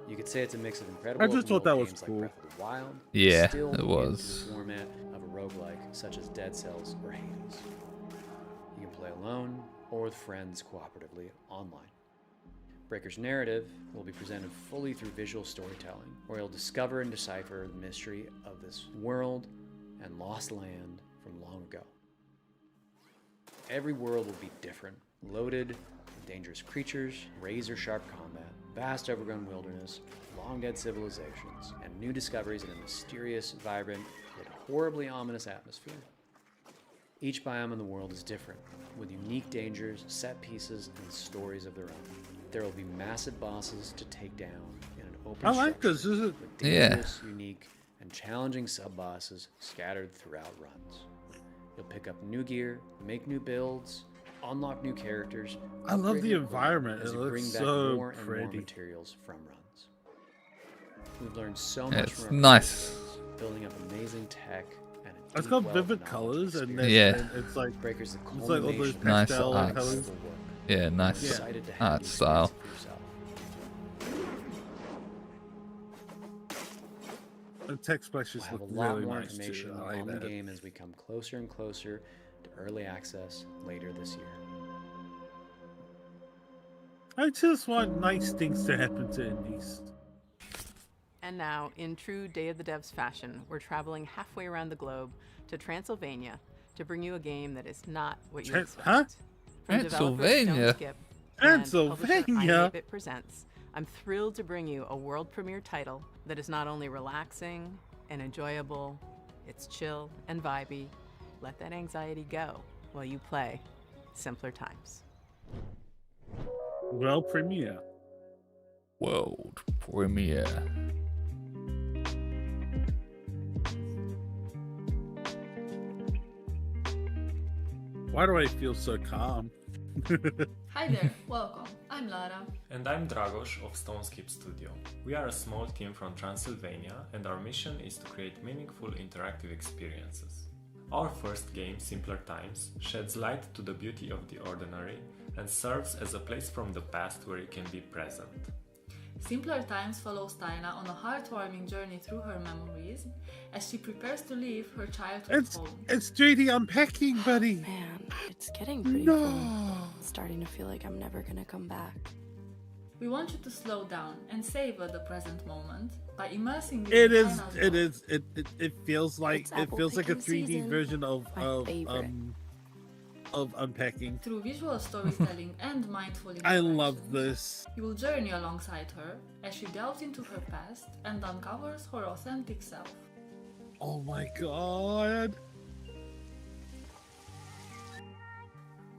You could say it's a mix of incredible I just thought that open world was games cool. like Breath of the Wild, Yeah, still it into was. the format of a roguelike such as Dead Cells or Hades. You can play alone or with friends cooperatively online. Breaker's narrative will be presented fully through visual storytelling, where you'll discover and decipher the mystery of this world and lost land from long ago. Every world will be different, loaded with dangerous creatures, razor-sharp combat, vast overgrown wilderness, long-dead civilizations, and new discoveries in a mysterious, vibrant, yet horribly ominous atmosphere. Each biome in the world is different, with unique dangers, set pieces, and stories of their own. There will be massive bosses to take down in an open I like structure this. This is with dangerous, unique, and challenging sub-bosses scattered throughout runs. You'll pick up new gear, make new builds, unlock new characters. I love upgrade the your environment. equipment as It you looks bring back so more and more pretty. materials from runs. We've learned so Yeah, much it's from our nice. players, building up amazing tech and a It's deep got well of vivid knowledge colors and then Yeah. and it's like Breaker's the it's like all those culmination of Nice pastel art. colors. the work. Yeah, I'm nice excited to have art you style. experience it for yourself. The text splashes We'll have look a lot really more nice information too. I like on the that. game as we come closer and closer to early access later this year. I just want nice things to happen to indies. And now, in true Day of the Devs fashion, we're traveling halfway around the globe to Transylvania to bring you a game that is not what you expect. Huh? From developers Transylvania? Don't Skip and publisher Transylvania? iMapeIt presents, I'm thrilled to bring you a world premiere title that is not only relaxing and enjoyable, it's chill and vibey. Let that anxiety go while you play Simpler Times. World premiere. World premiere. Why do I feel so calm? Hi there, welcome. I'm Lara. And I'm Dragos of Stoneskip Studio. We are a small team from Transylvania, and our mission is to create meaningful interactive experiences. Our first game, Simpler Times, sheds light to the beauty of the ordinary and serves as a place from the past where you can be present. Simpler Times follows Tyna on a heartwarming journey through her memories as she prepares to leave her childhood home. It's 3D unpacking, buddy. Man, it's getting pretty No. full. It's starting to feel like I'm never gonna come back. We want you to slow down and savor the present moment by immersing you It in is. China's It world. is. It feels like a 3D version of unpacking. Through visual storytelling and mindful I interactions, love this. you will journey alongside her as she delves into her past and uncovers her authentic self. Oh my god.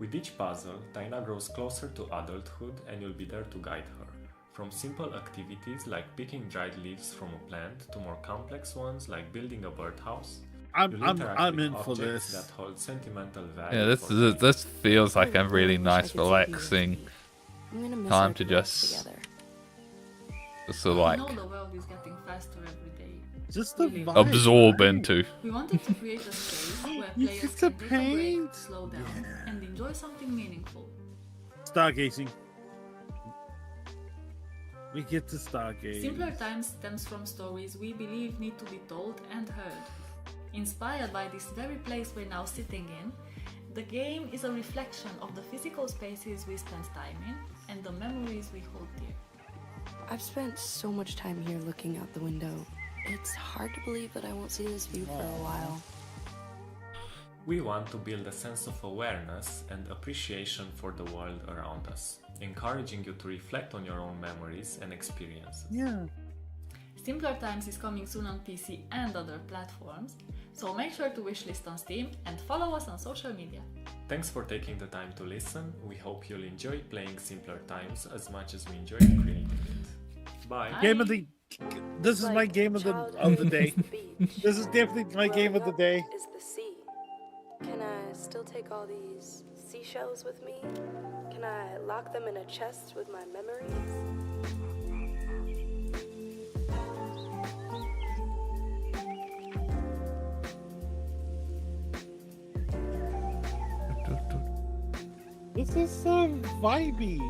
With each puzzle, Taina grows closer to adulthood and you'll be there to guide her. From simple activities like picking dried leaves from a plant to more complex ones like building a birdhouse, I'm with in for objects this. that hold sentimental value. Yeah, this feels like a really nice, relaxing time to just sort of like I know the world is getting faster every day. Just the vibe, absorb right? into. We wanted to create a space where You players get to can take a break, paint. slow down, and enjoy something meaningful. Stargazing. We get to stargaze. Simpler Times stems from stories we believe need to be told and heard. Inspired by this very place we're now sitting in, the game is a reflection of the physical spaces we spend time in and the memories we hold dear. I've spent so much time here looking out the window. It's hard to believe that I won't see this view for a while. We want to build a sense of awareness and appreciation for the world around us, encouraging you to reflect on your own memories and experiences. Yeah. Simpler Times is coming soon on PC and other platforms, so make sure to wishlist on Steam and follow us on social media. Thanks for taking the time to listen. We hope you'll enjoy playing Simpler Times as much as we enjoyed creating it. Bye. Game of the. This is my game of the day. This is definitely my game of the day. Is the sea. Can I still take all these seashells with me? Can I lock them in a chest with my memories? This is so vibey.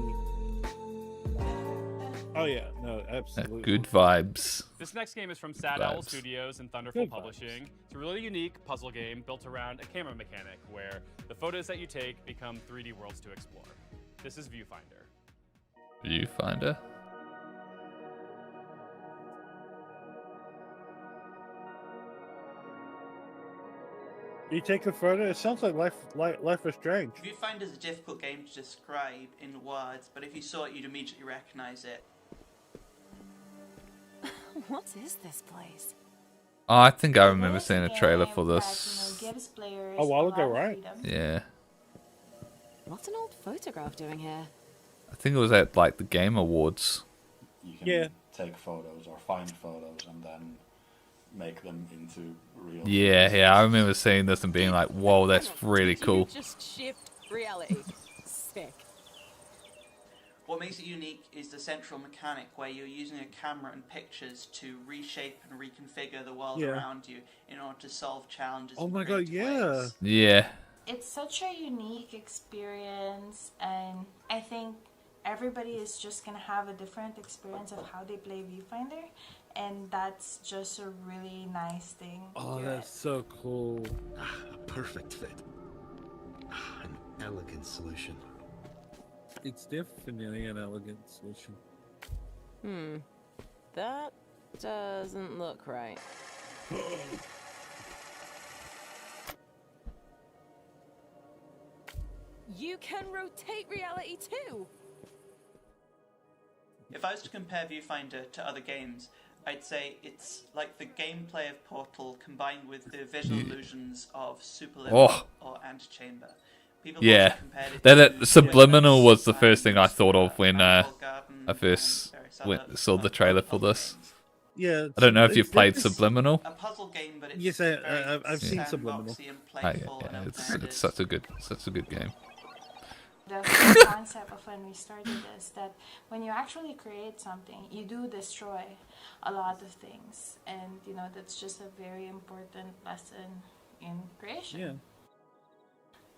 Oh yeah, no, absolutely. Good vibes. This next game is from Sad Owl Studios and Thunderful Publishing. It's a really unique puzzle game built around a camera mechanic where the photos that you take become 3D worlds to explore. This is Viewfinder. Viewfinder. You take a photo. It sounds like Life is Strange. Viewfinder is a difficult game to describe in words, but if you saw it, you'd immediately recognize it. What is this place? Oh, I think I remember seeing a trailer for this. Gives players a while ago, lot of right? freedom. Yeah. What's an old photograph doing here? I think it was at like the Game Awards. You can take photos or find photos and then make them into real. Yeah, I remember seeing this and being like, "Whoa, that's really cool." Just shift reality. Sick. What makes it unique is the central mechanic where you're using a camera and pictures to reshape and reconfigure the world around you in order to solve challenges. Oh my god, yeah. Yeah. It's such a unique experience, and I think everybody is just gonna have a different experience of how they play Viewfinder, and that's just a really nice thing. Oh, that's so cool. A perfect fit. An elegant solution. It's definitely an elegant solution. That doesn't look right. You can rotate reality too! If I was to compare Viewfinder to other games, I'd say it's like the gameplay of Portal combined with the visual illusions of Superliminal or Antechamber. Yeah, that Subliminal was the first thing I thought of when I first saw the trailer for this. Yeah, I don't know if you've played Subliminal. A puzzle game, but it's yes, I've seen Subliminal. It's such a good game. The whole concept of when we started is that when you actually create something, you do destroy a lot of things, and that's just a very important lesson in creation. Yeah.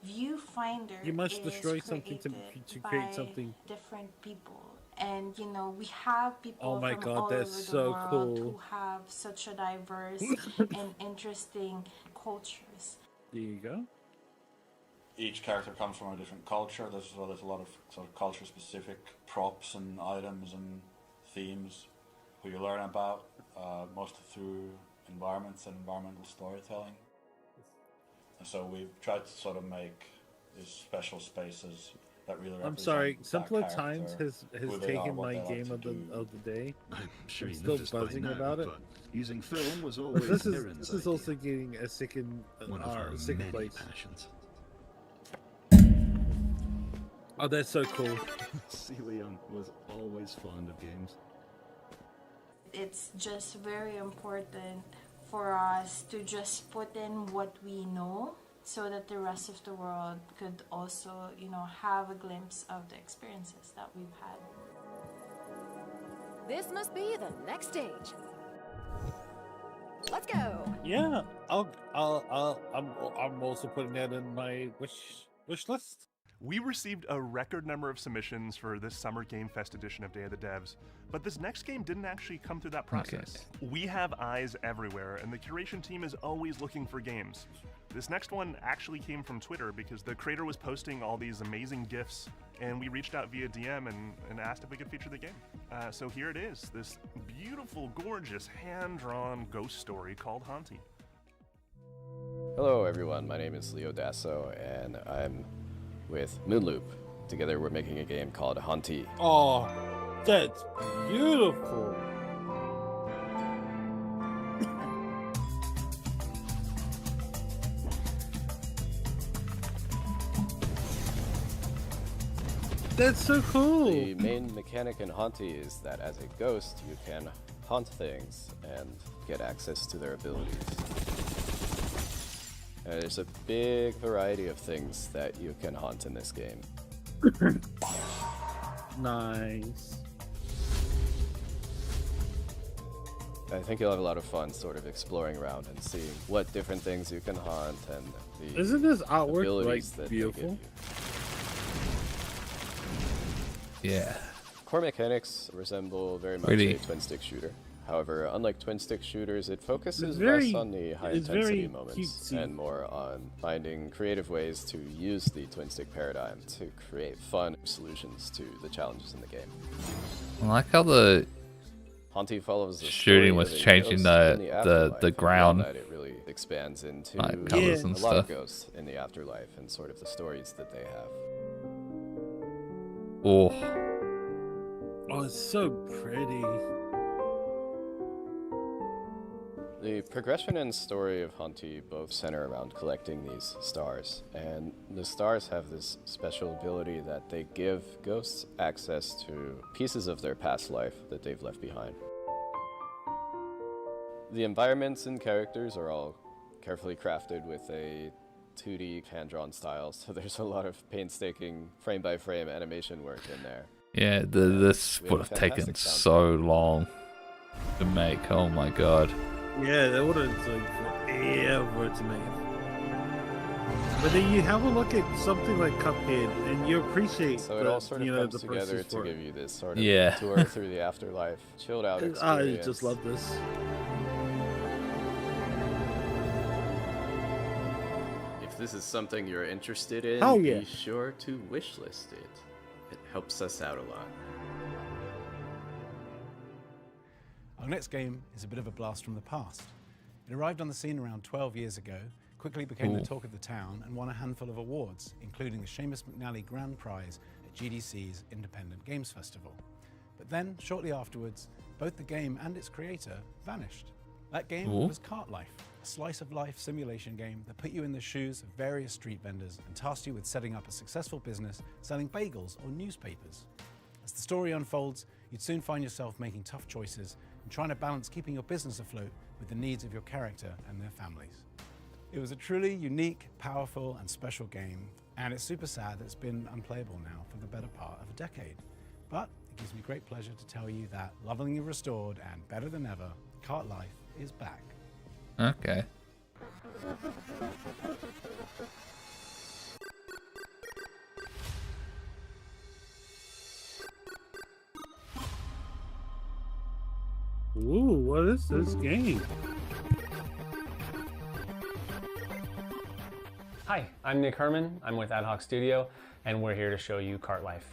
Viewfinder. You must destroy something to create something. Different people, and we have people my from god, all that's over so the world cool. who have such a diverse and interesting cultures. There you go. each character comes from a different culture. There's a lot of sort of culture-specific props and items and themes who you learn about, mostly through environments and environmental storytelling. And so we've tried to sort of make these special spaces that really represent I'm sorry, that Simpler character, Times has who they are, taken what my they like game to of the day. I'm sure I'm you still noticed by buzzing now, about it. but using film was But always this Aaron's is also getting a second one of our second many place. passions. Oh, that's so cool. Leon was always fond of games. It's just very important for us to just put in what we know so that the rest of the world could also, you know, have a glimpse of the experiences that we've had. This must be the next stage. Let's go. Yeah, I'm also putting that in my wish list. We received a record number of submissions for this Summer Game Fest edition of Day of the Devs, but this next game didn't actually come through that process. We have eyes everywhere, and the curation team is always looking for games. This next one actually came from Twitter because the creator was posting all these amazing GIFs, and we reached out via DM and asked if we could feature the game. So here it is, this beautiful, gorgeous, hand-drawn ghost story called Haunty. Hello everyone, my name is Leo Dasso, and I'm with Moonloop. Together we're making a game called Haunty. Oh, that's beautiful. That's so cool. The main mechanic in Haunty is that as a ghost you can haunt things and get access to their abilities. There's a big variety of things that you can haunt in this game. Nice. I think you'll have a lot of fun sort of exploring around and seeing what different things you can haunt and the Isn't this artwork abilities like that they beautiful? give you. Yeah. Core mechanics resemble very much Really? a twin-stick shooter. However, unlike twin-stick shooters, it focuses very- less on the it's high-intensity very moments cutesy. and more on finding creative ways to use the twin-stick paradigm to create fun solutions to the challenges in the game. I like how the Haunty follows the shooting story was of a changing ghost in the afterlife, ground, and it really expands into like, colours a and lot of stuff. ghosts in the afterlife and sort of the stories that they have. Oh, Oh, it's so pretty. The progression and story of Haunty both center around collecting these stars, and the stars have this special ability that they give ghosts access to pieces of their past life that they've left behind. The environments and characters are all carefully crafted with a 2D hand-drawn style, so there's a lot of painstaking frame-by-frame animation work in there. yeah, this We would have have a taken fantastic sound. so long to make. Oh my god. Yeah, that would have taken forever to make. But then you have a look at something like Cuphead, and you appreciate So it the, all sort of you know, comes the together process to for it. give you this sort of Yeah. tour through the afterlife, chilled out experience. I just love this. If this is something you're interested in, Hell yeah. be sure to wishlist it. It helps us out a lot. Our next game is a bit of a blast from the past. It arrived on the scene around 12 years ago, quickly became the Ooh. talk of the town, and won a handful of awards, including the Seamus McNally Grand Prize at GDC's Independent Games Festival. But then, shortly afterwards, both the game and its creator vanished. That game Ooh. was Cart Life, a slice-of-life simulation game that put you in the shoes of various street vendors and tasked you with setting up a successful business selling bagels or newspapers. As the story unfolds, you'd soon find yourself making tough choices and trying to balance keeping your business afloat with the needs of your character and their families. It was a truly unique, powerful, and special game, and it's super sad that it's been unplayable now for the better part of a decade. But it gives me great pleasure to tell you that, lovingly restored and better than ever, Cart Life is back. Okay. Ooh, what is this game? Hi, I'm Nick Herman. I'm with Ad Hoc Studio, and we're here to show you Cart Life.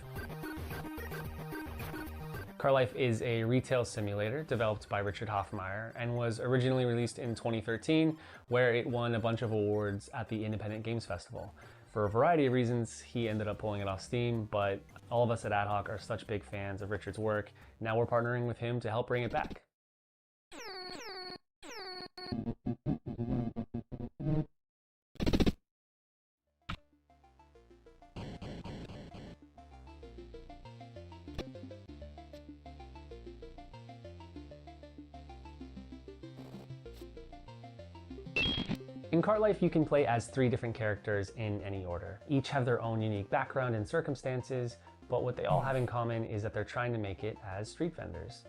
Cart Life is a retail simulator developed by Richard Hoffmeyer and was originally released in 2013, where it won a bunch of awards at the Independent Games Festival. For a variety of reasons, he ended up pulling it off Steam, but all of us at Ad Hoc are such big fans of Richard's work. Now we're partnering with him to help bring it back. In Cart Life, you can play as 3 different characters in any order. Each have their own unique background and circumstances, but what they all have in common is that they're trying to make it as street vendors.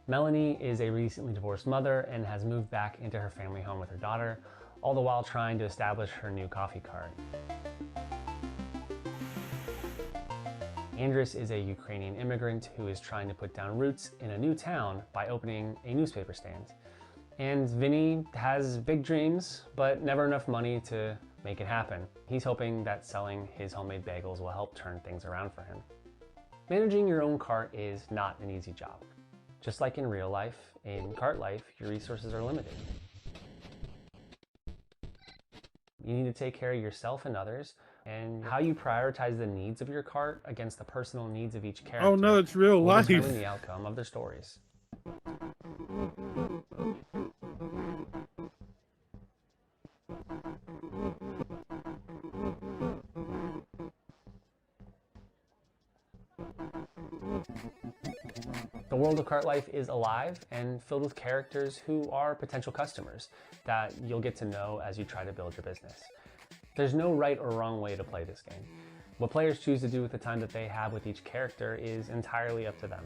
Melanie is a recently divorced mother and has moved back into her family home with her daughter, all the while trying to establish her new coffee cart. Andres is a Ukrainian immigrant who is trying to put down roots in a new town by opening a newspaper stand. And Vinny has big dreams, but never enough money to make it happen. He's hoping that selling his homemade bagels will help turn things around for him. Managing your own cart is not an easy job. Just like in real life, in Cart Life, your resources are limited. You need to take care of yourself and others, and how you prioritize the needs of your cart against the personal needs of each character. Oh no, it's real will life. determine the outcome of their stories. The world of Cart Life is alive and filled with characters who are potential customers that you'll get to know as you try to build your business. There's no right or wrong way to play this game. What players choose to do with the time that they have with each character is entirely up to them.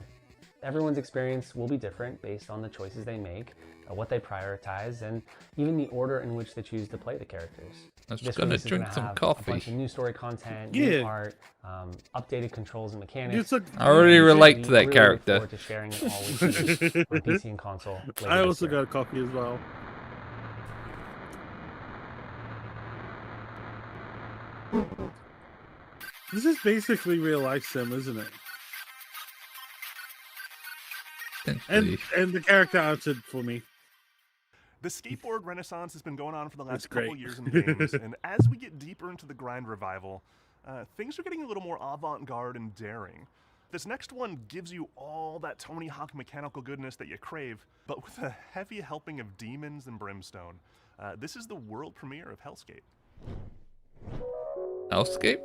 Everyone's experience will be different based on the choices they make, what they prioritize, and even the order in which they choose to play the characters. I was just gonna drink some coffee. A bunch of new story content, new art, updated controls and mechanics. I already relate to that Really character. look forward to sharing it all with you on PC and console. later I this also year. got a copy as well. This is basically real life sim, isn't it? And the character answered for me. The skateboard renaissance has been going on for the last That's great. couple years in games, and as we get deeper into the grind revival, things are getting a little more avant-garde and daring. This next one gives you all that Tony Hawk mechanical goodness that you crave, but with a heavy helping of demons and brimstone. This is the world premiere of Hellscape. Hellscape?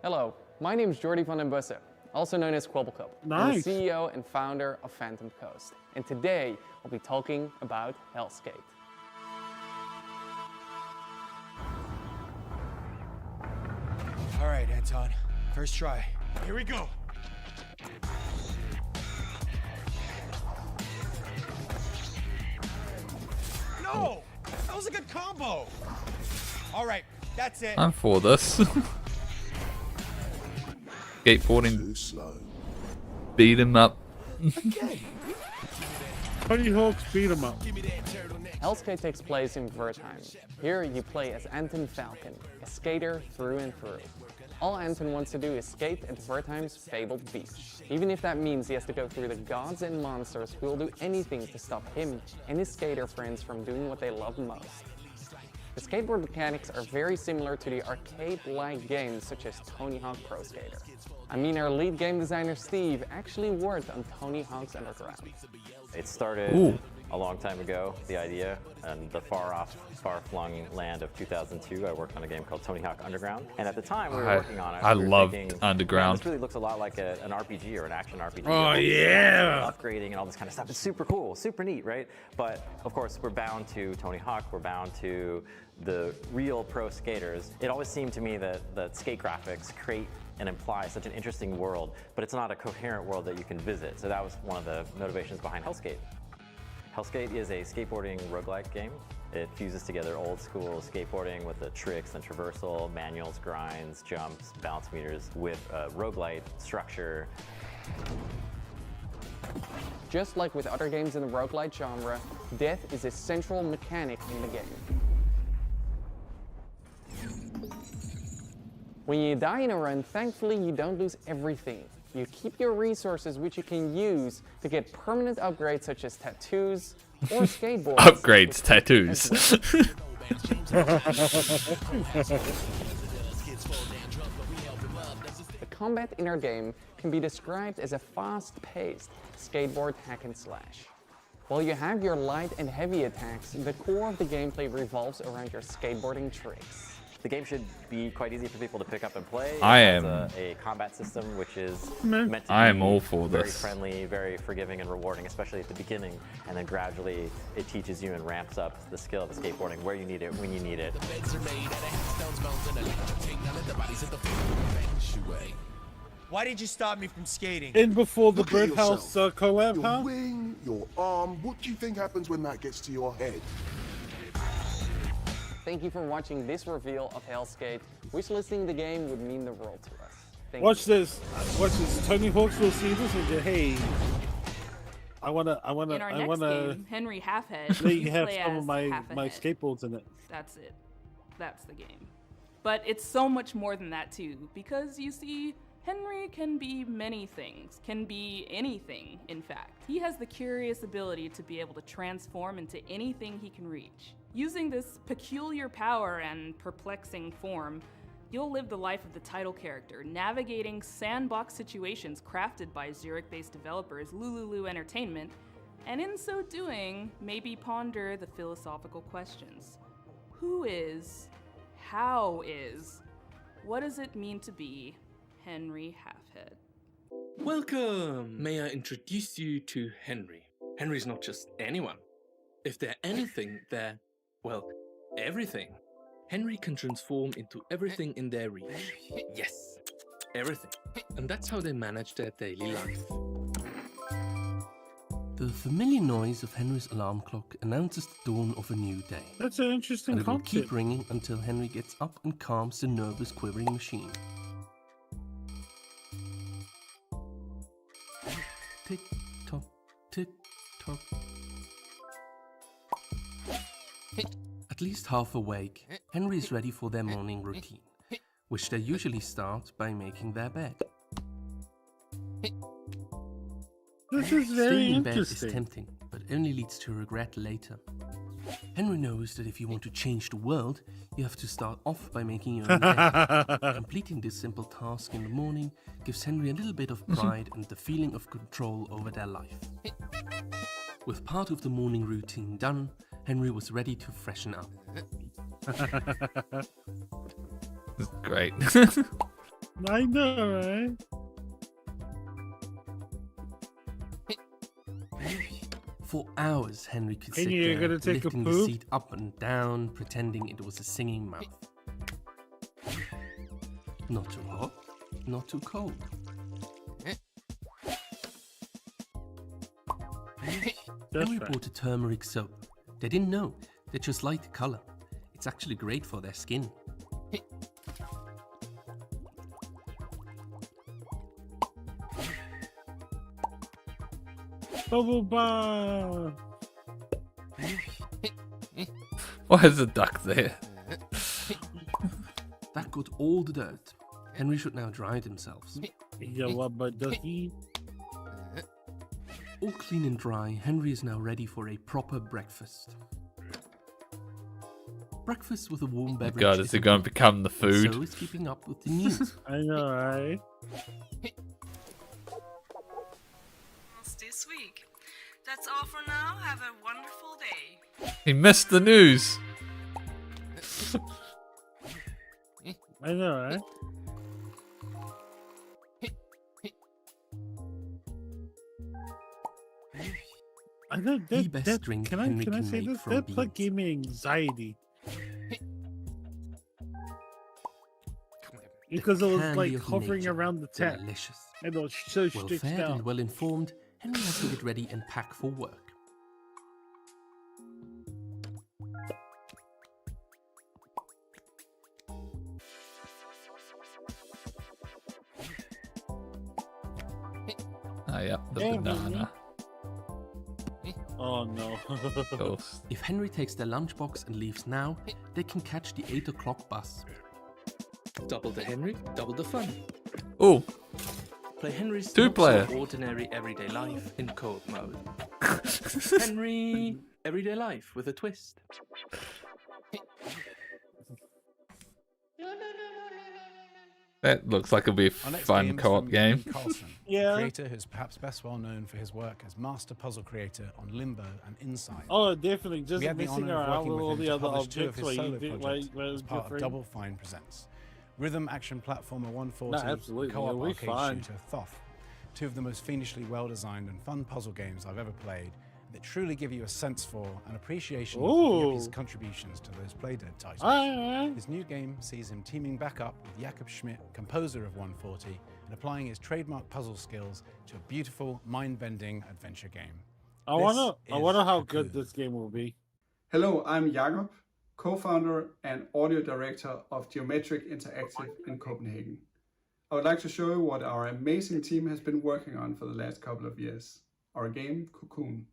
Hello, my name is Jordi van den Bussen, also known as Kwobbelkop. Nice. I'm the CEO and founder of Phantom Coast, and today we'll be talking about Hellscape. All right, Anton, first try. Here we go. No! That was a good combo! All right, that's it. I'm for this. Skateboarding. Beat him up. Tony Hawk's beat 'em up. Hellscape takes place in Wertheim. Here you play as Anton Falcon, a skater through and through. All Anton wants to do is skate at Wertheim's fabled beach. Even if that means he has to go through the gods and monsters who will do anything to stop him and his skater friends from doing what they love most. The skateboard mechanics are very similar to the arcade-like games such as Tony Hawk Pro Skater. I mean, our lead game designer Steve actually worked on Tony Hawk's Underground. It started a long time ago, the idea, and the far-off, far-flung land of 2002. I worked on a game called Tony Hawk Underground, and at the time we were working on it. I we were loved thinking, Underground. "Man, this really looks a lot like an RPG or an action RPG. Oh, yeah! Upgrading and all this kind of stuff. It's super cool, super neat, right? But of course, we're bound to Tony Hawk. We're bound to the real pro skaters. It always seemed to me that skate graphics create and imply such an interesting world, but it's not a coherent world that you can visit. So that was one of the motivations behind Hellscape. Hellscape is a skateboarding roguelike game. It fuses together old school skateboarding with the tricks and traversal, manuals, grinds, jumps, balance meters with a roguelite structure. Just like with other games in the roguelite genre, death is a central mechanic in the game. When you die in a run, thankfully you don't lose everything. You keep your resources, which you can use to get permanent upgrades such as tattoos or skateboards. Upgrades, tattoos. The combat in our game can be described as a fast-paced skateboard hack and slash. While you have your light and heavy attacks, the core of the gameplay revolves around your skateboarding tricks. The game should be quite easy for people to pick up and play. It has a combat system which is Man. meant to I be am all for very this. friendly, very forgiving and rewarding, especially at the beginning, and then gradually it teaches you and ramps up the skill of skateboarding where you need it, when you need it. Why did you stop me from skating? In before the Look at birdhouse collab, your huh? wing, your arm. What do you think happens when that gets to your head? Thank you for watching this reveal of Hellskate. Wish listing the game would mean the world to us. Thank Watch you. this. Watch this. Tony Hawk's will see this and go, hey, I wanna In our next game, Henry Halfhead, let you you have play some as of my Half-a-Head. skateboards in it. That's it. That's the game. But it's so much more than that too, because you see, Henry can be many things, can be anything, in fact. He has the curious ability to be able to transform into anything he can reach. Using this peculiar power and perplexing form, you'll live the life of the title character, navigating sandbox situations crafted by Zurich-based developers Lululu Entertainment, and in so doing, maybe ponder the philosophical questions. Who is? How is? What does it mean to be Henry Halfhead? Welcome! May I introduce you to Henry? Henry's not just anyone. If they're anything, they're, well, everything. Henry can transform into everything in their reach. Yes, everything. And that's how they manage their daily life. The familiar noise of Henry's alarm clock announces the dawn of a new day. That's an interesting and it will concept. keep ringing until Henry gets up and calms the nervous quivering machine. Tick tock, tick tock. At least half awake, Henry is ready for their morning routine, which they usually start by making their bed. This is very Staying in bed is interesting. tempting, but only leads to regret later. Henry knows that if you want to change the world, you have to start off by making your own bed. Completing this simple task in the morning gives Henry a little bit of pride and the feeling of control over their life. With part of the morning routine done, Henry was ready to freshen up. This is great. I know, right? For hours, Henry could Hey, sit you're there, gonna take a lifting the poop? seat up and down, pretending it was a singing mouth. Not too hot, not too cold. Henry bought a turmeric soap. They didn't know, they just liked the color. It's actually great for their skin. Bubble bar. Why is a duck there? That got all the dirt. Henry should now dry themselves. All clean and dry, Henry is now ready for a proper breakfast. Breakfast with a warm beverage. God, is it going to become the food? So is keeping up with the news. I know, right? This week. That's all for now. Have a wonderful day. He missed the news. I know, right? I know The that, best that drink can I Henry can I can say make this? from That plug beans. gave me anxiety. Because it was Candy like of hovering nature. around the tap. Delicious. And it was so Well stretched fed out. and well informed, Henry has to get ready and pack for work. Oh yeah, the Yeah, banana. Oh no. Toast. If Henry takes their lunchbox and leaves now, they can catch the 8 o'clock bus. Double the Henry, double the fun. Oh. Play Henry's Two-player. not so ordinary everyday life in co-op mode. Henry, everyday life with a twist. That looks like it'll be a Our next fun game's co-op from game. Ian Carlson, Yeah. a creator who's perhaps best well known for his work as master puzzle creator on Limbo and Inside. Oh, definitely. Just We had the messing honor of around working with all with him the to other publish two of objects his where you solo did projects where it as was part of different. Double Fine presents Rhythm Action Platformer 140 No, absolutely, and co-op yeah, we're arcade fine. shooter Thoth. Two of the most fiendishly well-designed and fun puzzle games I've ever played that truly give you a sense for and appreciation of his Ooh. contributions to those Playdead titles. Alright. His new game sees him teaming back up with Jakob Schmidt, composer of 140, and applying his trademark puzzle skills to a beautiful, mind-bending adventure game. I wonder how good this game will be. Hello, I'm Jakob, co-founder and audio director of Geometric Interactive in Copenhagen. I would like to show you what our amazing team has been working on for the last couple of years. Our game, Cocoon.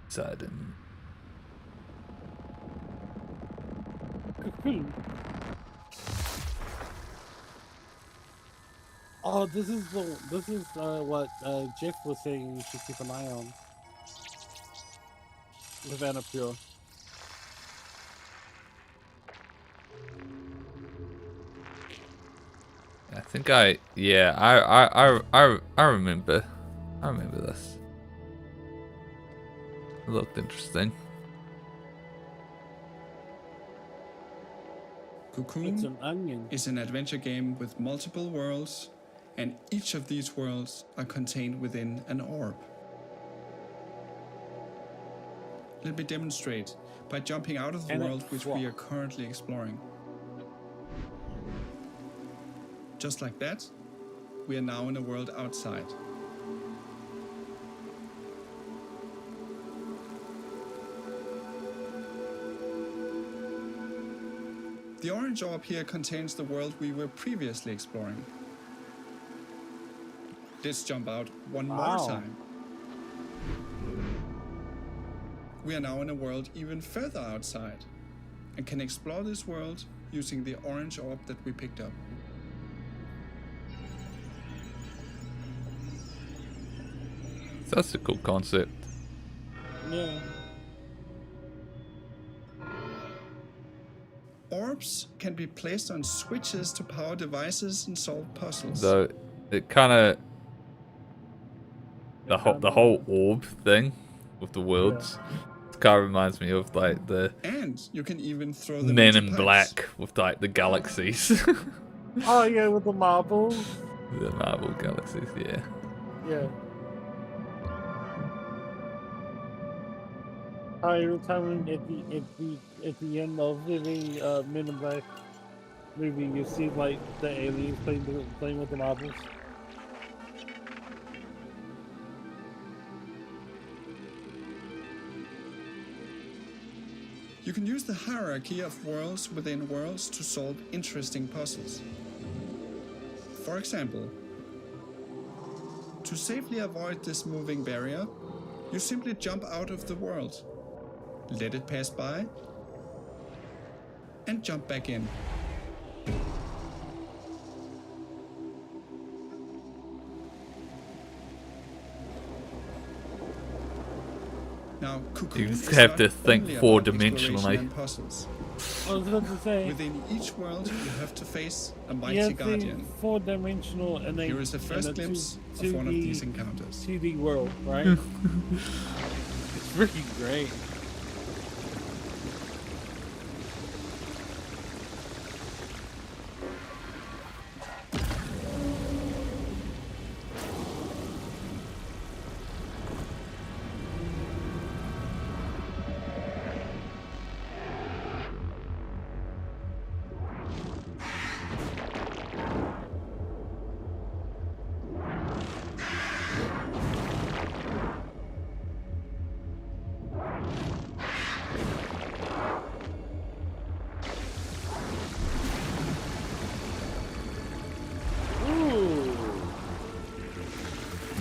Sudden. Cocoon. Oh, this is what Jeff was saying you should keep an eye on. Havana Pure. I think I remember this. It looked interesting. Cocoon is an adventure game with multiple worlds, and each of these worlds are contained within an orb. Let me demonstrate by jumping out of the world which we are currently exploring. Just like that, we are now in a world outside. The orange orb here contains the world we were previously exploring. Let's jump out one more time. We are now in a world even further outside and can explore this world using the orange orb that we picked up. That's a cool concept. Yeah. Orbs can be placed on switches to power devices and solve puzzles. Though it kind of the whole orb thing with the worlds. It kind of reminds me of like the And you can even throw them Men into in pipes. Black with like the galaxies. Oh yeah, with the marbles. The Marvel galaxies, yeah. Yeah. Every time at the end of the Men in Black movie, you see like the aliens playing with the marbles. You can use the hierarchy of worlds within worlds to solve interesting puzzles. For example, to safely avoid this moving barrier, you simply jump out of the world, let it pass by, and jump back in. Now, Cocoon You just is have not to think only about four-dimensionally. exploration and puzzles. I was about to say. Within each world, you have to face a mighty Yeah, guardian. 4-dimensional and Here is a first glimpse of one of these encounters. 2D world, right? It's really great.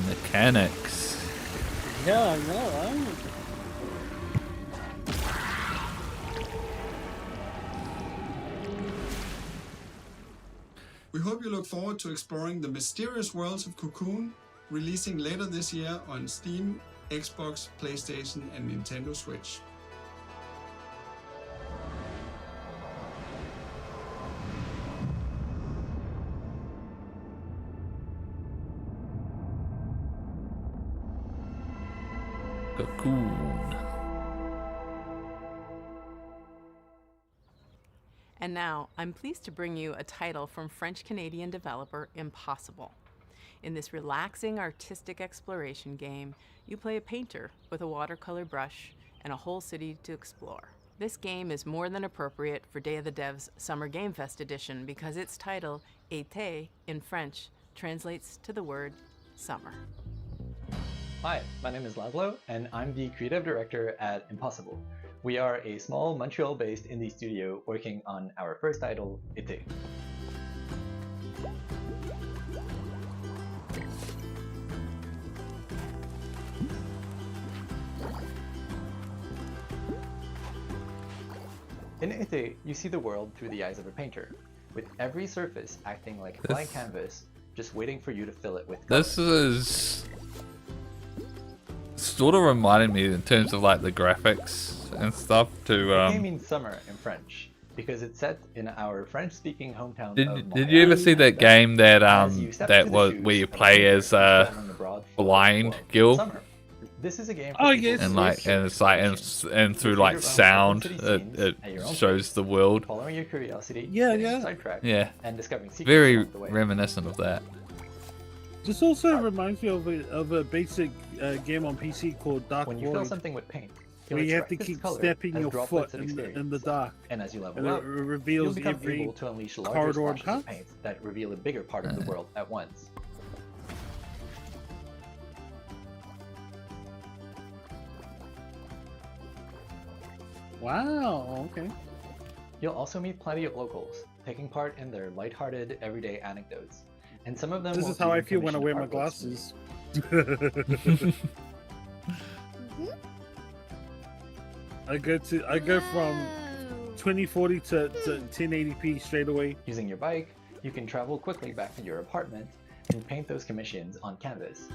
Mechanics. Yeah, I know, right? We hope you look forward to exploring the mysterious worlds of Cocoon, releasing later this year on Steam, Xbox, PlayStation, and Nintendo Switch. Cocoon. And now, I'm pleased to bring you a title from French-Canadian developer Impossible. In this relaxing artistic exploration game, you play a painter with a watercolor brush and a whole city to explore. This game is more than appropriate for Day of the Devs Summer Game Fest edition because its title, Été, in French, translates to the word summer. Hi, my name is Laszlo, and I'm the creative director at Impossible. We are a small Montreal-based indie studio working on our first title, Été. In Été, you see the world through the eyes of a painter, with every surface acting like a blank canvas, just waiting for you to fill it with color. This is sort of reminded me in terms of like the graphics and stuff to Été means summer in French because it's set in our French-speaking hometown. Did you ever see that game that that was where you play as a blind Gil? This is a game. Oh yes. And like and it's like and through like sound it shows the world. Following your curiosity, sidetracked, and discovering secrets Very along the way. reminiscent of that. This also reminds me of a basic game on PC called Dark When you fill Void, something with paint, where you have to keep stepping your foot in the dark, and as you level and up, it reveals you'll become every able to unleash larger corridor and splashes of path. paint that reveal a bigger part of the world at once. Wow, okay. You'll also meet plenty of locals, taking part in their lighthearted, everyday anecdotes. And some of them This will is how I even feel when I wear commission my artworks. glasses. I go from 2040 to 1080p straight away. Using your bike, you can travel quickly back to your apartment and paint those commissions on canvas.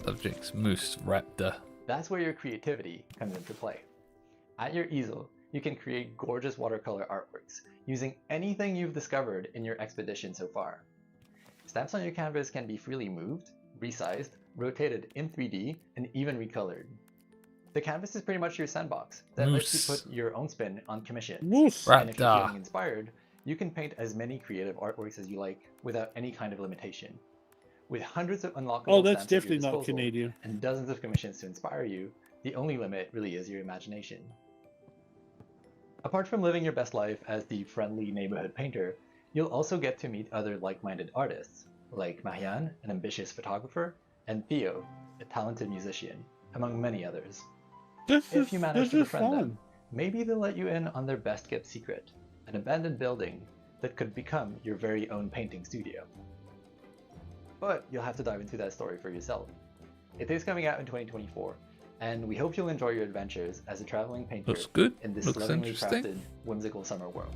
Subjects Moose Raptor. That's where your creativity comes into play. At your easel, you can create gorgeous watercolor artworks using anything you've discovered in your expedition so far. Stamps on your canvas can be freely moved, resized, rotated in 3D, and even recolored. The canvas is pretty much your sandbox that lets you put your own spin on commissions. And if you're feeling inspired, you can paint as many creative artworks as you like without any kind of limitation. With hundreds of unlockable Oh, that's stamps at your definitely not disposal Canadian. and dozens of commissions to inspire you, the only limit really is your imagination. Apart from living your best life as the friendly neighborhood painter, you'll also get to meet other like-minded artists, like Marianne, an ambitious photographer, and Theo, a talented musician, among many others. If you manage to befriend them, maybe they'll let you in on their best-kept secret, an abandoned building that could become your very own painting studio. But you'll have to dive into that story for yourself. It is coming out in 2024, and we hope you'll enjoy your adventures as a traveling painter Looks good. in this Looks lovingly interesting. crafted, whimsical summer world.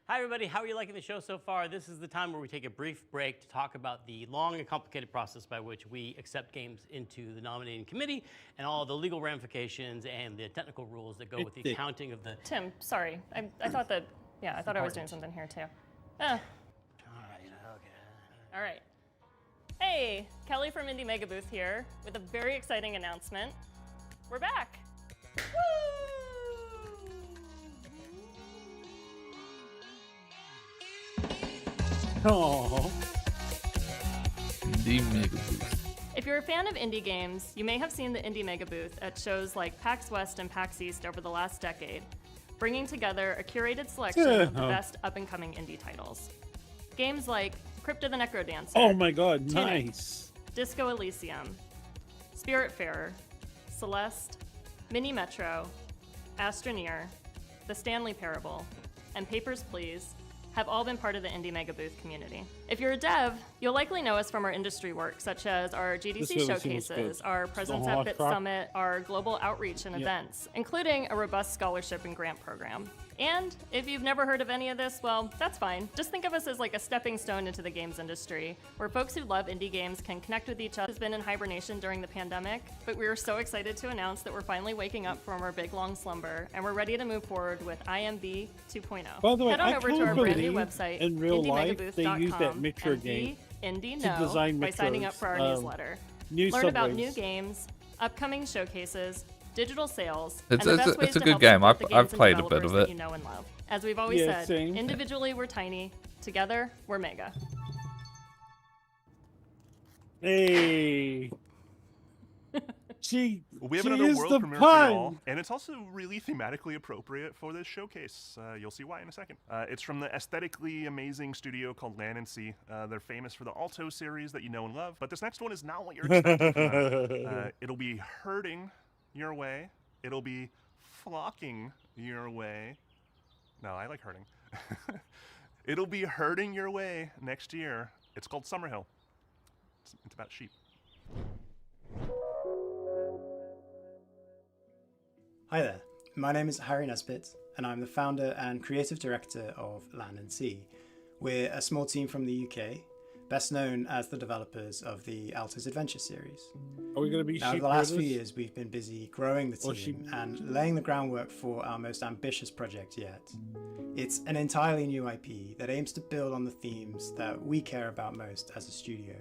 Hi everybody, how are you liking the show so far? This is the time where we take a brief break to talk about the long and complicated process by which we accept games into the nominating committee and all the legal ramifications and the technical rules that go with the accounting of the... Tim, sorry. I thought that, I thought I was doing something here too. All right. Hey, Kelly from Indie Mega Booth here with a very exciting announcement. We're back. Oh. Indie Mega Booth. If you're a fan of indie games, you may have seen the Indie Mega Booth at shows like PAX West and PAX East over the last decade, bringing together a curated selection of the best up-and-coming indie titles. Games like Crypt of the Necrodancer. Oh my god, Tunic, nice. Disco Elysium, Spiritfarer, Celeste, Mini Metro, Astroneer, The Stanley Parable, and Papers, Please have all been part of the Indie Mega Booth community. If you're a dev, you'll likely know us from our industry work, such as our GDC showcases, our presence at Bit Summit, our global outreach and events, including a robust scholarship and grant program. And if you've never heard of any of this, well, that's fine. Just think of us as like a stepping stone into the games industry, where folks who love indie games can connect with each other. Has been in hibernation during the pandemic, but we are so excited to announce that we're finally waking up from our big long slumber, and we're ready to move forward with IMB 2.0. By the way, head on I over to can't our brand new believe website, in real life they indiemegabooth.com, use that Metro and game Indie to Know design by signing up Metros, for our newsletter. new Learn about subways. new games, upcoming showcases, digital sales, It's- and the it's best a- ways it's a to good help game. support the I've games and played a bit developers of that it. you know and love. As we've always Yeah, said, same. individually we're tiny, together we're mega. Hey. We have she another is world the premiere pun. for y'all, and it's also really thematically appropriate for this showcase. You'll see why in a second. It's from the aesthetically amazing studio called Land and Sea. They're famous for the Alto series that you know and love, but this next one is not what you're expecting from them. It'll be herding your way. It'll be flocking your way. No, I like herding. It'll be herding your way next year. It's called Summerhill. It's about sheep. Hi there, my name is Harry Nesbitt, and I'm the founder and creative director of Land and Sea. We're a small team from the UK, best known as the developers of the Alto's Adventure series. Are we going to be Now, sheep over the last few herders? years, we've been busy growing the Or team sheep- and laying the groundwork for our most ambitious project yet. It's an entirely new IP that aims to build on the themes that we care about most as a studio.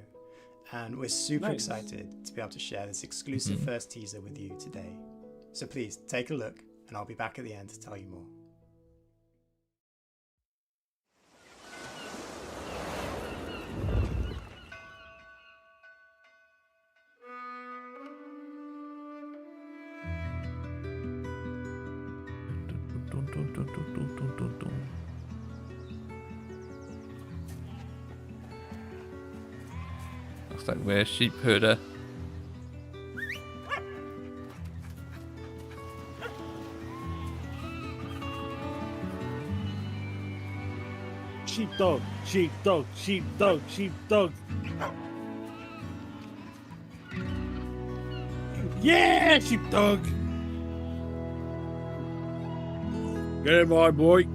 And we're super Nice. excited to be able to share this exclusive first teaser with you today. So please take a look, and I'll be back at the end to tell you more. Looks like we're a sheep herder. Sheepdog, sheepdog, sheepdog, sheepdog. Yeah, sheepdog. Get him, my boy.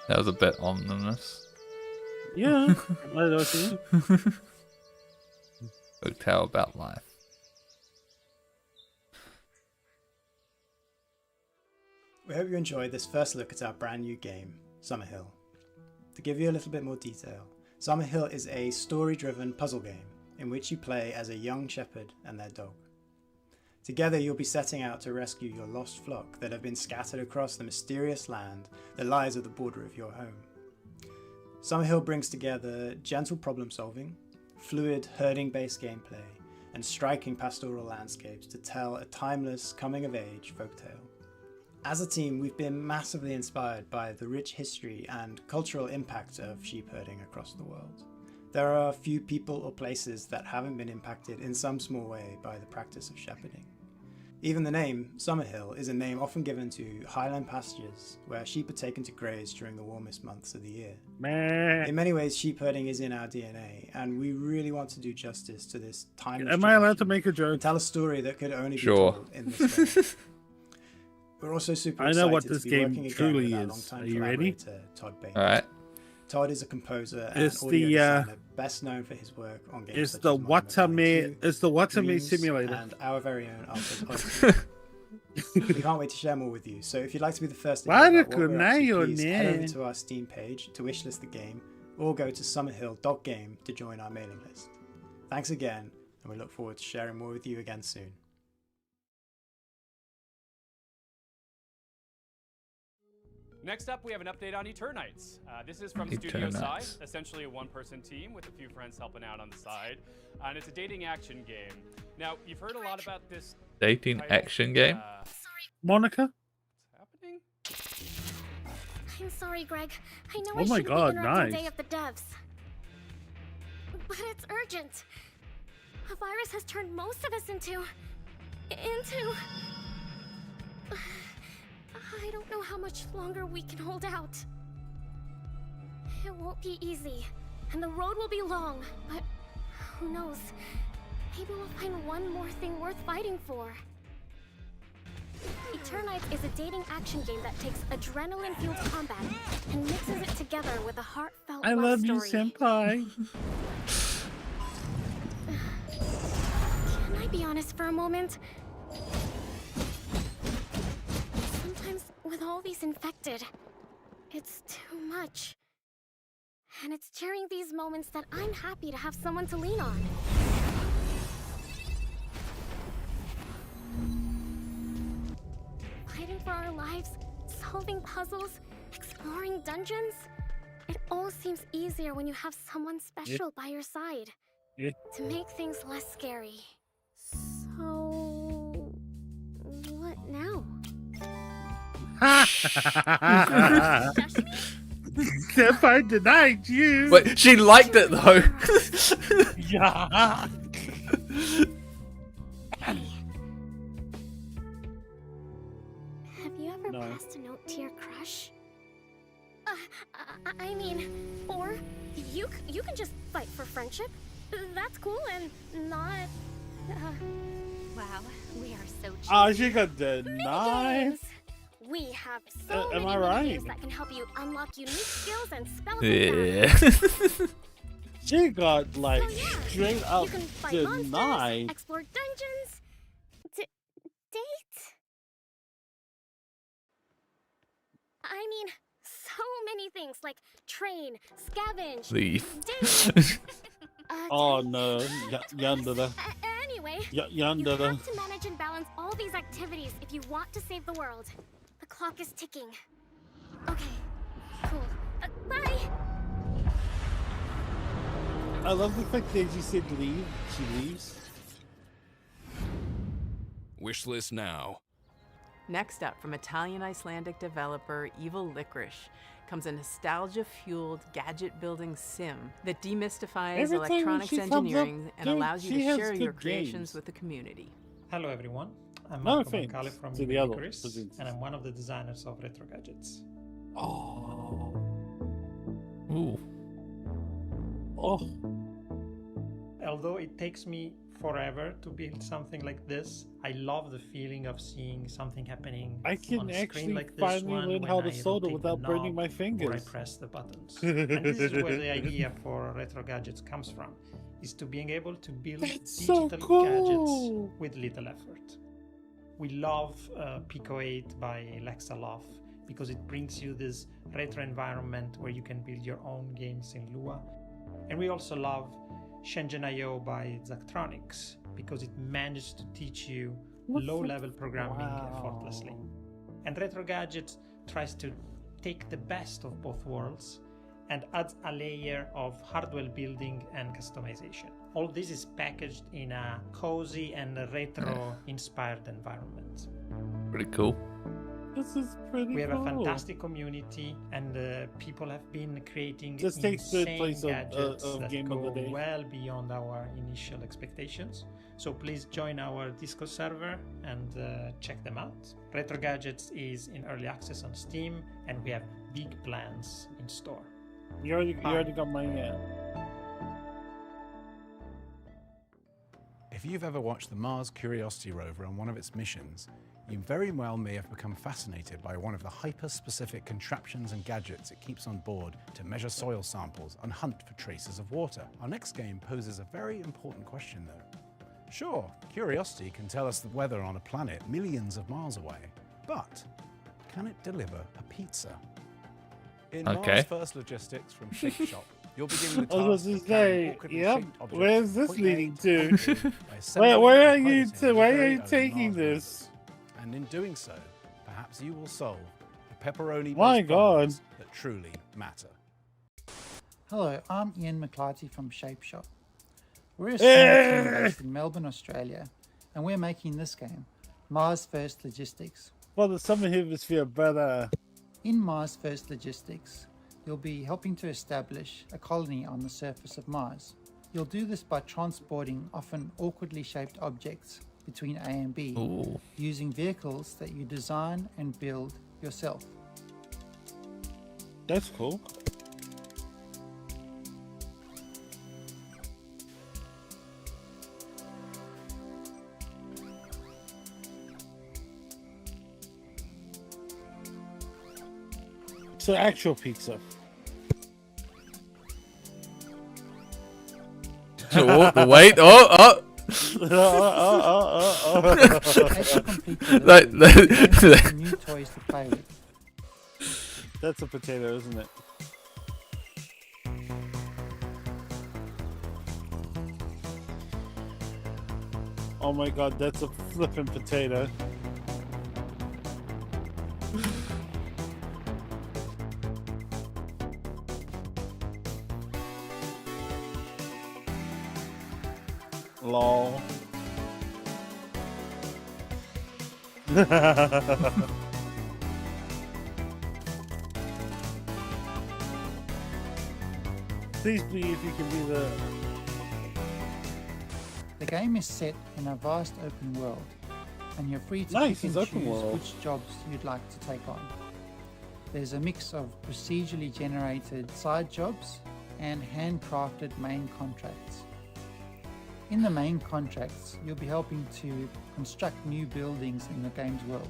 That was a bit ominous. Yeah, I know what you mean. Folk tale about life. We hope you enjoyed this first look at our brand new game, Summerhill. To give you a little bit more detail, Summerhill is a story-driven puzzle game in which you play as a young shepherd and their dog. Together you'll be setting out to rescue your lost flock that have been scattered across the mysterious land that lies at the border of your home. Summerhill brings together gentle problem solving, fluid herding-based gameplay, and striking pastoral landscapes to tell a timeless coming-of-age folktale. As a team, we've been massively inspired by the rich history and cultural impact of sheep herding across the world. There are few people or places that haven't been impacted in some small way by the practice of shepherding. Even the name, Summerhill, is a name often given to highland pastures where sheep are taken to graze during the warmest months of the year. In many ways, sheep herding is in our DNA, and we really want to do justice to this timeless Am I allowed to make a joke? and tell a story that could only be Sure. told in this way. We're also super I excited know what to this be game working again truly with our is. longtime Are you ready? collaborator, Todd Bates. All right. Todd is a composer and It's audio the, designer best known for his work on games It's such the as Monument Valley 2, It's the Watame Dreams, simulator. and our very own Alto's Odyssey. We can't wait to share more with you. So if you'd like to be the first to hear about what we're up to, please head over to our Steam page to wishlist the game, or go to summerhill.game to join our mailing list. Thanks again, and we look forward to sharing more with you again soon. Next up, we have an update on Eternites. This is from Studio Side, essentially a one-person team with a few friends helping out on the side. And it's a dating action game. Now, you've heard a lot about this dating action game. Monica? I'm sorry, Greg. I know Oh I my shouldn't God, be interrupting nice. Day of the Devs. But it's urgent. A virus has turned most of us into... I don't know how much longer we can hold out. It won't be easy, and the road will be long, but who knows? Maybe we'll find one more thing worth fighting for. Eternites is a dating action game that takes adrenaline-fueled combat and mixes it together with a heartfelt I love you, story. senpai. Can I be honest for a moment? Sometimes with all these infected, it's too much. And it's during these moments that I'm happy to have someone to lean on. Fighting for our lives, solving puzzles, exploring dungeons. It all seems easier when you have someone special by your side. To make things less scary. So... what now? Senpai denied you. But she liked it though. Yeah. Have you ever passed a note to your crush? I mean, or you can just fight for friendship. That's cool and not... Wow, we are so cheap. Oh, she got denied. We have so am many I right? games that can help you unlock unique skills and spells. Yeah. She got like straight up You can fight denied. monsters, explore dungeons, date. I mean, so many things like train, scavenge, Leave. date. Oh no, Yandere. Anyway, Yandere. you have to manage and balance all these activities if you want to save the world. The clock is ticking. Okay, cool. Bye. I love the fact that you said leave. She leaves. Wishlist now. Next up, from Italian-Icelandic developer Evil Licorice, comes a nostalgia-fueled gadget-building sim that demystifies Every time electronics she comes engineering up, and dude, allows you she to has share your good creations games. with the community. Hello everyone, I'm No Marco offense Mancali from to the Evil other Licorice, presenters. and I'm one of the designers of Retro Gadgets. Oh. Ooh. Oh. Although it takes me forever to build something like this, I love the feeling of seeing something happening I can on a actually screen like this finally one learn when how to I solder rotate without the burning knob my or I fingers. press the buttons. And this is where the idea for Retro Gadgets comes from, is to being able to build That's so digital cool. gadgets with little effort. We love Pico 8 by Lexaloff because it brings you this retro environment where you can build your own games in Lua. And we also love Shenzhen.io by Zachtronics because it managed to teach you low-level programming effortlessly. And Retro Gadgets tries to take the best of both worlds and adds a layer of hardware building and customization. All this is packaged in a cozy and retro-inspired environment. Pretty cool. This is pretty We have cool. a fantastic community, and people have been creating This takes third insane place of gadgets that Game go of the Day. well beyond our initial expectations. So please join our Discord server and check them out. Retro Gadgets is in early access on Steam, and we have big plans in store. You already got mine. If you've ever watched the Mars Curiosity rover on one of its missions, you very well may have become fascinated by one of the hyper-specific contraptions and gadgets it keeps on board to measure soil samples and hunt for traces of water. Our next game poses a very important question though. Sure, Curiosity can tell us the weather on a planet millions of miles away, but can it deliver a pizza? In Okay. Mars First Logistics from Shape Shop, you'll begin with I was tasks going to of carrying say, awkwardly yep. shaped objects Where's this point A leading to to? point B by assembling Where are and you? piloting Why your are you very own taking Mars this? rover. And in doing so, perhaps you will solve the pepperoni My God. that truly matter. Hello, I'm Ian McClarty from Shape Shop. We're a small team based in Melbourne, Australia, and we're making this game, Mars First Logistics. For the Southern Hemisphere, brother. In Mars First Logistics, you'll be helping to establish a colony on the surface of Mars. You'll do this by transporting often awkwardly shaped objects between A and B, using vehicles that you design and build yourself. That's cool. It's an actual pizza. Oh, wait, oh. New toys to play with. That's a potato, isn't it? Oh my god, that's a flippin' potato. Lol. Please be if you can be the... The game is set in a vast open world, and you're free to Nice, pick and it's open choose world. which jobs you'd like to take on. There's a mix of procedurally generated side jobs and handcrafted main contracts. In the main contracts, you'll be helping to construct new buildings in the game's world.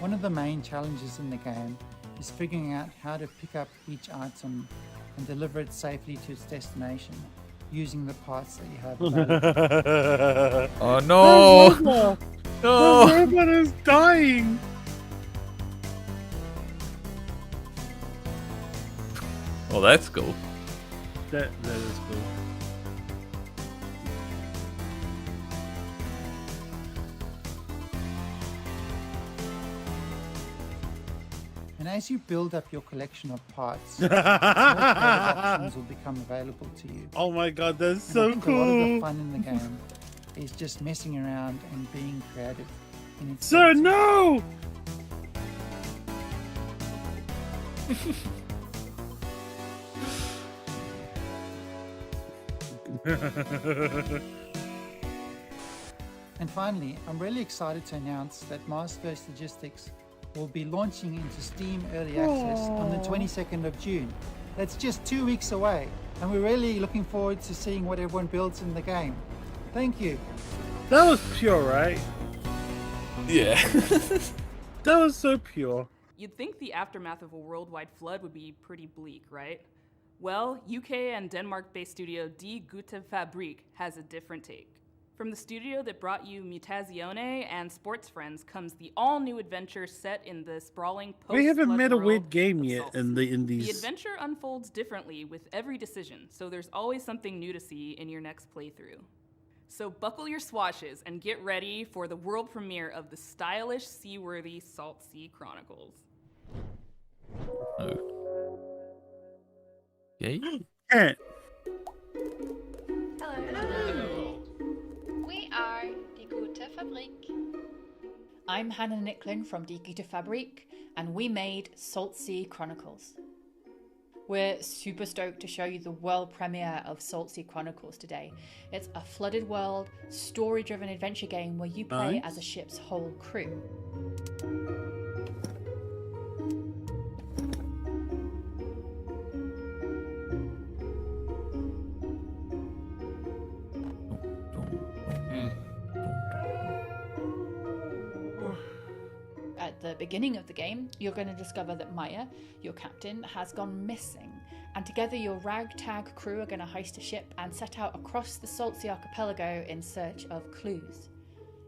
One of the main challenges in the game is figuring out how to pick up each item and deliver it safely to its destination using the parts that you have available. Oh no! No! No! The robot is dying! Well, that's cool. That is cool. And as you build up your collection of parts, more creative options will become available to you. Oh my god, that's And I so think a lot of the cool! fun in the game is just messing around and being creative. In its Sir, sense. no! And finally, I'm really excited to announce that Mars First Logistics will be launching into Steam Early Access on the 22nd of June. That's just 2 weeks away, and we're really looking forward to seeing what everyone builds in the game. Thank you. That was pure, right? Yeah. That was so pure. You'd think the aftermath of a worldwide flood would be pretty bleak, right? Well, UK and Denmark-based studio Die Gute Fabrik has a different take. From the studio that brought you Mutazione and Sports Friends comes the all-new adventure set in the sprawling post-flood We haven't made a world weird game of yet Salt in Sea. the indies. The adventure unfolds differently with every decision, so there's always something new to see in your next playthrough. So buckle your swashes and get ready for the world premiere of the stylish, seaworthy Salt Sea Chronicles. Yay? Eh. Hello. We are Die Gute Fabrik. I'm Hannah Nicklin from Die Gute Fabrik, and we made Salt Sea Chronicles. We're super stoked to show you the world premiere of Salt Sea Chronicles today. It's a flooded world, story-driven adventure game where you play as a ship's whole crew. At the beginning of the game, you're going to discover that Maya, your captain, has gone missing, and together your ragtag crew are going to heist a ship and set out across the Salt Sea Archipelago in search of clues.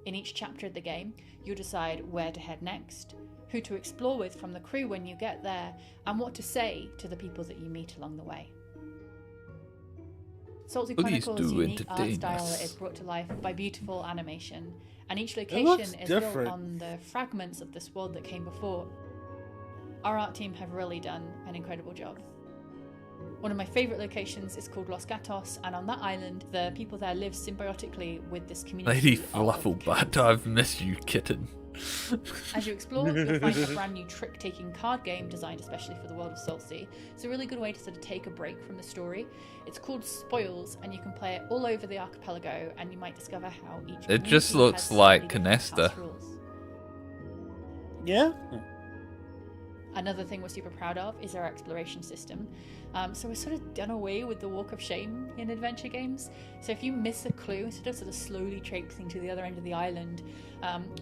In each chapter of the game, you'll decide where to head next, who to explore with from the crew when you get there, and what to say to the people that you meet along the way. Salty Please Chronicles' do unique art entertain style us. is brought to life by beautiful animation, and each looks location is built different. on the fragments of this world that came before. Our art team have really done an incredible job. One of my favourite locations is called Los Gatos, and on that island, the people there live symbiotically with this community. Lady of Flufflebutt, I've missed you, kitten. As you explore, you'll find a brand new trick-taking card game designed especially for the world of Saltsea. It's a really good way to sort of take a break from the story. It's called Spoils, and you can play it all over the archipelago, and you might discover how each It just community looks has like slightly different Canesta. house rules. Yeah. Another thing we're super proud of is our exploration system. So we're sort of done away with the walk of shame in adventure games. So if you miss a clue, instead of sort of slowly traipsing to the other end of the island,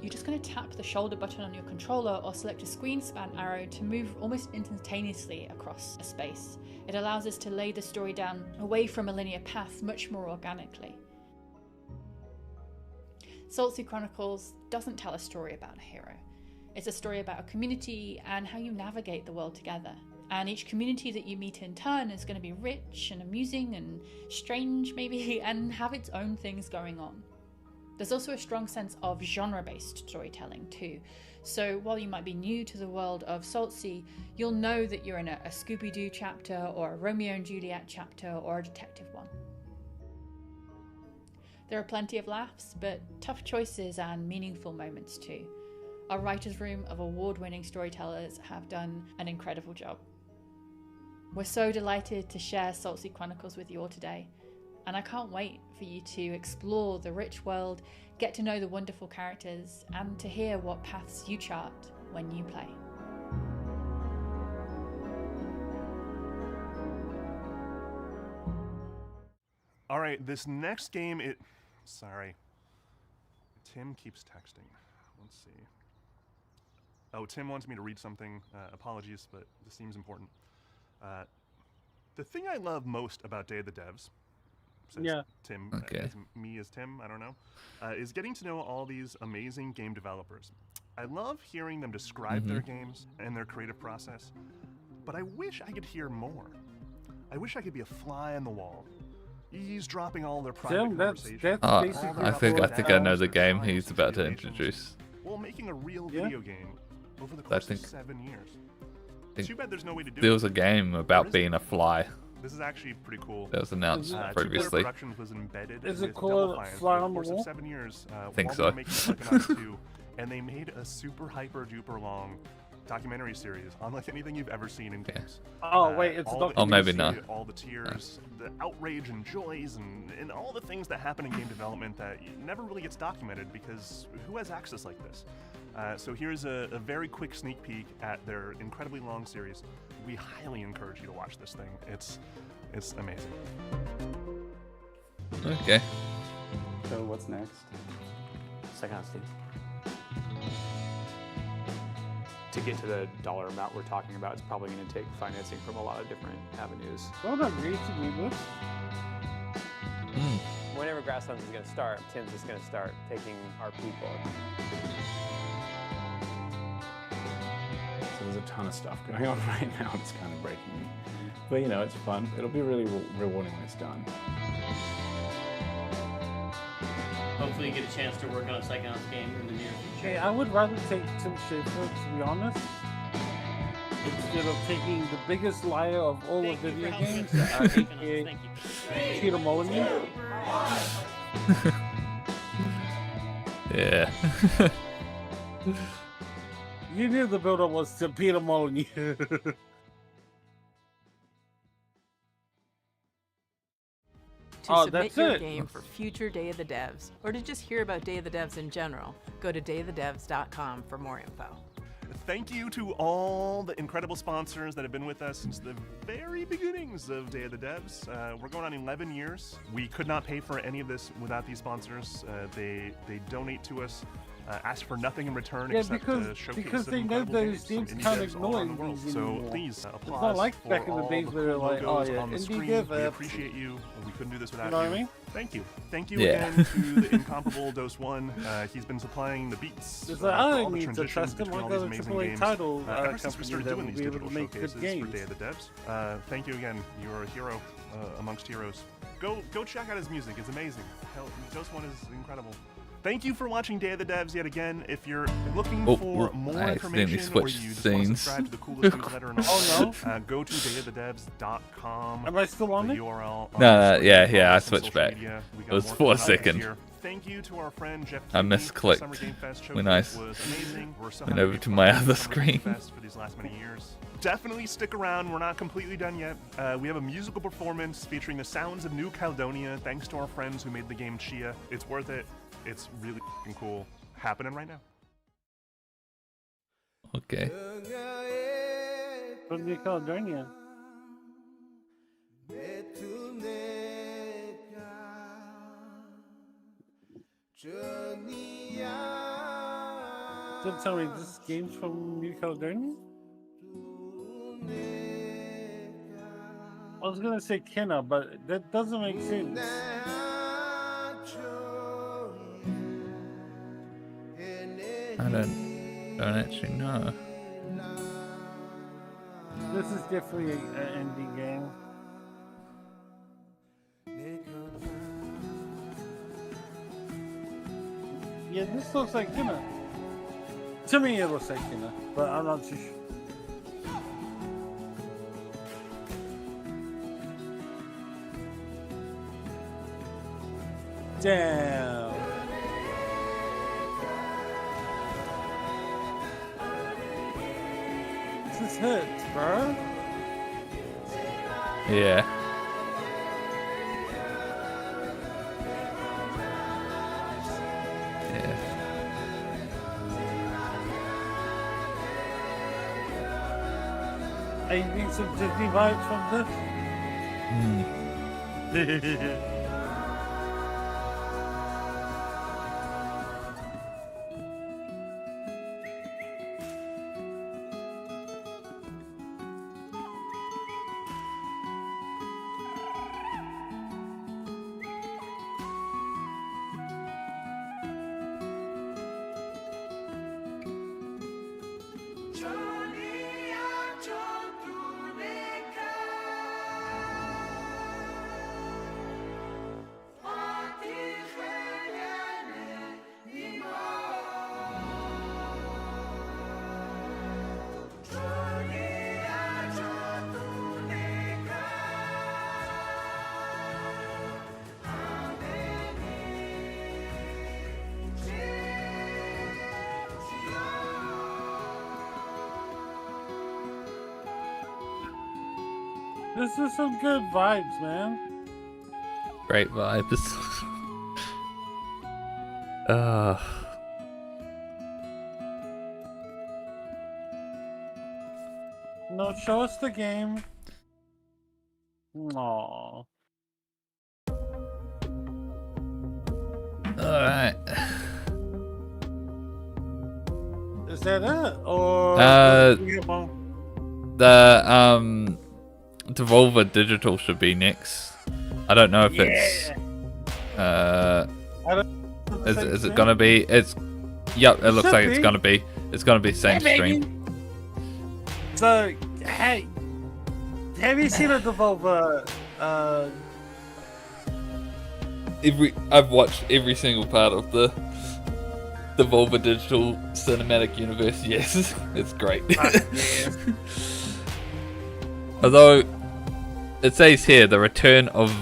you're just going to tap the shoulder button on your controller or select a screen span arrow to move almost instantaneously across a space. It allows us to lay the story down away from a linear path much more organically. Saltsea Chronicles doesn't tell a story about a hero. It's a story about a community and how you navigate the world together. And each community that you meet in turn is going to be rich and amusing and strange, maybe, and have its own things going on. There's also a strong sense of genre-based storytelling too. So while you might be new to the world of Saltsea, you'll know that you're in a Scooby-Doo chapter or a Romeo and Juliet chapter or a detective one. There are plenty of laughs, but tough choices and meaningful moments too. Our writer's room of award-winning storytellers have done an incredible job. We're so delighted to share Saltsea Chronicles with you all today, and I can't wait for you to explore the rich world, get to know the wonderful characters, and to hear what paths you chart when you play. All right, this next game, sorry. Tim keeps texting. Let's see. Oh, Tim wants me to read something. Apologies, but this seems important. The thing I love most about Day of the Devs, says Tim, as me as Tim, I don't know, is getting to know all these amazing game developers. I love hearing them describe their games and their creative process, but I wish I could hear more. I wish I could be a fly on the wall, eavesdropping all their private conversations. I think I know the game he's about to introduce. While making a real video game over the course of 7 years. Too bad there's no way to do there was a game about being a fly. This is actually pretty cool. That was announced previously. Productions was embedded Is with it called Double Fine Fly for on the the course Wall? of 7 years. I think while so. they were making Psychonauts 2, and they made a super hyper duper long documentary series unlike anything you've ever seen in games. Oh wait, it's a documentary. maybe not. All the tears, the outrage and joys, and all the things that happen in game development that never really gets documented because who has access like this? So here's a very quick sneak peek at their incredibly long series. We highly encourage you to watch this thing. It's amazing. Okay. So what's next? Psychonauts 2. To get to the dollar amount we're talking about, it's probably going to take financing from a lot of different avenues. Don't agree to me with. Whenever Grasslands is going to start, Tim's just going to start taking our people. So there's a ton of stuff going on right now. It's kind of breaking me. But you know, it's fun. It'll be really rewarding when it's done. Hopefully you get a chance to work on a Psychonauts game in the near future. Hey, I would rather take Tim Schafer, to be honest, instead of taking the biggest liar of all the video games, aka Peter Molyneux. Yeah. You knew the build-up was to Peter Molyneux. To submit your game for future Day of the Devs, or to just hear about Day of the Devs in general, go to dayofthedevs.com for more info. Thank you to all the incredible sponsors that have been with us since the very beginnings of Day of the Devs. We're going on 11 years. We could not pay for any of this without these sponsors. They donate to us, ask for nothing in return except to showcase because some they know incredible those games games from can't indie devs all around the ignore world. these So anymore. please It's applause not like for back in the all days the where they're cool like, oh logos yeah, on the indie screen. give We apps. appreciate you. We couldn't do this without You know what I you. mean? Thank you. Thank you Yeah. again to the incomparable Dose One. He's been supplying the beats It's for like, I all don't the need to transitions test them. between I've all got these a amazing AAA games. title Ever since we company started that doing will these be able digital to make good showcases for games. Day of the Devs, thank you again. You're a hero. amongst heroes. Go check out his music. It's amazing. Hell, Ghost One is incredible. Thank you for watching Day of the Devs yet again. If you're looking for more information or you just want to subscribe to the coolest newsletter in all world, go to dayofthedevs.com. Am I still on the it? URL. No, yeah, I switched back. It was for a second. Thank you to our friend Geoff I Keighley. misclicked Summer Game Fest when I showcase was amazing. We're so went happy over to to be my part of other Summer Game screen. Fest for these last many years. Definitely stick around. We're not completely done yet. We have a musical performance featuring the sounds of New Caledonia, thanks to our friends who made the game Chia. It's worth it. It's really f***ing cool. Happening right now. Okay. From New Caledonia. Don't tell me this game's from New Caledonia? I was gonna say Kenna, but that doesn't make sense. I don't actually know. This is definitely an indie game. Yeah, this looks like Kenna. To me, it looks like Kenna, but I'm not too sure. Damn. This hurts, bro. Yeah. Are you getting some Disney vibes from this? This is some good vibes, man. Great vibes. No, show us the game. Aww. Alright. Is that it? Or the Devolver Digital should be next. I don't know if it's is it gonna be? It's yep. It looks like it's gonna be. It's gonna be same stream. So hey, have you seen a Devolver? I've watched every single part of the Devolver Digital cinematic universe. Yes, it's great. Although it says here the return of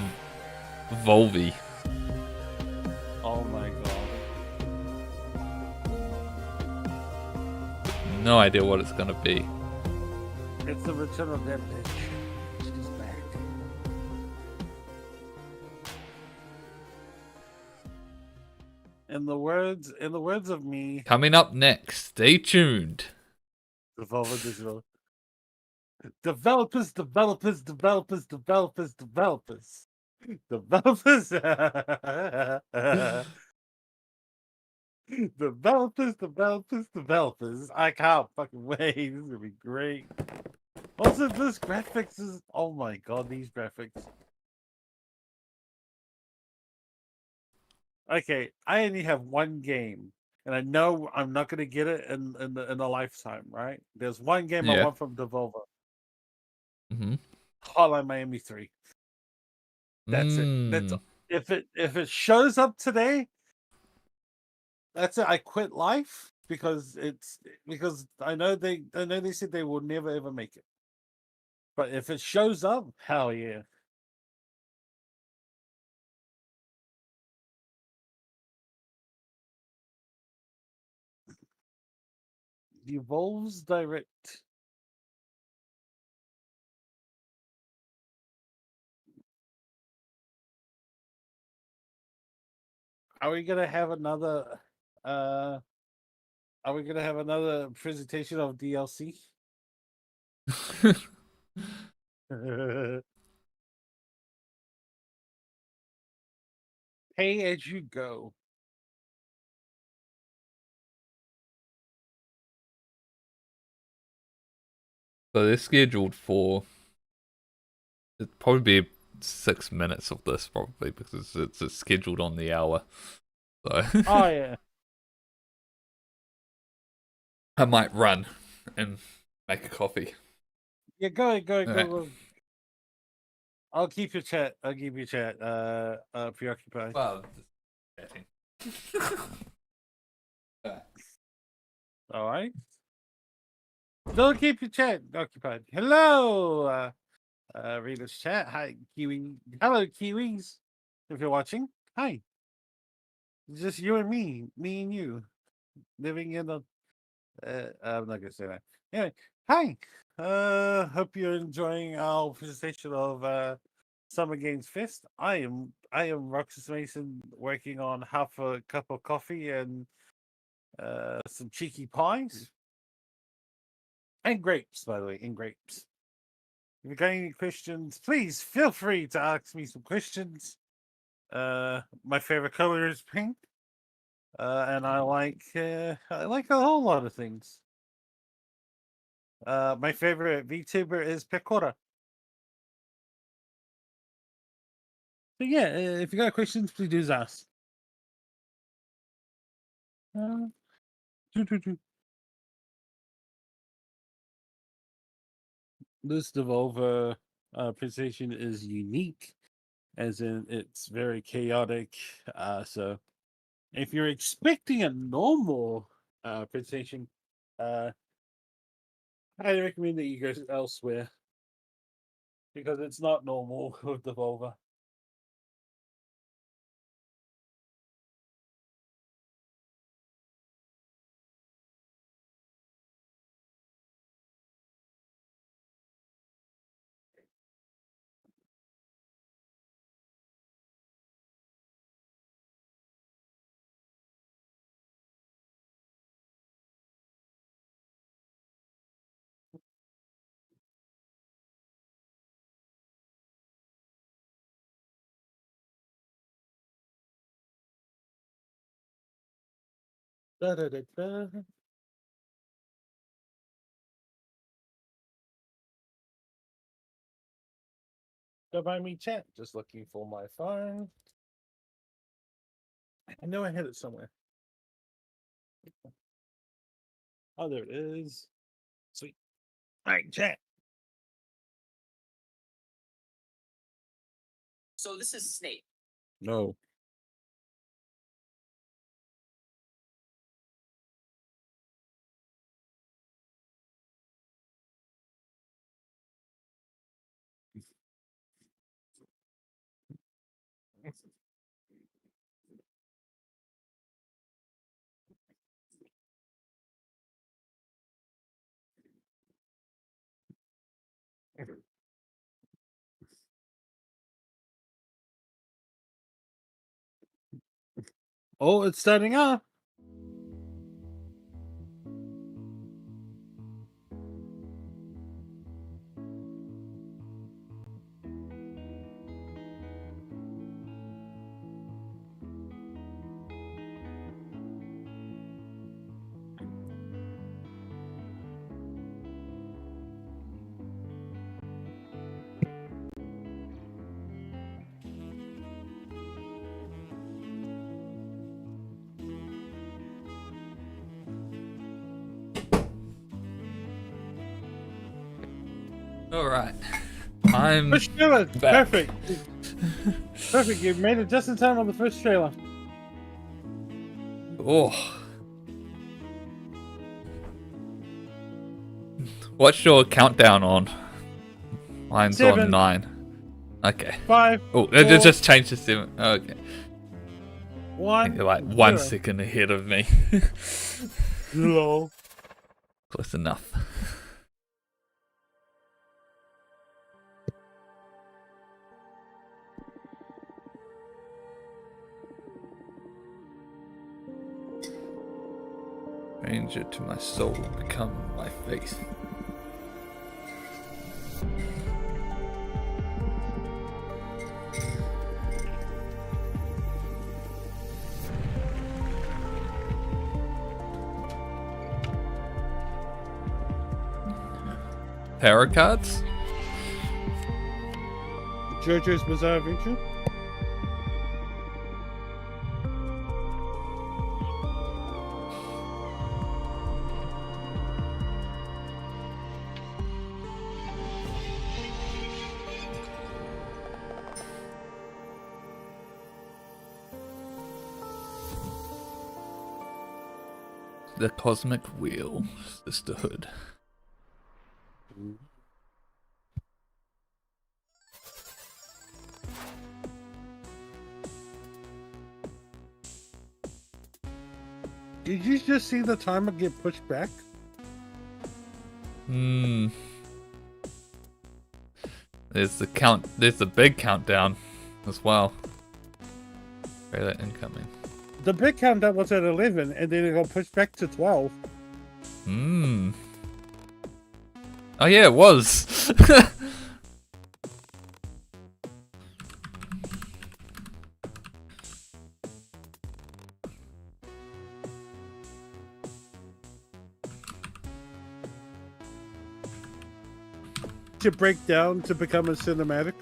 Volvi. Oh my god! No idea what it's gonna be. It's the return of that bitch. She's back. In the words of me. Coming up next, stay tuned. Devolver Digital. Developers. Developers. I can't fucking wait. This is gonna be great. Also, this graphics is. Oh my god, these graphics. Okay, I only have one game, and I know I'm not gonna get it in a lifetime, right? There's one game I want from Devolver. Mm-hmm. Hotline Miami 3. That's it. That's if it shows up today, that's it. I quit life because I know they said they will never ever make it. But if it shows up, hell yeah. DEVS Direct. Are we gonna have another presentation of DLC? Pay as you go. So they're scheduled for it'd probably be 6 minutes of this probably because it's scheduled on the hour. So Oh yeah. I might run and make a coffee. Yeah, go. Alright. I'll keep your chat. Preoccupied. Well, chatting. All right. Don't keep your chat occupied. Hello, readers chat. Hi, Kiwi. Hello, Kiwis. If you're watching, hi. It's just you and me and you, living in a. I'm not gonna say that. Anyway, hi. Hope you're enjoying our presentation of Summer Games Fest. I am Roxasmason, working on half a cup of coffee and some cheeky pies. And grapes, by the way, and grapes. If you've got any questions, please feel free to ask me some questions. My favorite color is pink. And I like a whole lot of things. My favorite VTuber is Pecora. So yeah, if you got questions, please do ask. This Devolver presentation is unique, as in it's very chaotic. So if you're expecting a normal presentation, I recommend that you go elsewhere because it's not normal with Devolver. Da-da-da-da. Go by me chat. Just looking for my phone. I know I had it somewhere. Oh, there it is. Sweet. All right, chat. So this is Snape. No. Oh, it's starting up. All right, I'm Push through it. back. Perfect. Perfect, you made it just in time on the first trailer. Oh. What's your countdown on? Mine's 7. on 9. Okay. 5. Oh, 4, it just changed to 7. Okay. 1. You're like 1 0. second ahead of me. Lol. Close enough. Stranger to my soul, become my face. Tarot cards? JoJo's Bizarre Adventure? The Cosmic Wheel, Sisterhood. Did you just see the timer get pushed back? Hmm. There's the big countdown as well. Trailer incoming. The big countdown was at 11 and then it got pushed back to 12. Hmm. Oh yeah, it was. To break down to become a cinematic.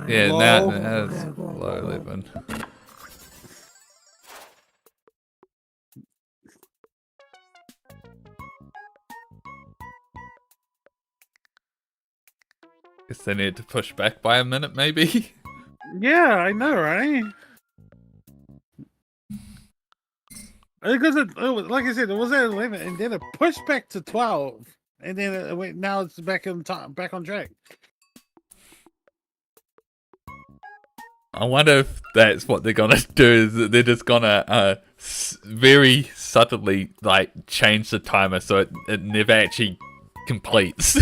Yeah, that's low 11. Guess they need to push back by a minute, maybe. Yeah, I know, right? Because like I said, it was at 11, and then it pushed back to 12, and then it went. Now it's back on back on track. I wonder if that's what they're gonna do. Is that they're just gonna very subtly like change the timer so it never actually completes.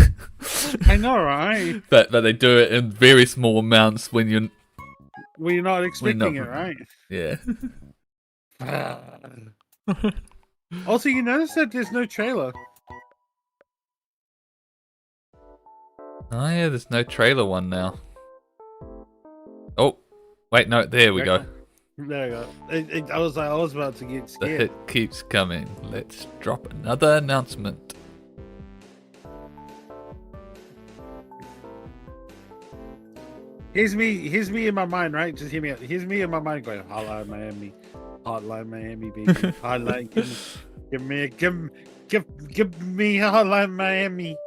I know, right? But they do it in very small amounts when you're not expecting it, right? Yeah. Also, you notice that there's no trailer. Oh yeah, there's no trailer one now. Oh, wait, no, there we go. There we go. I was about to get The scared. hit keeps coming. Let's drop another announcement. Here's me in my mind, right? Just hear me out. Here's me in my mind going, Hotline Miami, baby. Hotline, give me Hotline Miami.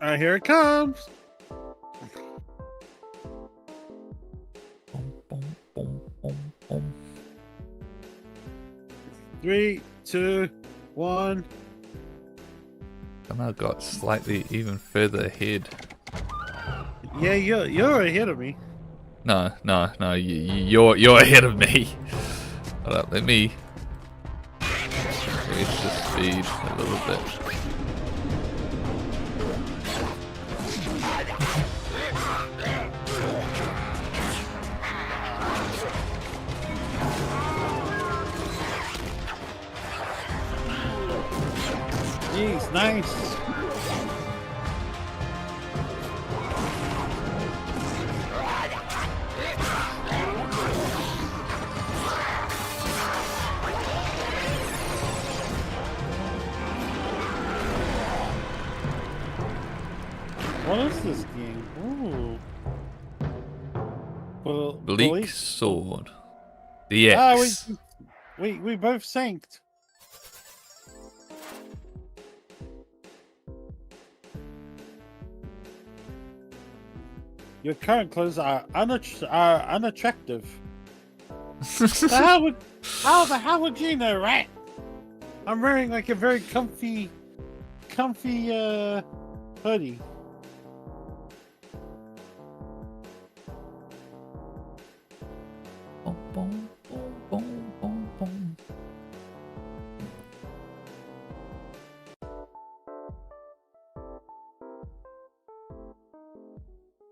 Alright, here it comes. Three, 2, 1. Somehow got slightly even further ahead. Yeah, you're ahead of me. No, you're ahead of me. Hold up, let me. speed a little bit. Jeez, nice. What is this game? Ooh. Bleak Sword. DX. We both synced. Your current clothes are unattractive. How the hell would you know, right? I'm wearing like a very comfy hoodie.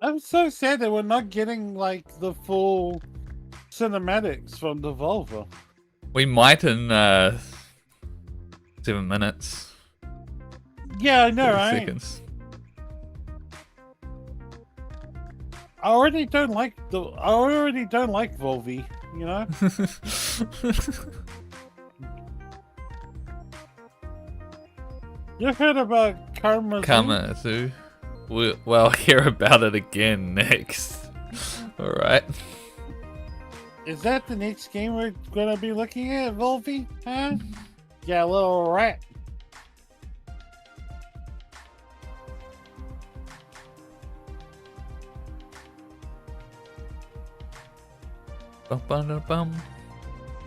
I'm so sad that we're not getting like the full cinematics from Devolver. We might in 7 minutes. Yeah, I know, right? Seconds. I already don't like Volvi, you know? You heard about Kamazu? We'll hear about it again next. Alright. Is that the next game we're gonna be looking at, Volvi? Huh? Yeah, little rat. Bum bum bum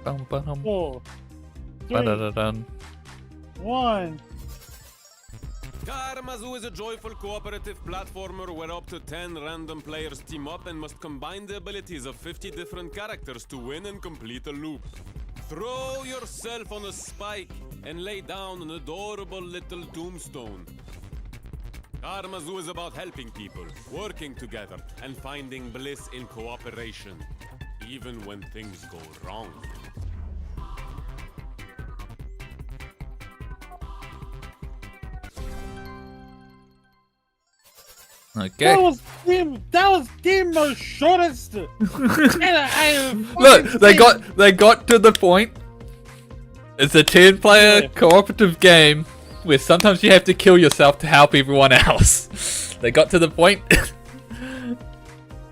bum bum. 4, 3, 1. Karmazu is a joyful cooperative platformer where up to 10 random players team up and must combine the abilities of 50 different characters to win and complete a loop. Throw yourself on a spike and lay down an adorable little tombstone. Karmazu is about helping people, working together, and finding bliss in cooperation, even when things go wrong. Okay. That was the most shortest. Look, they got to the point. It's a 10-player cooperative game where sometimes you have to kill yourself to help everyone else. They got to the point.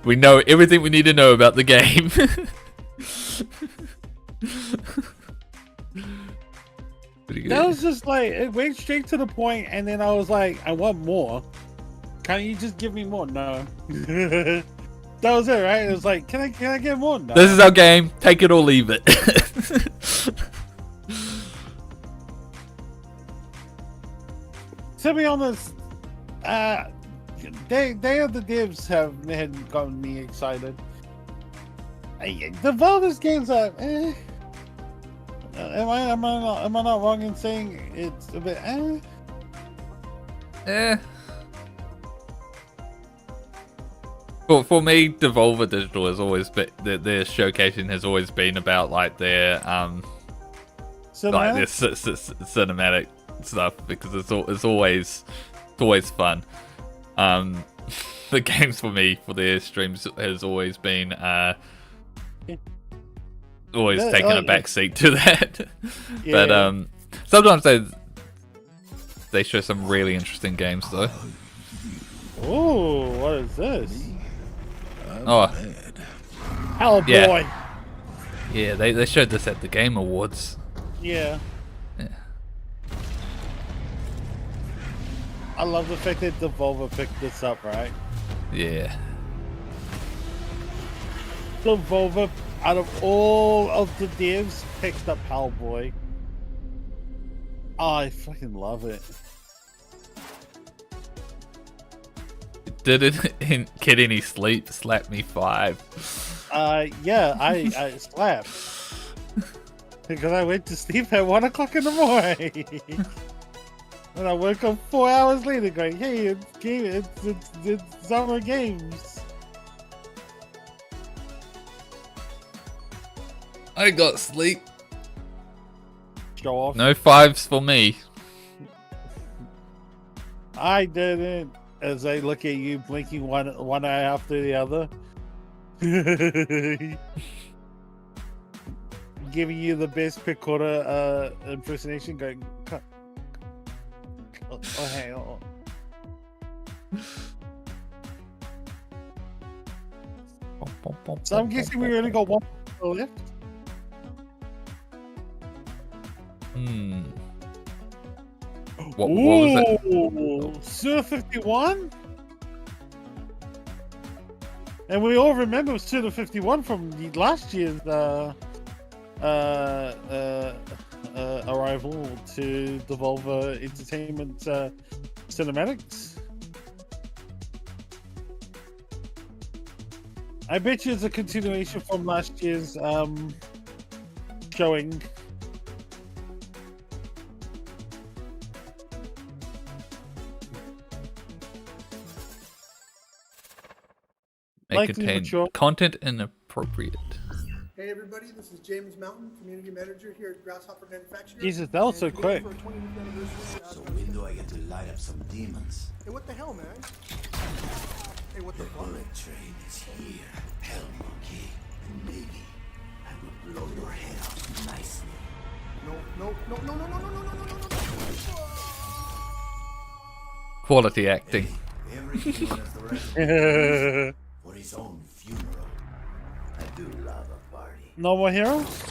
We know everything we need to know about the game. That was just like, it went straight to the point, and then I was like, I want more. Can you just give me more? No. That was it, right? It was like, can I get more? No. This is our game. Take it or leave it. To be honest, Day of the Devs had gotten me excited. Devolver's games are, Am I not wrong in saying it's a bit For me, Devolver Digital has always been their showcasing has always been about like their like their cinematic stuff, because it's always fun. The games for me for their streams has always been taking a backseat to that. Yeah. But sometimes they show some really interesting games though. Oh, what is this? Oh, Hellboy. Yeah, they showed this at the Game Awards. Yeah. I love the fact that Devolver picked this up, right? Yeah. Devolver, out of all of the devs, picked up Hellboy. Oh, I fucking love it. Didn't get any sleep. Slapped me 5. Yeah, I slapped. Because I went to sleep at 1 o'clock in the morning. And I woke up 4 hours later going, hey, it's summer games. I got sleep. Show off. No 5s for me. I didn't. As I look at you blinking one eye after the other. Giving you the best Picora impersonation going... Oh, hey, oh. So I'm guessing we only got one left. What was it? Suda 51? And we all remember Suda 51 from the last year's arrival to Devolver Entertainment Cinematics. I bet you it's a continuation from last year's showing. May contain content inappropriate. Hey everybody, this is James Mountain, Community Manager here at Grasshopper Manufacturing. Jesus, that was so quick. So when do I get to light up some demons? Hey, what the hell, man? Hey, what the fuck? Bullet train is here, hell monkey. And maybe I will blow your head off nicely. No. Quality acting. Hey, every hero has the right for his own funeral. I do love a party. No more heroes?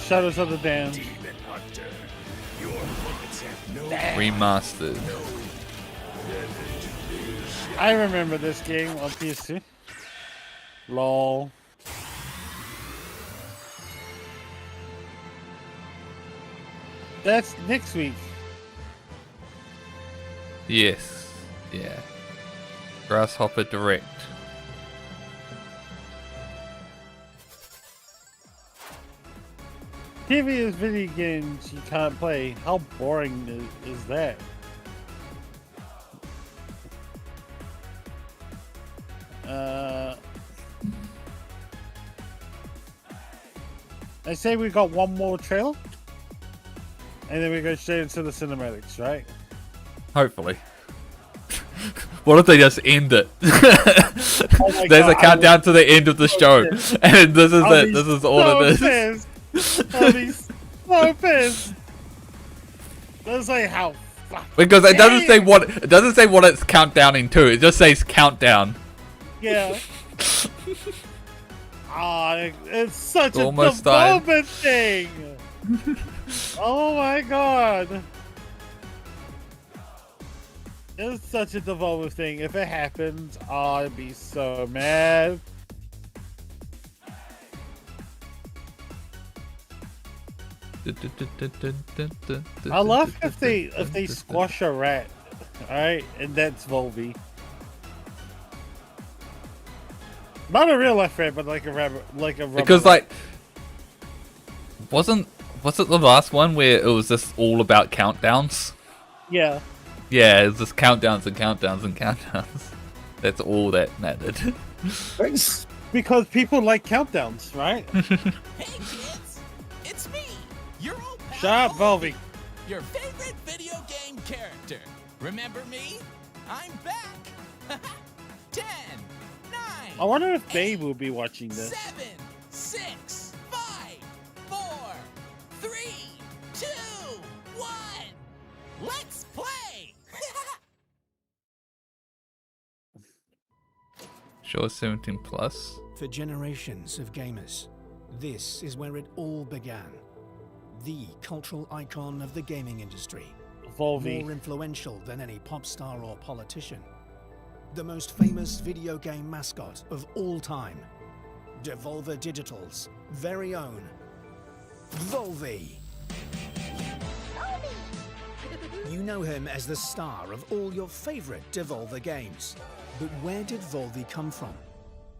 Shadows of the Damned. Remastered. I remember this game on PS2. LOL. That's next week. Yes. Yeah. Grasshopper Direct. TV is video games you can't play. How boring is that? I say we got one more trailer, and then we go straight into the cinematics, right? Hopefully. What if they just end it? Oh There's a countdown to the end of the show, and this is it. This is all it is. I'll be so pissed. Let's say how. Because it doesn't say what it's countdowning to. It just says countdown. Yeah. It's such a Almost time. development thing. Oh my god. It's such a devolver thing. If it happens, I'd be so mad. I love if they squash a rat, alright, and that's Volby. Not a real life rat, but like a rabbit, like a rubber Because rat. was it the last one where it was just all about countdowns? Yeah. Yeah, it's just countdowns and countdowns and countdowns. That's all that mattered. Because people like countdowns, right? Hey kids, it's me, your old pal. Shut up, Volby. Your favorite video game character. Remember me? I'm back. 10, 9. I wonder if Babe will be watching this. 7, 6, 5, 4, 3, 2, 1. Let's play. Sure, 17 plus. For generations of gamers, this is where it all began. The cultural icon of the gaming industry. Volby. More influential than any pop star or politician. The most famous video game mascot of all time. Devolver Digital's very own Volby. You know him as the star of all your favorite Devolver games. But where did Volby come from?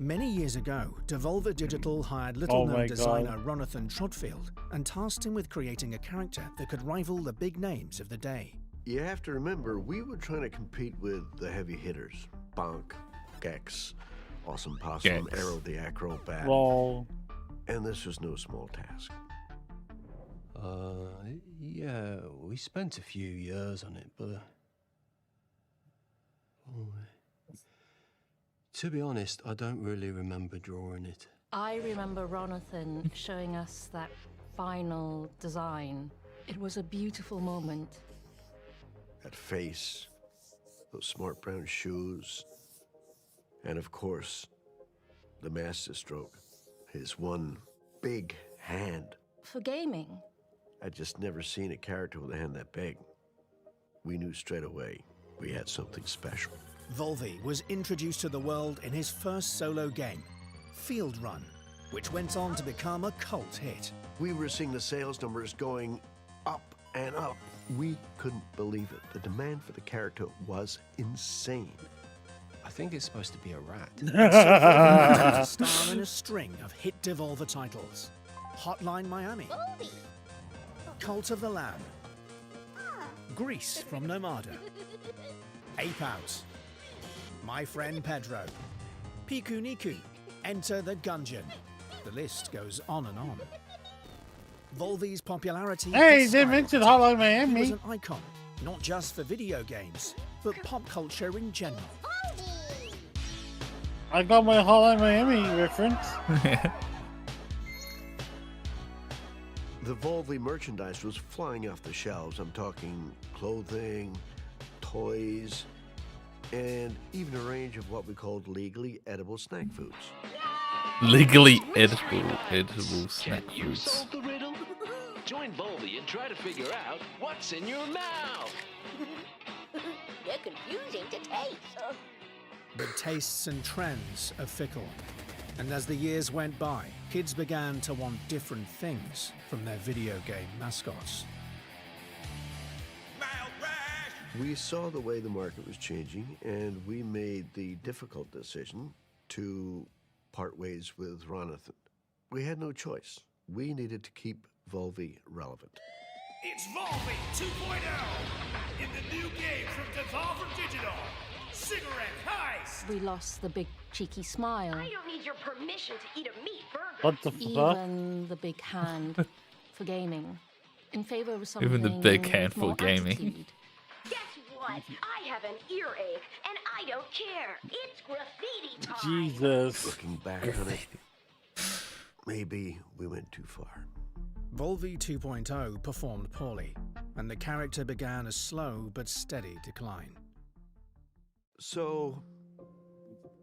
Many years ago, Devolver Digital hired little-known designer Ronathan Trotfield and tasked him with creating a character that could rival the big names of the day. You have to remember, we were trying to compete with the heavy hitters. Bonk, Gex, Awesome Possum, Arrow the Acrobat. Lol. And this was no small task. Yeah, we spent a few years on it, but... to be honest, I don't really remember drawing it. I remember Ronathan showing us that final design. It was a beautiful moment. That face, those smart brown shoes, and of course, the masterstroke, his one big hand. For gaming, I'd just never seen a character with a hand that big. We knew straight away we had something special. Volvi was introduced to the world in his first solo game, Field Run, which went on to become a cult hit. We were seeing the sales numbers going up and up. We couldn't believe it. The demand for the character was insane. I think it's supposed to be a rat. A star in a string of hit Devolver titles. Hotline Miami, Cult of the Lamb, Grease from Nomada, Ape Out, My Friend Pedro, Piku Niku, Enter the Gungeon. The list goes on and on. Volvi's popularity... Hey, they mentioned Hotline Miami. He was an icon, not just for video games, but pop culture in general. I got my Hotline Miami reference. The Volvi merchandise was flying off the shelves. I'm talking clothing, toys, and even a range of what we called legally edible snack foods. Legally edible snack You foods. solved the riddle? Join Volvi and try to figure out what's in your mouth. They're confusing to taste. But tastes and trends are fickle. And as the years went by, kids began to want different things from their video game mascots. We saw the way the market was changing, and we made the difficult decision to part ways with Ronathan. We had no choice. We needed to keep Volvi relevant. It's Volvi 2.0 in the new game from Devolver Digital. Cigarette Heist! we lost the big cheeky smile. I don't need your permission to eat a meat burger. What the fuck? Even the big hand for gaming. In favor of something Even the big hand with more for gaming. attitude. Guess what? I have an earache, and I don't care. It's graffiti time. Jesus. Looking back on it, maybe we went too far. Volvi 2.0 performed poorly, and the character began a slow but steady decline. So,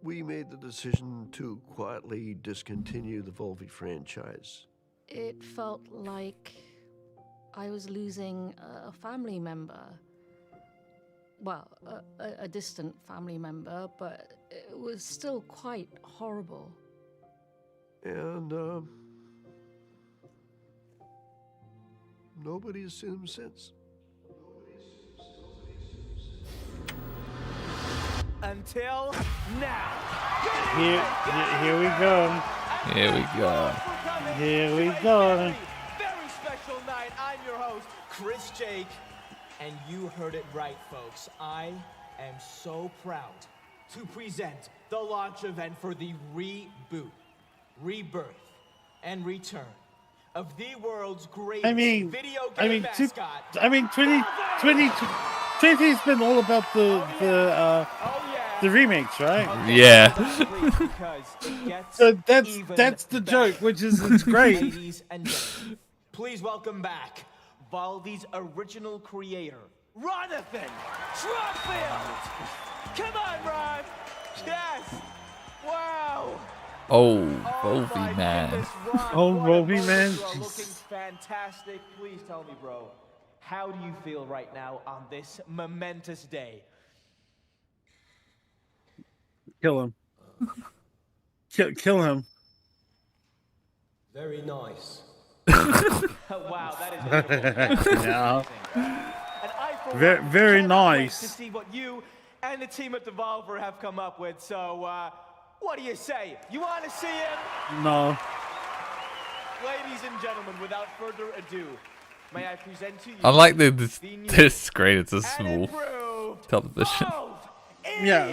we made the decision to quietly discontinue the Volvi franchise. It felt like I was losing a family member. Well, a distant family member, but it was still quite horrible. And, nobody's seen him since. Until now. Here we go. Here we go. Here we go. Very special night. I'm your host, Chris Jake. And you heard it right, folks. I am so proud to present the launch event for the reboot, rebirth, and return of the world's greatest video game mascot. 2020's been all about the remakes, right? Yeah. So that's the joke, which is it's great. Ladies and gentlemen, please welcome back Volvi's original creator, Ronathan Trotfield. Come on, Ron. Yes. Wow. Oh, Volvi man. Oh, Volvi man. You are looking fantastic. Please tell me, bro, how do you feel right now on this momentous day? Kill him. Kill him. Very nice. Wow, that is beautiful. Yeah. And I, for Very one, cannot wait nice. to see what you and the team at Devolver have come up with. So, What do you say? You want to see him? No. Ladies and gentlemen, without further ado, may I present to you? I like this screen. It's a small television. Yeah.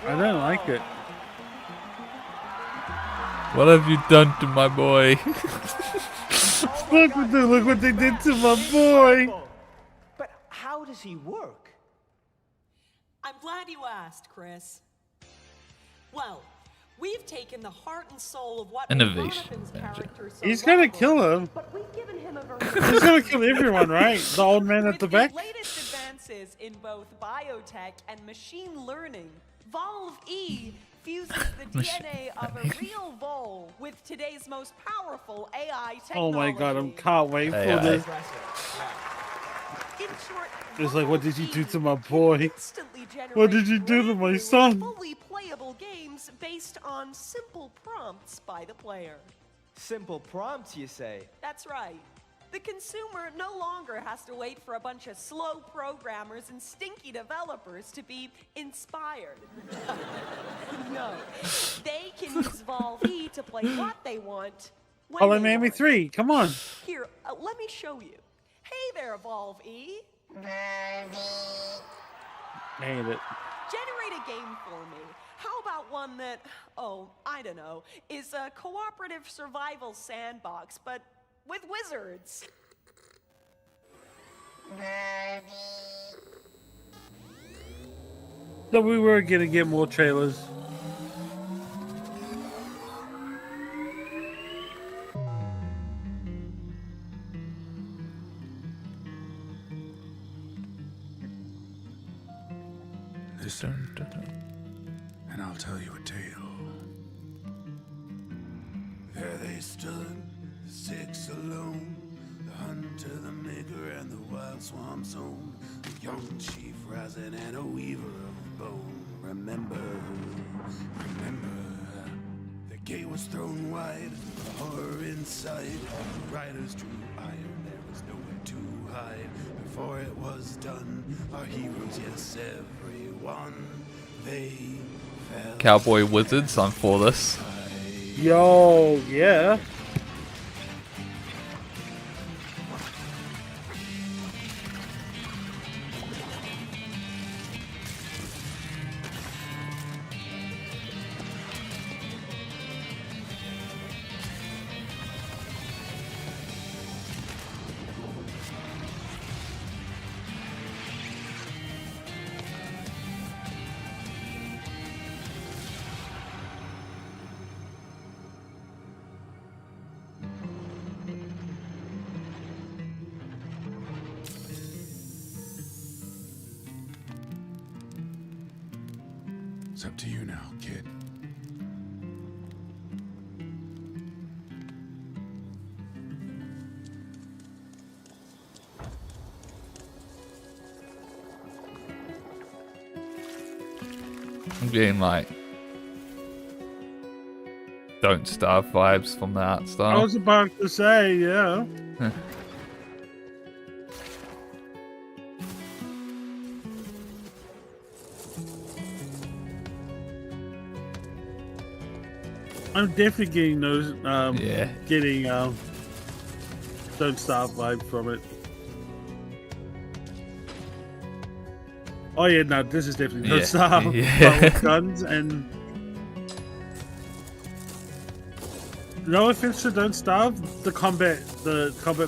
I don't like it. What have you done to my boy? Look what they did to my boy. But how does he work? I'm glad you asked, Chris. Well, we've taken the heart and soul of what Innovation. He's gonna kill him. He's gonna kill everyone, right? The old man at the back. With the latest advances in both biotech and machine learning, Volve E fuses the DNA of a real vole with today's most powerful AI technology. Oh my god, I can't wait for this. In short, It's like, what did you do to my boy? instantly What did you do to my son? fully playable games based on simple prompts by the player. Simple prompts, you say? That's right. The consumer no longer has to wait for a bunch of slow programmers and stinky developers to be inspired. No, they can use Volve E to play what they want. When Hollow they Miami want. 3, come on. Here, let me show you. Hey there, Volve E. Hate it. Generate a game for me. How about one that, oh, I don't know, is a cooperative survival sandbox, but with wizards? So we were gonna get more trailers. Listen, and I'll tell you a tale. There they stood, 6 alone, the hunter, the maker, and the wild swamp zone, a young chief rising and a weaver of bone. Remember, the gate was thrown wide, the horror inside, the riders drew iron, there was nowhere to hide. Before it was done, our heroes, yes, everyone, they fell. Cowboy Wizards, I'm for this. Yo, yeah. It's up to you now, kid. I'm getting like Don't Starve vibes from the art I style. was about to say, yeah. I'm definitely getting those, getting Don't Starve vibe from it. Oh yeah, no, this is definitely Don't Starve. Yeah. But with guns and no offense to Don't Starve, the combat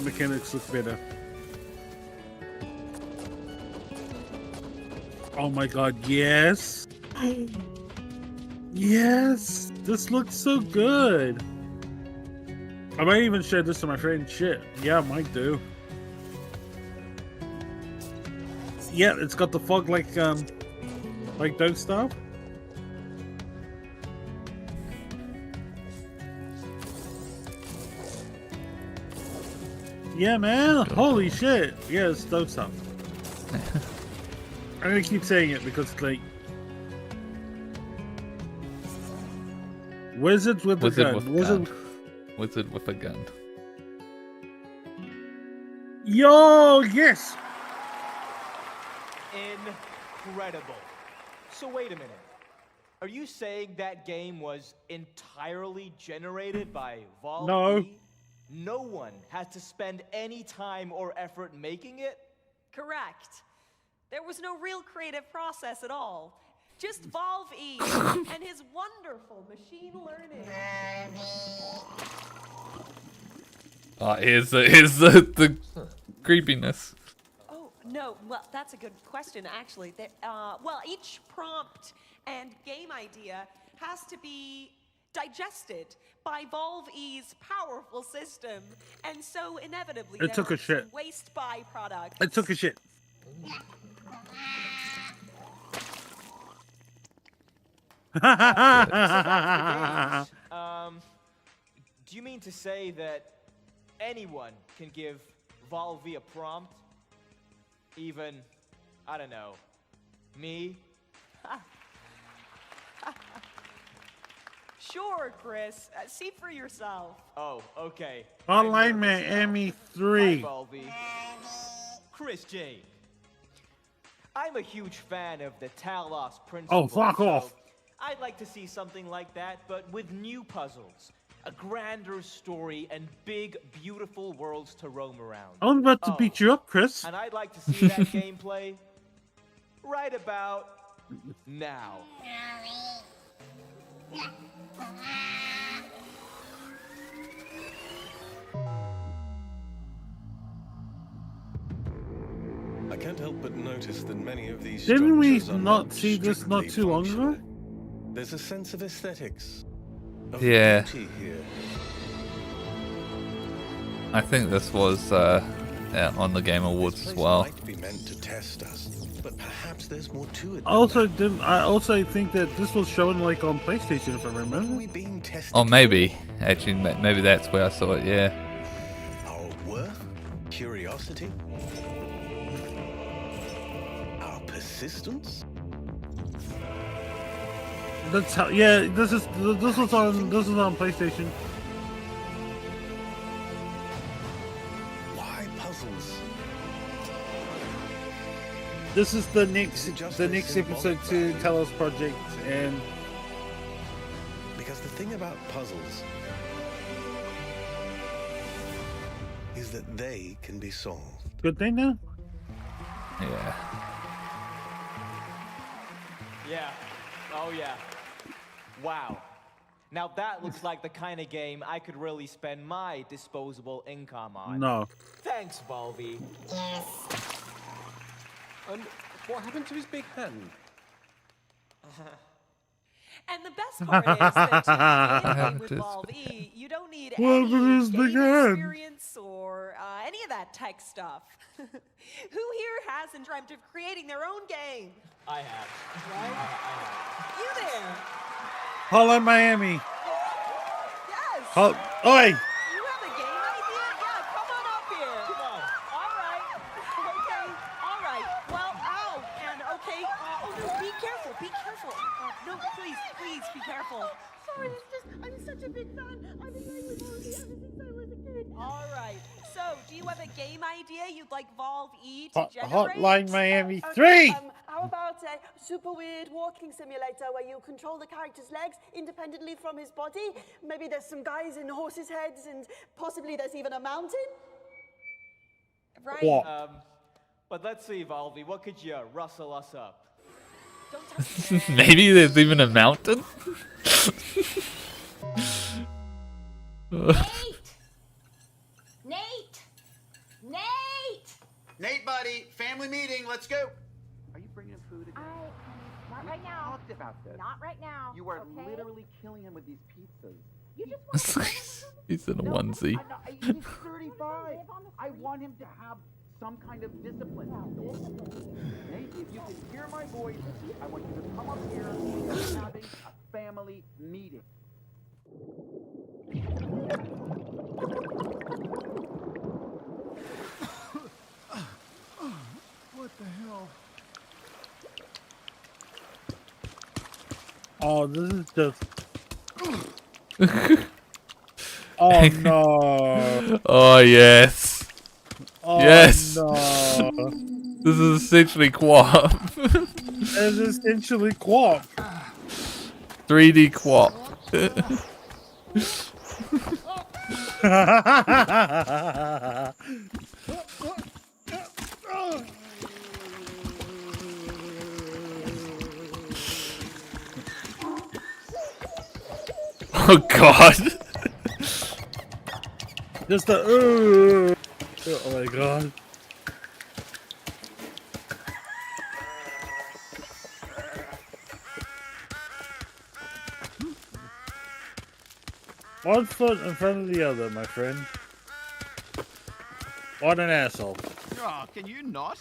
mechanics look better. Oh my god, yes. Yes, this looks so good. I might even show this to my friend. Shit, yeah, I might do. Yeah, it's got the fog like Don't Starve. Yeah, man. Holy shit. Yeah, it's Don't Starve. I'm gonna keep saying it because it's like Wizards with a gun. Wizard with a gun. Yo, yes. Incredible. So wait a minute. Are you saying that game was entirely generated by Valve? No. No one had to spend any time or effort making it? Correct. There was no real creative process at all. Just Valve E and his wonderful machine learning. Here's the creepiness. Oh, no. Well, that's a good question, actually. Well, each prompt and game idea has to be digested by Valve E's powerful system. And so, inevitably, It took a shit. waste byproduct. It took a shit. So that's the game. Do you mean to say that anyone can give Valve a prompt? Even, I don't know, me? Sure, Chris. See for yourself. Oh, okay. Online Miami 3. Hi, Valve. Chris J. I'm a huge fan of the Talos principle. Oh, fuck off. I'd like to see something like that, but with new puzzles, a grander story, and big, beautiful worlds to roam around. I'm about to beat you up, Chris. And I'd like to see that gameplay right about now. I can't help but notice that many of these Didn't we structures are not see this not strictly too long ago? functional. There's a sense of aesthetics, of Yeah. beauty here. I think this was on the Game Awards as This well. might be meant to test us, but perhaps there's more to it. I also think that this was shown like on PlayStation, if I remember. Oh, maybe. Actually, maybe that's where I saw it. Yeah. Our worth, curiosity, our persistence. That's how. Yeah, this is on PlayStation. Why puzzles? This is the next episode to Talos Project, and Because the thing about puzzles is that they can be solved. good thing now. Yeah. Yeah. Oh, yeah. Wow. Now that looks like the kind of game I could really spend my disposable income on. No. Thanks, Volvy. Yes. What happened to his big hand? And the best part is that to play with Valve E, you don't need any game experience or any of that tech stuff. Who here hasn't dreamt of creating their own game? I have. Right? You there? Hollow Miami. Yes. Oi. You have a game idea? Yeah, come on up here. Come on. All right. Okay. All right. Well, and okay. Oh, no, be careful. Be careful. No, please be careful. Sorry, it's just, I'm such a big fan. I've been playing with Valve ever since I was a kid. All right. So, do you have a game idea you'd like Valve E to generate? Hotline Miami 3. How about a super weird walking simulator where you control the character's legs independently from his body? Maybe there's some guys in horses' heads, and possibly there's even a mountain. Right. What? But let's see, Volvy, what could you rustle us up? Maybe there's even a mountain. Nate! Nate, buddy, family meeting, let's go. Are you bringing him food again? Not right now. Talked about this. Not right now. You are okay? literally killing him with these pizzas. You just want He's in a onesie. He's 35. I want him to have some kind of discipline. Nate, if you can hear my voice, I want you to come up here. We're having a family meeting. What the hell? Oh, this is just. Oh no! Oh yes! Oh, yes! no. This is essentially co-op. It's essentially QWOP. 3D QWOP. Oh god. Just the oh my god. One foot in front of the other, my friend. What an asshole. Oh, can you not?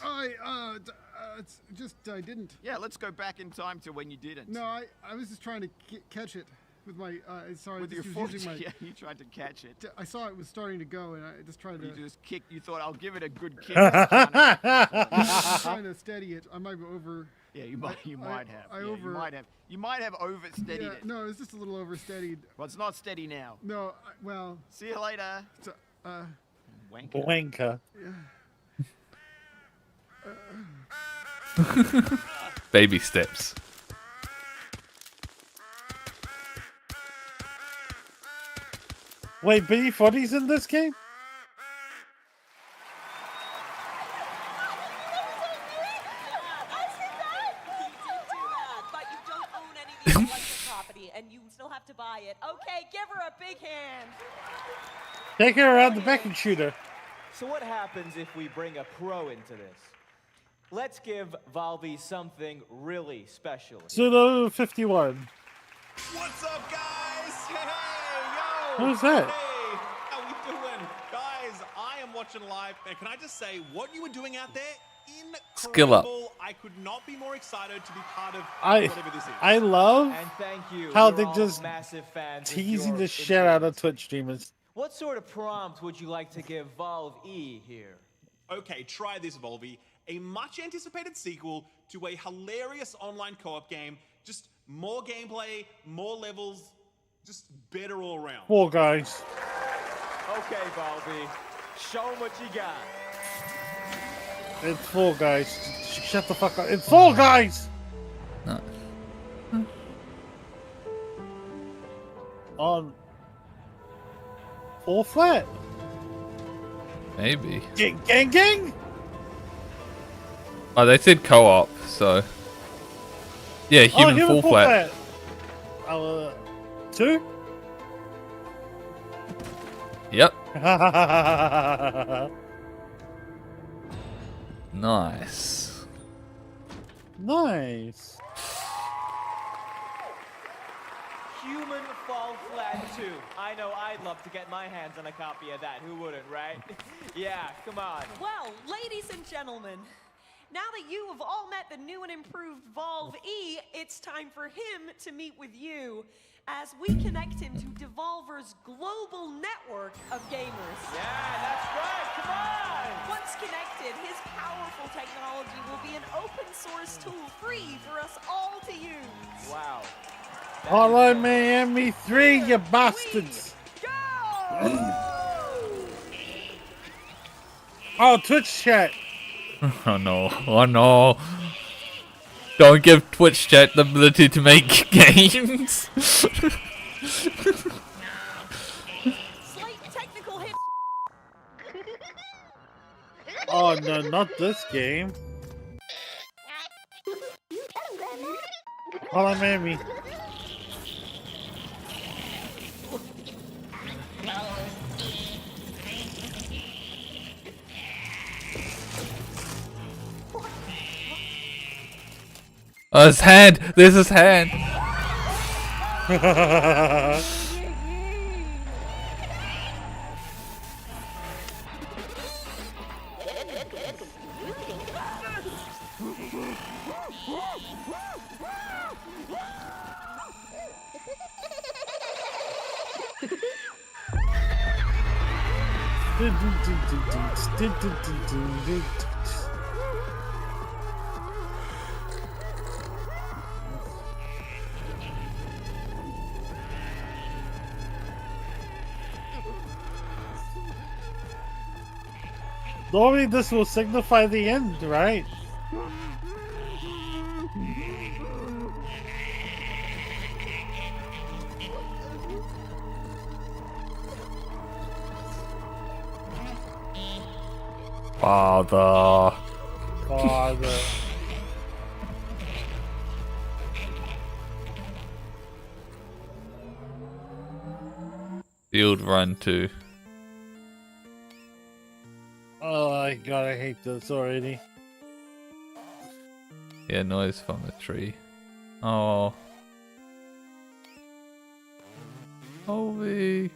It's just I didn't. Yeah, let's go back in time to when you didn't. No, I was just trying to catch it with my. Sorry, With your foot. Yeah, you tried to catch it. I saw it was starting to go, and I just tried to. You just kicked. You thought I'll give it a good kick. Trying to steady it. I might be over. Yeah, you might. You might have. You might have oversteadied yeah, it. No, it's just a little oversteadied. Well, it's not steady now. No, well. See you later. Wanker. Baby steps. Wait, B40's in this game? And you still have to buy it. Okay, give her a big hand. Take her around the back and shoot her. So what happens if we bring a pro into this? Let's give Valby something really special. Pseudo 51. What's up, guys? Hey, yo! Who's that? Hey, how we doing? Guys, I am watching live, and can I just say, what you were doing out there, Skill up. incredible. I could not be more excited to be part of whatever this is. I love And thank you. how We're they all just massive fans of teasing your the shit out of influence. Twitch streamers. What sort of prompt would you like to give Valve E here? Okay, try this, Volvi. A much anticipated sequel to a hilarious online co-op game. Just more gameplay, more levels, just better all around. Poor guys. Okay, Valby. Show 'em what you got. It's Fall Guys. Shut the fuck up. It's Fall Guys! No. On... All flat. Maybe. Gang gang? Oh, they said co-op, so. Yeah, human full flat. 2? Yep. Nice. Nice. Human Fall Flat 2. I know I'd love to get my hands on a copy of that. Who wouldn't, right? Yeah, come on. Well, ladies and gentlemen, now that you have all met the new and improved Valve E, it's time for him to meet with you as we connect him to Devolver's global network of gamers. Yeah, that's right. Come on. Once connected, his powerful technology will be an open source tool free for us all to use. Wow. Hello, Miami 3, you bastards! Oh, Twitch chat! Oh no. Oh no. Don't give Twitch chat the ability to make games. Slight technical hit. Oh no, not this game. Hello, Miami. Oh, his hand! There's his hand! Normally this will signify the end, right? Father. Father. Field run too. Oh my god, I hate this already. Yeah, noise from the tree. Oh. Volby.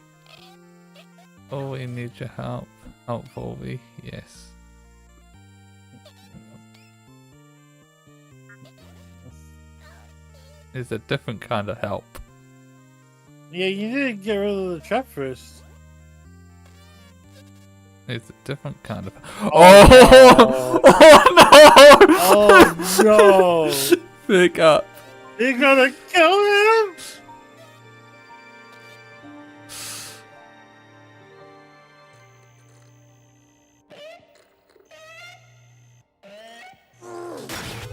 Oh, we need your help. Help, Volby. Yes. It's a different kind of help. Yeah, you need to get rid of the trap first. It's a different kind of. Oh, Oh no! Oh no! Pick up. You're gonna kill him?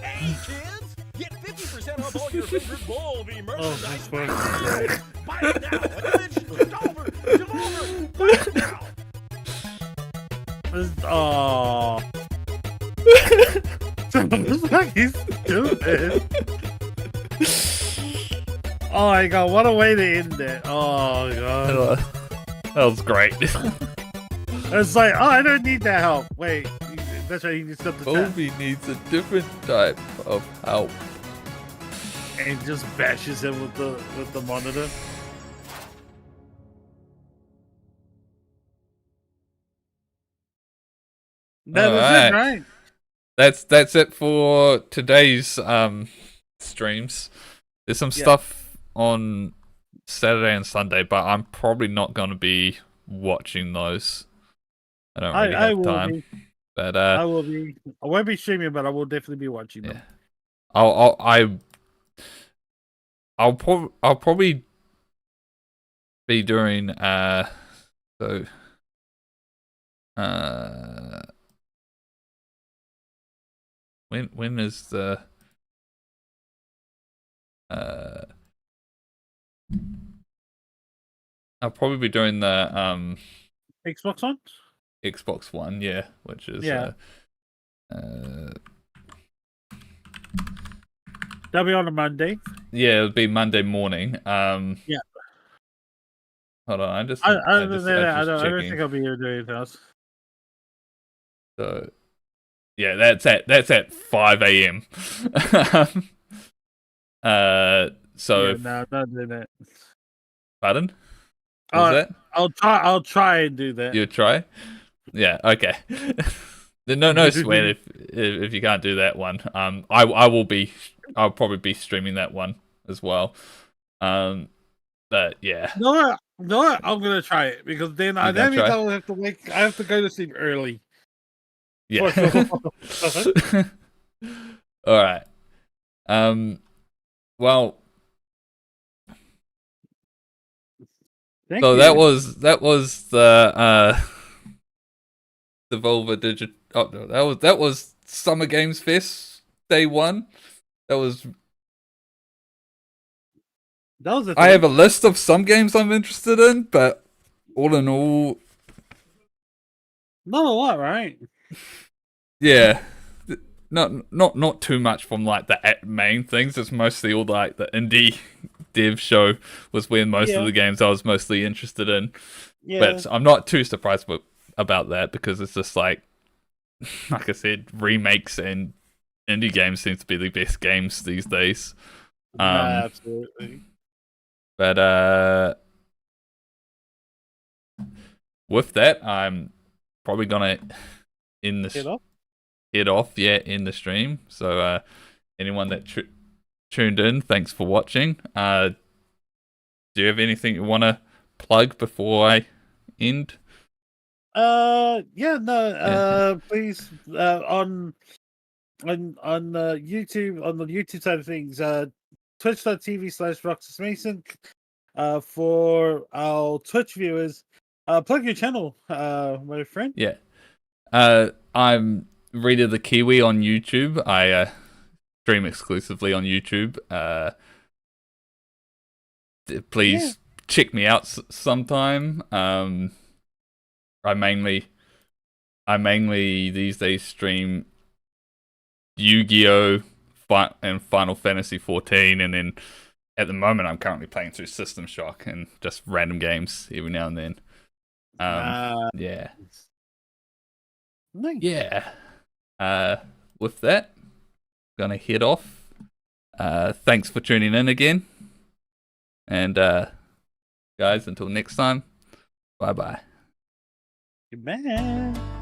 Hey kids, get 50% off all your favorite Volby merchandise. Oh, Buy it now at DEVS, DEVOLVER, buy it now. Oh. He's stupid. Oh my god, what a way to end it. Oh god. That was great. It's like, oh, I don't need that help. Wait, that's right, he just got the tap. Volby needs a different type of help. And just bashes him with the monitor. That was it, right? That's it for today's streams. There's some stuff on Saturday and Sunday, but I'm probably not going to be watching those. I don't really have time. Be. But I will be. I won't be streaming, but I will definitely be watching them. I'll probably be doing when is the I'll probably be doing the Xbox One? Xbox One, yeah, which is that'll be on a Monday. Yeah, it'll be Monday morning. Yeah. Hold on, I don't think I'll be here doing anything else. So yeah, that's at 5 AM. So yeah, no, not doing that. Pardon? That? I'll try and do that. You try? Yeah, okay. no sweat if you can't do that one. I'll probably be streaming that one as well. But yeah. No, I'm gonna try it because then I means I'll have to I have to go to sleep early. Yeah. All right. Well. That was the Devolver Digit. Oh no, that was Summer Games Fest Day 1. That was. I have a list of some games I'm interested in, but all in all, not a lot, right? Yeah, not too much from like the main things. It's mostly all like the indie dev show was where most of the games I was mostly interested in. Yeah. But I'm not too surprised about that because it's just like I said, remakes and indie games seem to be the best games these days. Absolutely. But with that, I'm probably gonna end the head off, end the stream. So anyone that tuned in, thanks for watching. Do you have anything you want to plug before I end? Please on YouTube, on the YouTube side of things, twitch.tv/Roxasmason. For our Twitch viewers, plug your channel, my friend. Yeah. I'm Reader the Kiwi on YouTube. I stream exclusively on YouTube. Please check me out sometime. I mainly these days stream Yu-Gi-Oh! And Final Fantasy 14, and then at the moment I'm currently playing through System Shock and just random games every now and then. Yeah. Nice. Yeah. With that, gonna head off. Thanks for tuning in again. And guys, until next time, bye bye. Goodbye.